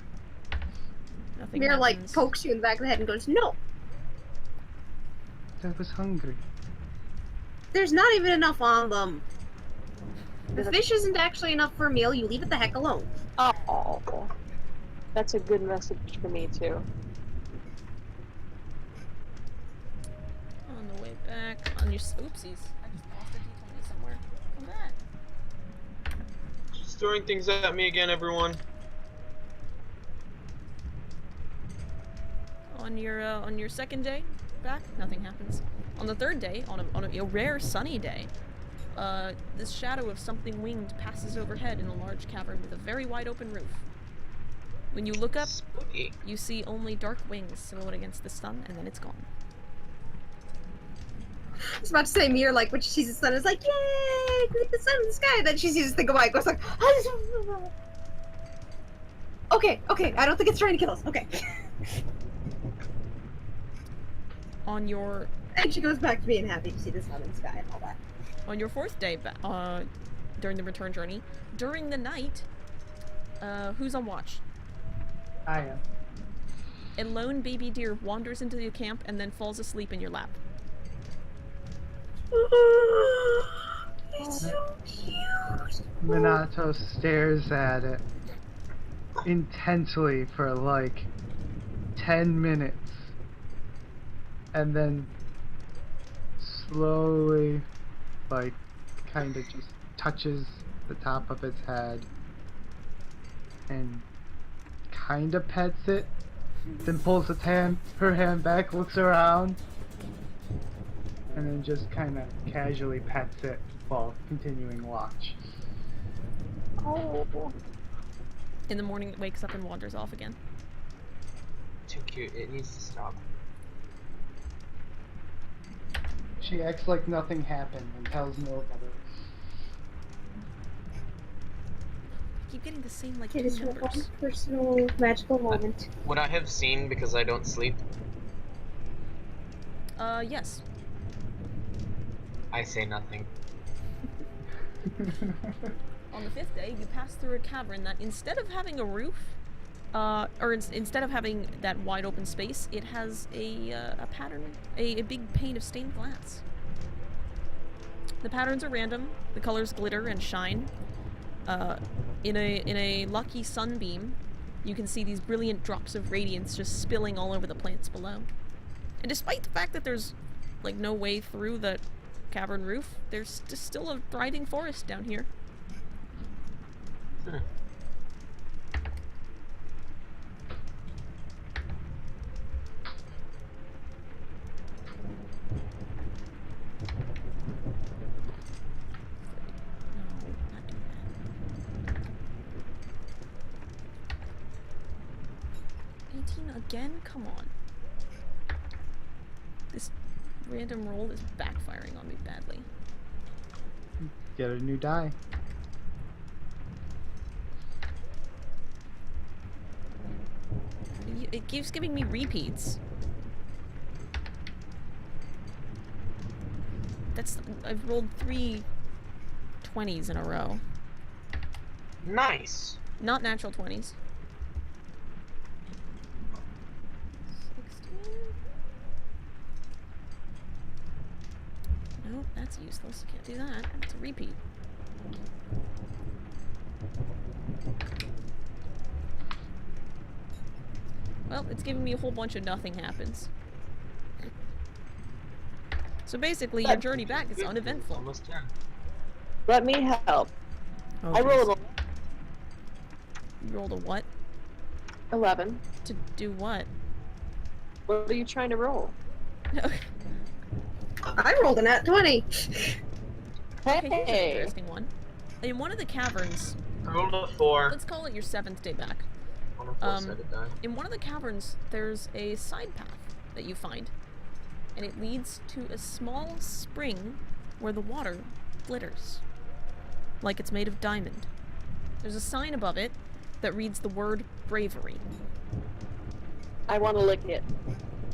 Nothing Mir like happens. pokes you in the back of the head and goes, "No, I was hungry. there's not even enough on them. The fish isn't actually enough for a meal. You leave it the heck alone." Oh, that's a good message for me too. On the way back on your oopsies. I just lost a d20 somewhere. Come back. She's throwing things at me again, everyone. On your second day back, nothing happens. On the third day, on a rare sunny day, this shadow of something winged passes overhead in a large cavern with a very wide open roof. When you look up, Spooky. you see only dark wings silhouetted against the sun, and then it's gone. I was about to say, Mir, like, when she sees the sun, is like, yay, greet the sun in the sky. Then she sees this thing go by and goes like, okay, I don't think it's trying to kill us. Okay. On your And she goes back to being happy to see the sun in the sky and all that. on your fourth day during the return journey, during the night, who's on watch? I am. A lone baby deer wanders into the camp and then falls asleep in your lap. It's so cute. Minato stares at it intensely for like 10 minutes and then slowly, like, kind of just touches the top of its head and kind of pets it, then pulls her hand back, looks around, and then just kind of casually pets it while continuing watch. Oh. In the morning, it wakes up and wanders off again. Too cute. It needs to stop. She acts like nothing happened and tells nobody. Keep getting the same like It is two her one numbers. personal magical moment. Would I have seen because I don't sleep? Yes. I say nothing. On the fifth day, you pass through a cavern that instead of having a roof, instead of having that wide open space, it has a pattern, a big pane of stained glass. The patterns are random. The colors glitter and shine. In a lucky sunbeam, you can see these brilliant drops of radiance just spilling all over the plants below. And despite the fact that there's like no way through the cavern roof, there's just still a thriving forest down here. Hmm. No, not doing that. 18 again? Come on. This random roll is backfiring on me badly. Get a new die. It keeps giving me repeats. I've rolled 3 20s in a row. Nice. Not natural 20s. 16? Nope, that's useless. Can't do that. It's a repeat. Well, it's giving me a whole bunch of nothing happens. So basically, your journey back is uneventful. Almost done. Let me help. Oh, I rolled You rolled a what? 11. To do what? What are you trying to roll? I rolled a nat 20. Okay, here's an Hey! interesting one. In one of the caverns, I rolled a 4 let's call it your 7th day back. on a 4-sided die. In one of the caverns, there's a side path that you find, and it leads to a small spring where the water glitters, like it's made of diamond. There's a sign above it that reads the word bravery. I want to lick it.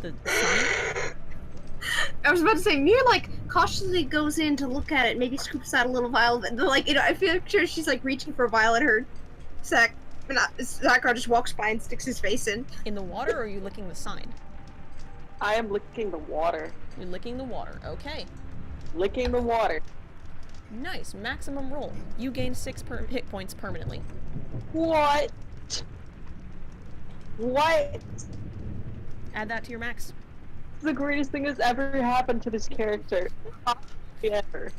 The sign? I was about to say, Mir, like, cautiously goes in to look at it, maybe scoops out a little vial, but, like, you know, I feel sure she's, like, reaching for a vial at her sack. Zackrow just walks by and sticks his face in. In the water, or are you licking the sign? I am licking the water. You're licking the water. Okay. Licking the water. Nice. Maximum roll. You gain 6 hit points permanently. What? What? Add that to your max. the greatest thing that's ever happened to this character. Ever.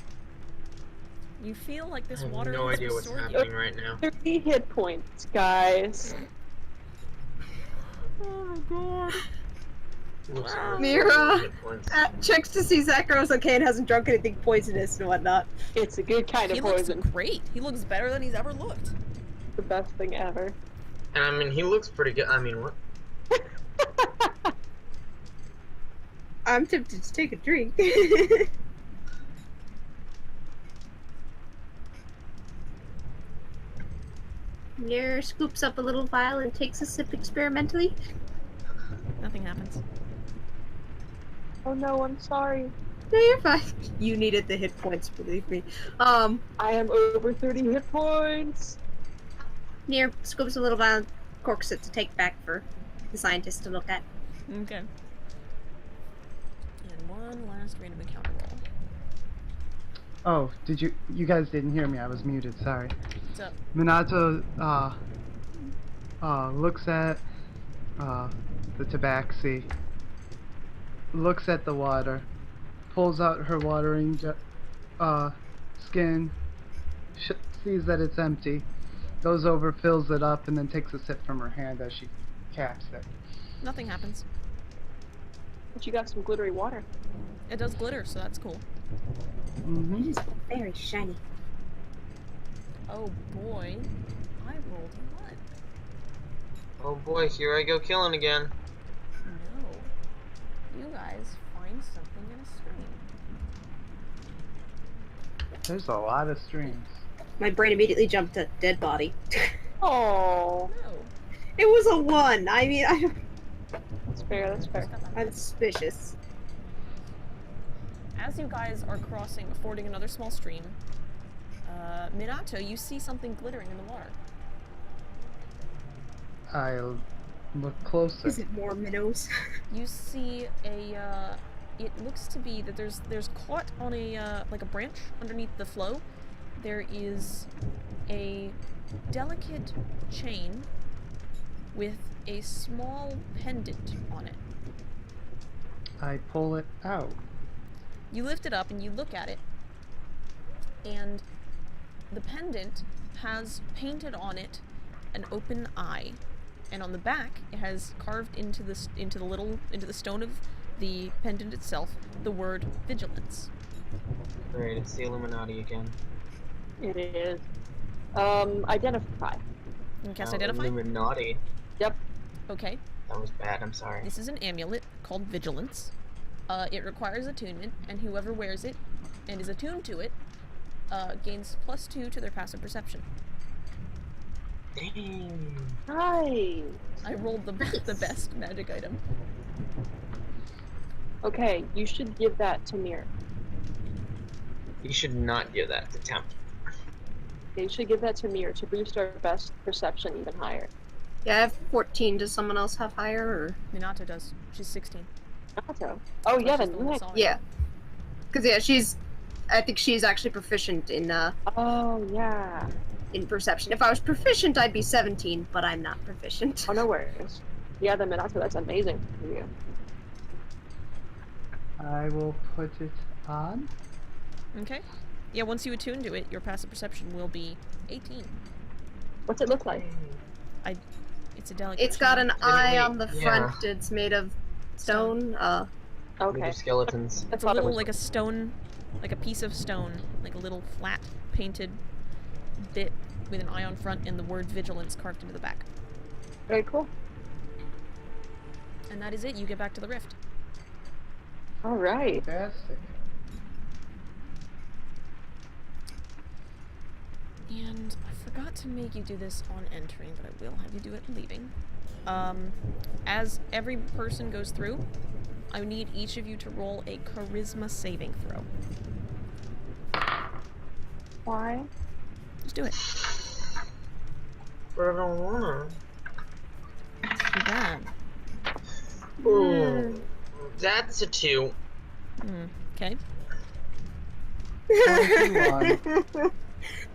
You feel like I this have water no has idea what's restored you. happening right now. 30 hit points, guys. Oh my god. Looks Mira. hit points. Checks to see Zackro's okay and hasn't drunk anything poisonous and whatnot. It's a good kind He of looks poison. great. He looks better than he's ever looked. The best thing ever. And I mean, he looks pretty good. I mean, what? I'm tempted to take a drink. Nair scoops up a little vial and takes a sip experimentally. Nothing happens. Oh no, I'm sorry. No, you're fine. You needed the hit points, believe me. I am over 30 hit points. Nair scoops a little vial and corks it to take back for the scientist to look at. Okay. And one last random encounter roll. Oh, you guys didn't hear me, I was muted, sorry. What's up? Minato, looks at, the tabaxi, looks at the water, pulls out her watering skin, sees that it's empty, goes over, fills it up, and then takes a sip from her hand as she caps it. Nothing happens. But you got some glittery water. It does glitter, so that's cool. Mm-hmm. It is very shiny. Oh boy. I rolled a 1. Oh boy, here I go killing again. No. You guys find something in a stream. There's a lot of streams. My brain immediately jumped to dead body. Oh, No. It was a 1. I mean, that's fair. That's fair. I'm suspicious. As you guys are fording another small stream, Minato, you see something glittering in the water. I'll look closer. Is it more minnows? You see it looks to be that there's caught on like a branch underneath the flow. There is a delicate chain with a small pendant on it. I pull it out. You lift it up and you look at it, and the pendant has painted on it an open eye, and on the back it has carved into the stone of the pendant itself the word vigilance. Great, it's the Illuminati again. It is. Identify. You can cast identify. Illuminati. Yep. Okay. That was bad, I'm sorry. This is an amulet called vigilance. It requires attunement, and whoever wears it and is attuned to it gains +2 to their passive perception. Dang. Nice. I rolled the best magic item. Okay, you should give that to Mir. You should not give that to Temp. Okay, you should give that to Mir to boost our best perception even higher. Yeah, I have 14. Does someone else have higher? Or? Minato does. She's 16. Minato. Oh yeah, She's then the one that Nick. saw it. Yeah. Because, yeah, I think she's actually proficient in Oh yeah. in perception. If I was proficient, I'd be 17, but I'm not proficient. Oh no worries. Yeah, then Minato, that's amazing for you. I will put it on. Okay. Yeah, once you attune to it, your passive perception will be 18. What's it look like? It's a delicate. It's got an eye wait, on the yeah. front. It's made of stone. Okay. Little skeletons. It's a thought it little was- like a stone, like a piece of stone, like a little flat painted bit with an eye on front and the word vigilance carved into the back. Very cool. And that is it. You get back to the rift. All right. Fantastic. And I forgot to make you do this on entering, but I will have you do it leaving. As every person goes through, I need each of you to roll a charisma saving throw. Why? Just do it. But I don't wanna. Too bad. Ooh. That's a 2. Okay. 21.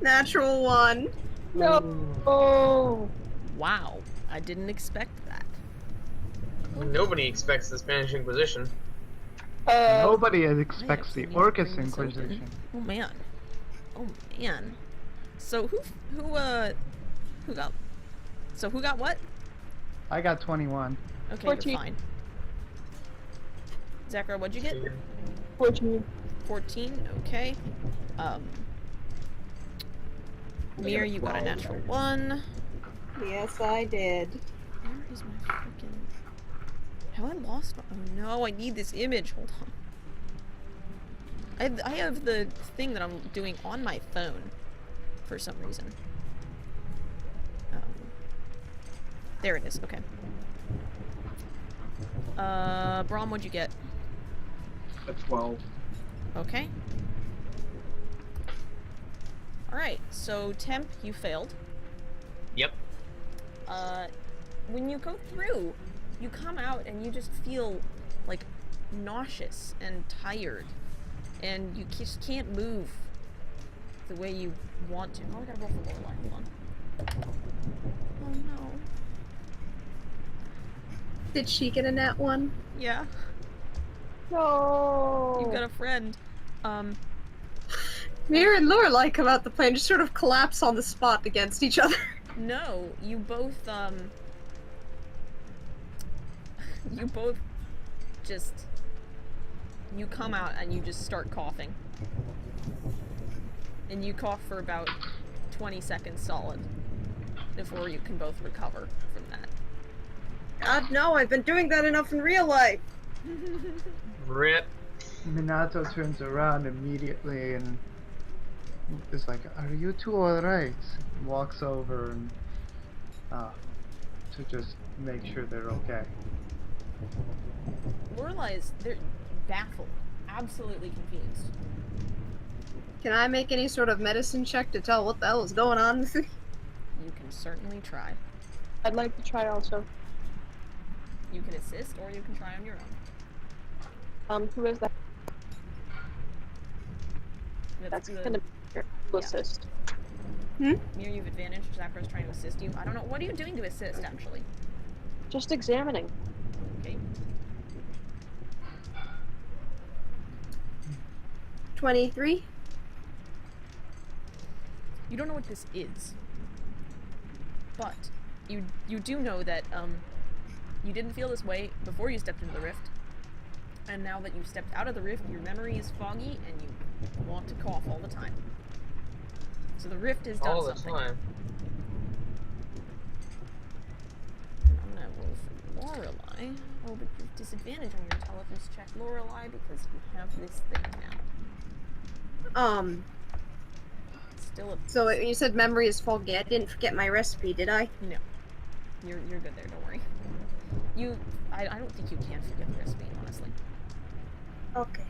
Natural 1. No. Ooh. Oh. Wow. I didn't expect that. Nobody expects the Spanish Inquisition. Nobody expects the actually need to Orcus bring this open. Inquisition. Oh man. Oh man. So who got? So who got what? I got 21. Okay, 14. you're fine. Zackrow, what'd you get? 14. 14. Okay. Mir, you got a 12. natural 1. Yes, I did. Where is my freaking? Have I lost my? Oh no! I need this image. Hold on. I have the thing that I'm doing on my phone for some reason. There it is. Okay. Brom, what'd you get? A 12. Okay. Alright, so Temp, you failed. Yep. When you go through, you come out and you just feel, like, nauseous and tired. And you just can't move the way you want to. Oh, I gotta roll for Lorelei. Hold on. Oh no. Did she get a nat 1? Yeah, No. you've got a friend. Mir and Lorelei come out the plane and just sort of collapse on the spot against each other. No, you both, you both just, you come out and you just start coughing. And you cough for about 20 seconds solid before you can both recover from that. God, no, I've been doing that enough in real life. Rip. Minato turns around immediately and is like, "Are you two alright?" Walks over and to just make sure they're okay. Lorelei they're baffled, absolutely confused. Can I make any sort of medicine check to tell what the hell is going on? You can certainly try. I'd like to try also. You can assist or you can try on your own. Who is that? That's the- gonna be your assist. Mir, you have advantage. Zackrow's trying to assist you. I don't know. What are you doing to assist, actually? Just examining. Okay. 23? You don't know what this is. But you do know that you didn't feel this way before you stepped into the rift. And now that you've stepped out of the rift, your memory is foggy and you want to cough all the time. So the rift has done All the something. time. I'm gonna roll for Lorelei. Oh, but you have disadvantage on your intelligence check, Lorelei, because you have this thing now. Still a So you said memory is foggy. I didn't forget my recipe, did I? no. You're good there. Don't worry. I don't think you can forget the recipe, honestly. Okay.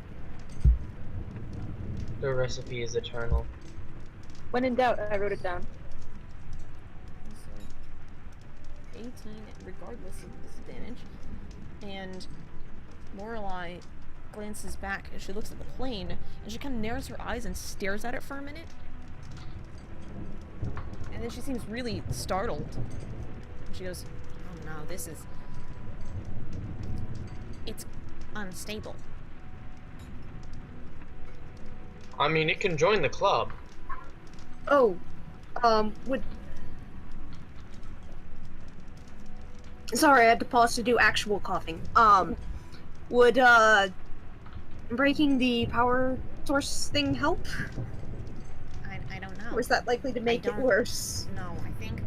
The recipe is eternal. When in doubt, I wrote it down. So, 18, regardless of disadvantage. And Lorelei glances back and she looks at the plane and she kind of narrows her eyes and stares at it for a minute. And then she seems really startled. She goes, "Oh no, this is... it's unstable." I mean, it can join the club. Oh, would... Sorry, I had to pause to do actual coughing. Would, breaking the power source thing help? I don't know. Or is that likely to make it don't- worse? No, I think...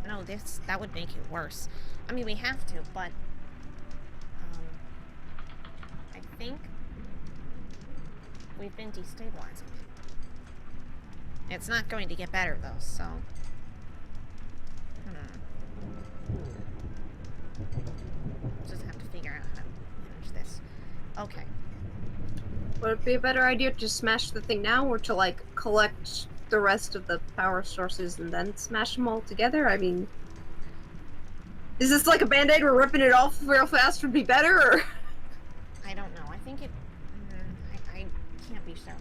No, that would make it worse. I mean, we have to, but... I think... we've been destabilizing it. It's not going to get better, though, so... Just have to figure out how to manage this. Okay. Would it be a better idea to smash the thing now, or to, like, collect the rest of the power sources and then smash them all together? I mean... Is this like a band-aid where ripping it off real fast would be better, or...? I don't know. I think it... I can't be certain.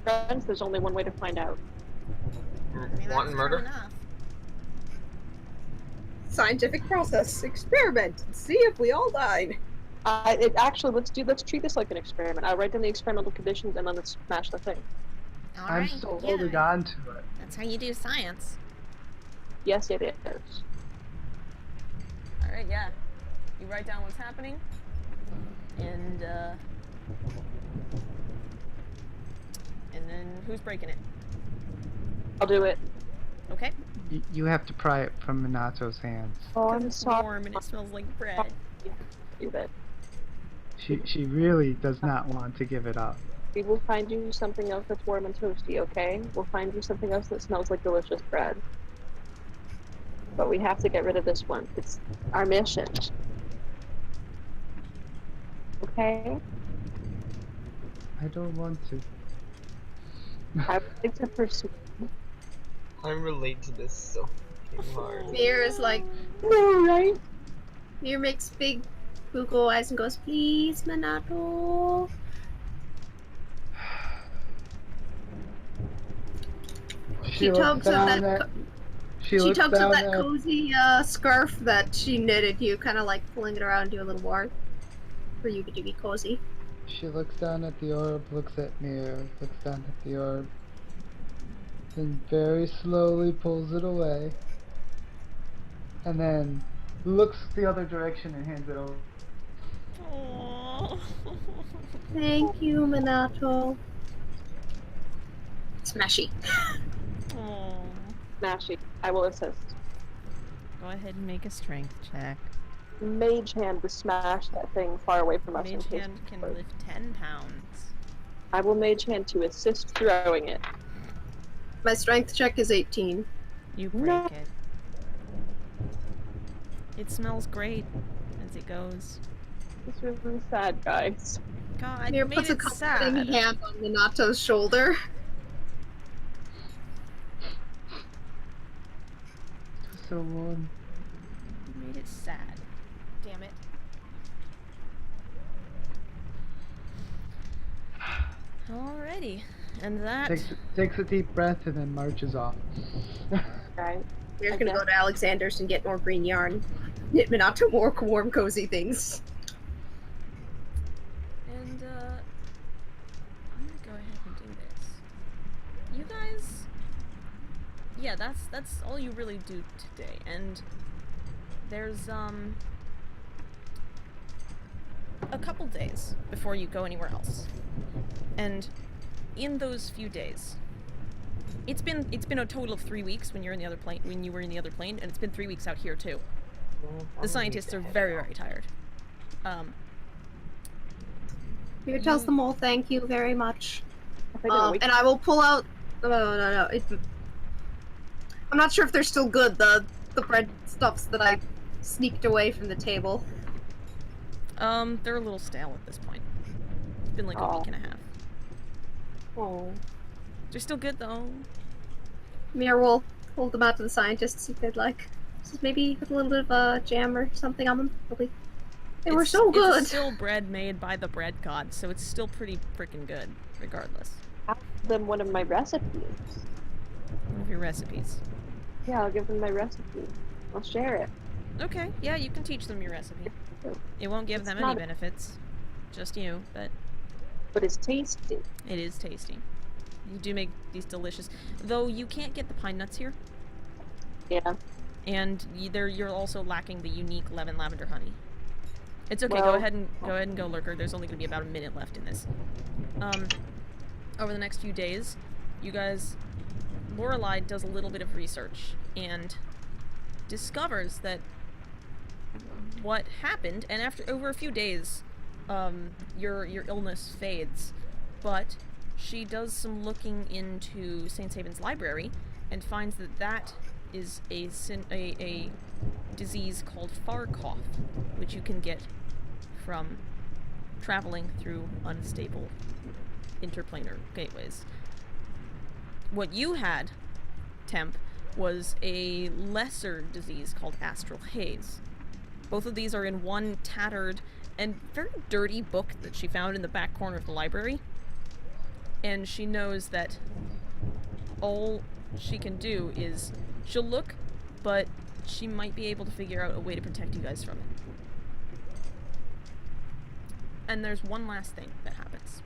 Friends, there's only one way to find out. I mean, Wanting that's murder? true enough. scientific process. Experiment and see if we all died. Let's treat this like an experiment. I'll write down the experimental conditions and then let's smash the thing. I'm Alright, still yeah. holding on to it. That's how you do science. Yes, it is. Alright, yeah. You write down what's happening. And then who's breaking it? I'll do it. Okay. You have to pry it from Minato's hands. Oh, 'Cause I'm it's sorry. warm and it smells like bread. Do it. She really does not want to give it up. We will find you something else that's warm and toasty, okay? We'll find you something else that smells like delicious bread. But we have to get rid of this one. It's our mission. Okay? I don't want to. I would like to pursue. I relate to this so fucking hard. Mir is like, No, right? Mir makes big Google eyes and goes, please, Minato. She tugs at that. She looks tugs at down that at- cozy scarf that she knitted you, kind of like pulling it around, do a little warm for you to be cozy. She looks down at the orb, looks at Mir, looks down at the orb, then very slowly pulls it away, and then looks the other direction and hands it over. Aww. Thank you, Minato. Smashy. Aww. Smashy. I will assist. Go ahead and make a strength check. Mage hand to smash that thing far away from us. in Mage case hand can it- lift 10 pounds. I will mage hand to assist throwing it. My strength check is 18. You break No. it. It smells great as it goes. This is really sad, guys. God, Mir you made puts a it comforting sad. hand on Minato's shoulder. So warm. You made it sad. Damn it. Alrighty. And that... Takes a deep breath and then marches off. Right? Mir's I gonna guess. go to Alexander's and get more green yarn. Knit Minato more warm, cozy things. And, I'm gonna go ahead and do this. You guys... Yeah, that's all you really do today. And there's, a couple days before you go anywhere else. And in those few days, it's been a total of 3 weeks when you were in the other plane, and it's been 3 weeks out here too. The scientists are very, very tired. Mir tells them all thank you very much. I think in a week- And I will pull out. No. I'm not sure if they're still good. The bread stuffs that I sneaked away from the table. They're a little stale at this point. It's been like a week and a half. Oh. They're still good though. Mir will hold them out to the scientists if they'd like. Just maybe with a little bit of jam or something on them. They were so good. It's still bread made by the bread god, so it's still pretty freaking good, regardless. I'll give them one of my recipes. One of your recipes. Yeah, I'll give them my recipe. I'll share it. Okay, yeah, you can teach them your recipe. It won't give It's them any not- benefits. Just you, but But it's tasty. it is tasty. You do make these delicious. Though you can't get the pine nuts here, Yeah. and you're also lacking the unique lemon lavender honey. It's okay. Go Well- ahead and go, Lurker. There's only gonna be about a minute left in this. Over the next few days, you guys, Lorelei does a little bit of research and discovers that what happened, and after over a few days, your illness fades, but she does some looking into Saint Haven's library and finds that is a disease called far cough, which you can get from traveling through unstable interplanar gateways. What you had, Temp, was a lesser disease called astral haze. Both of these are in one tattered and very dirty book that she found in the back corner of the library. And she knows that all she can do is she'll look but she might be able to figure out a way to protect you guys from it. And there's one last thing that happens,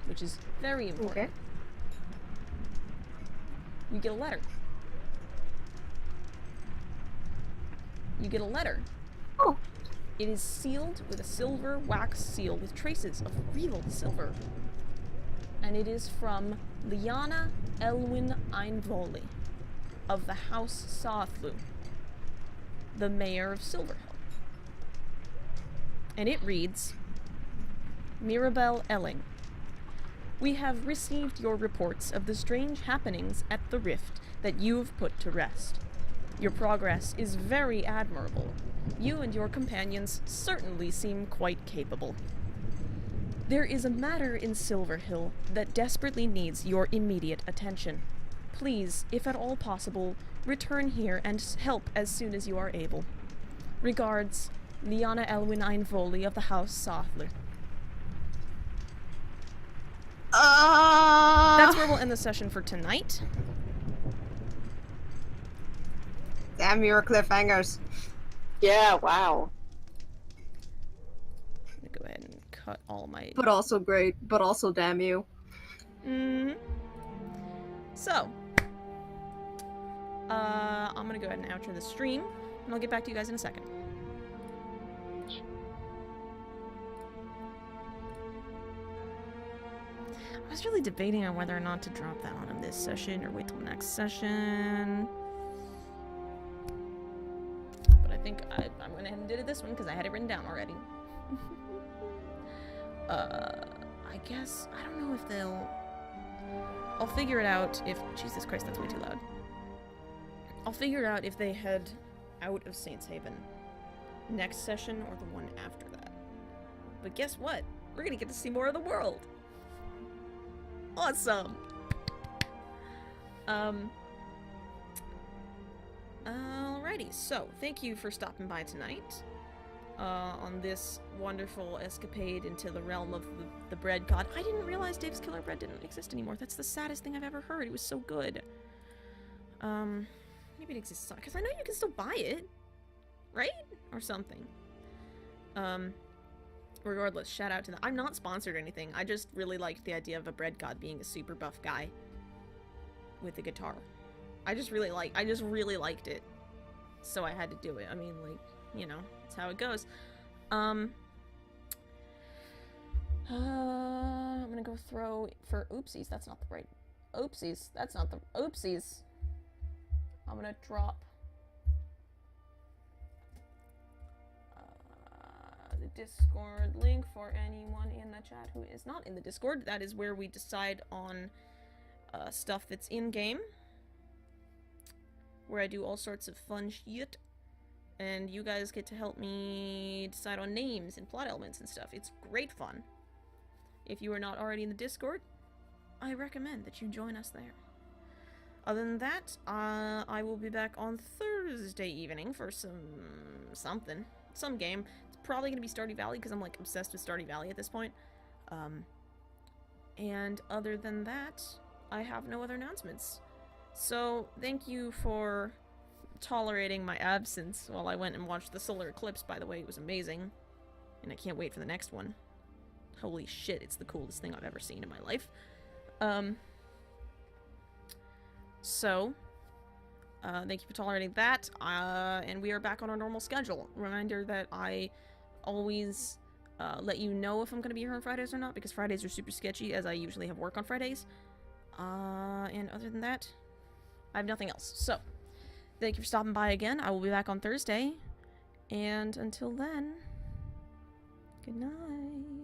which is very important. Okay. You get a letter. You get a letter. Oh. It is sealed with a silver wax seal with traces of real silver. And it is from Liana Elwyn Einvoli of the House Soflu, the mayor of Silverhill. And it reads, Mirabelle Elling, we have received your reports of the strange happenings at the rift that you have put to rest. Your progress is very admirable. You and your companions certainly seem quite capable. There is a matter in Silverhill that desperately needs your immediate attention. Please, if at all possible, return here and help as soon as you are able. Regards, Liana Elwyn Einvoli of the House Softler. That's where we'll end the session for tonight. Damn your cliffhangers. Yeah, wow. I'm gonna go ahead and cut all my... But also great, but also damn you. So, I'm gonna go ahead and outro the stream, and I'll get back to you guys in a second. I was really debating on whether or not to drop that on this session or wait till next session. But I think I went ahead and did it this one because I had it written down already. I guess, I don't know if they'll... I'll figure it out if... Jesus Christ, that's way too loud. I'll figure it out if they head out of Saints Haven next session or the one after that. But guess what? We're gonna get to see more of the world! Awesome! Alrighty, so thank you for stopping by tonight on this wonderful escapade into the realm of the bread god. I didn't realize Dave's Killer Bread didn't exist anymore. That's the saddest thing I've ever heard. It was so good. Maybe it exists, because I know you can still buy it, right? Or something. Regardless, shout out to them. I'm not sponsored or anything. I just really liked the idea of a bread god being a super buff guy with a guitar. I just really liked it. So I had to do it. I mean, like, you know, that's how it goes. I'm gonna go throw for oopsies. That's not the right. Oopsies. That's not the oopsies. I'm gonna drop the Discord link for anyone in the chat who is not in the Discord. That is where we decide on stuff that's in-game. Where I do all sorts of fun shit. And you guys get to help me decide on names and plot elements and stuff. It's great fun. If you are not already in the Discord, I recommend that you join us there. Other than that, I will be back on Thursday evening for some game. It's probably going to be Stardew Valley because I'm like obsessed with Stardew Valley at this point. And other than that, I have no other announcements. So, thank you for tolerating my absence while I went and watched the solar eclipse. By the way, it was amazing. And I can't wait for the next one. Holy shit, it's the coolest thing I've ever seen in my life. Thank you for tolerating that. And we are back on our normal schedule. Reminder that I always let you know if I'm going to be here on Fridays or not, because Fridays are super sketchy, as I usually have work on Fridays. And other than that, I have nothing else. So, thank you for stopping by again. I will be back on Thursday. And until then, good night.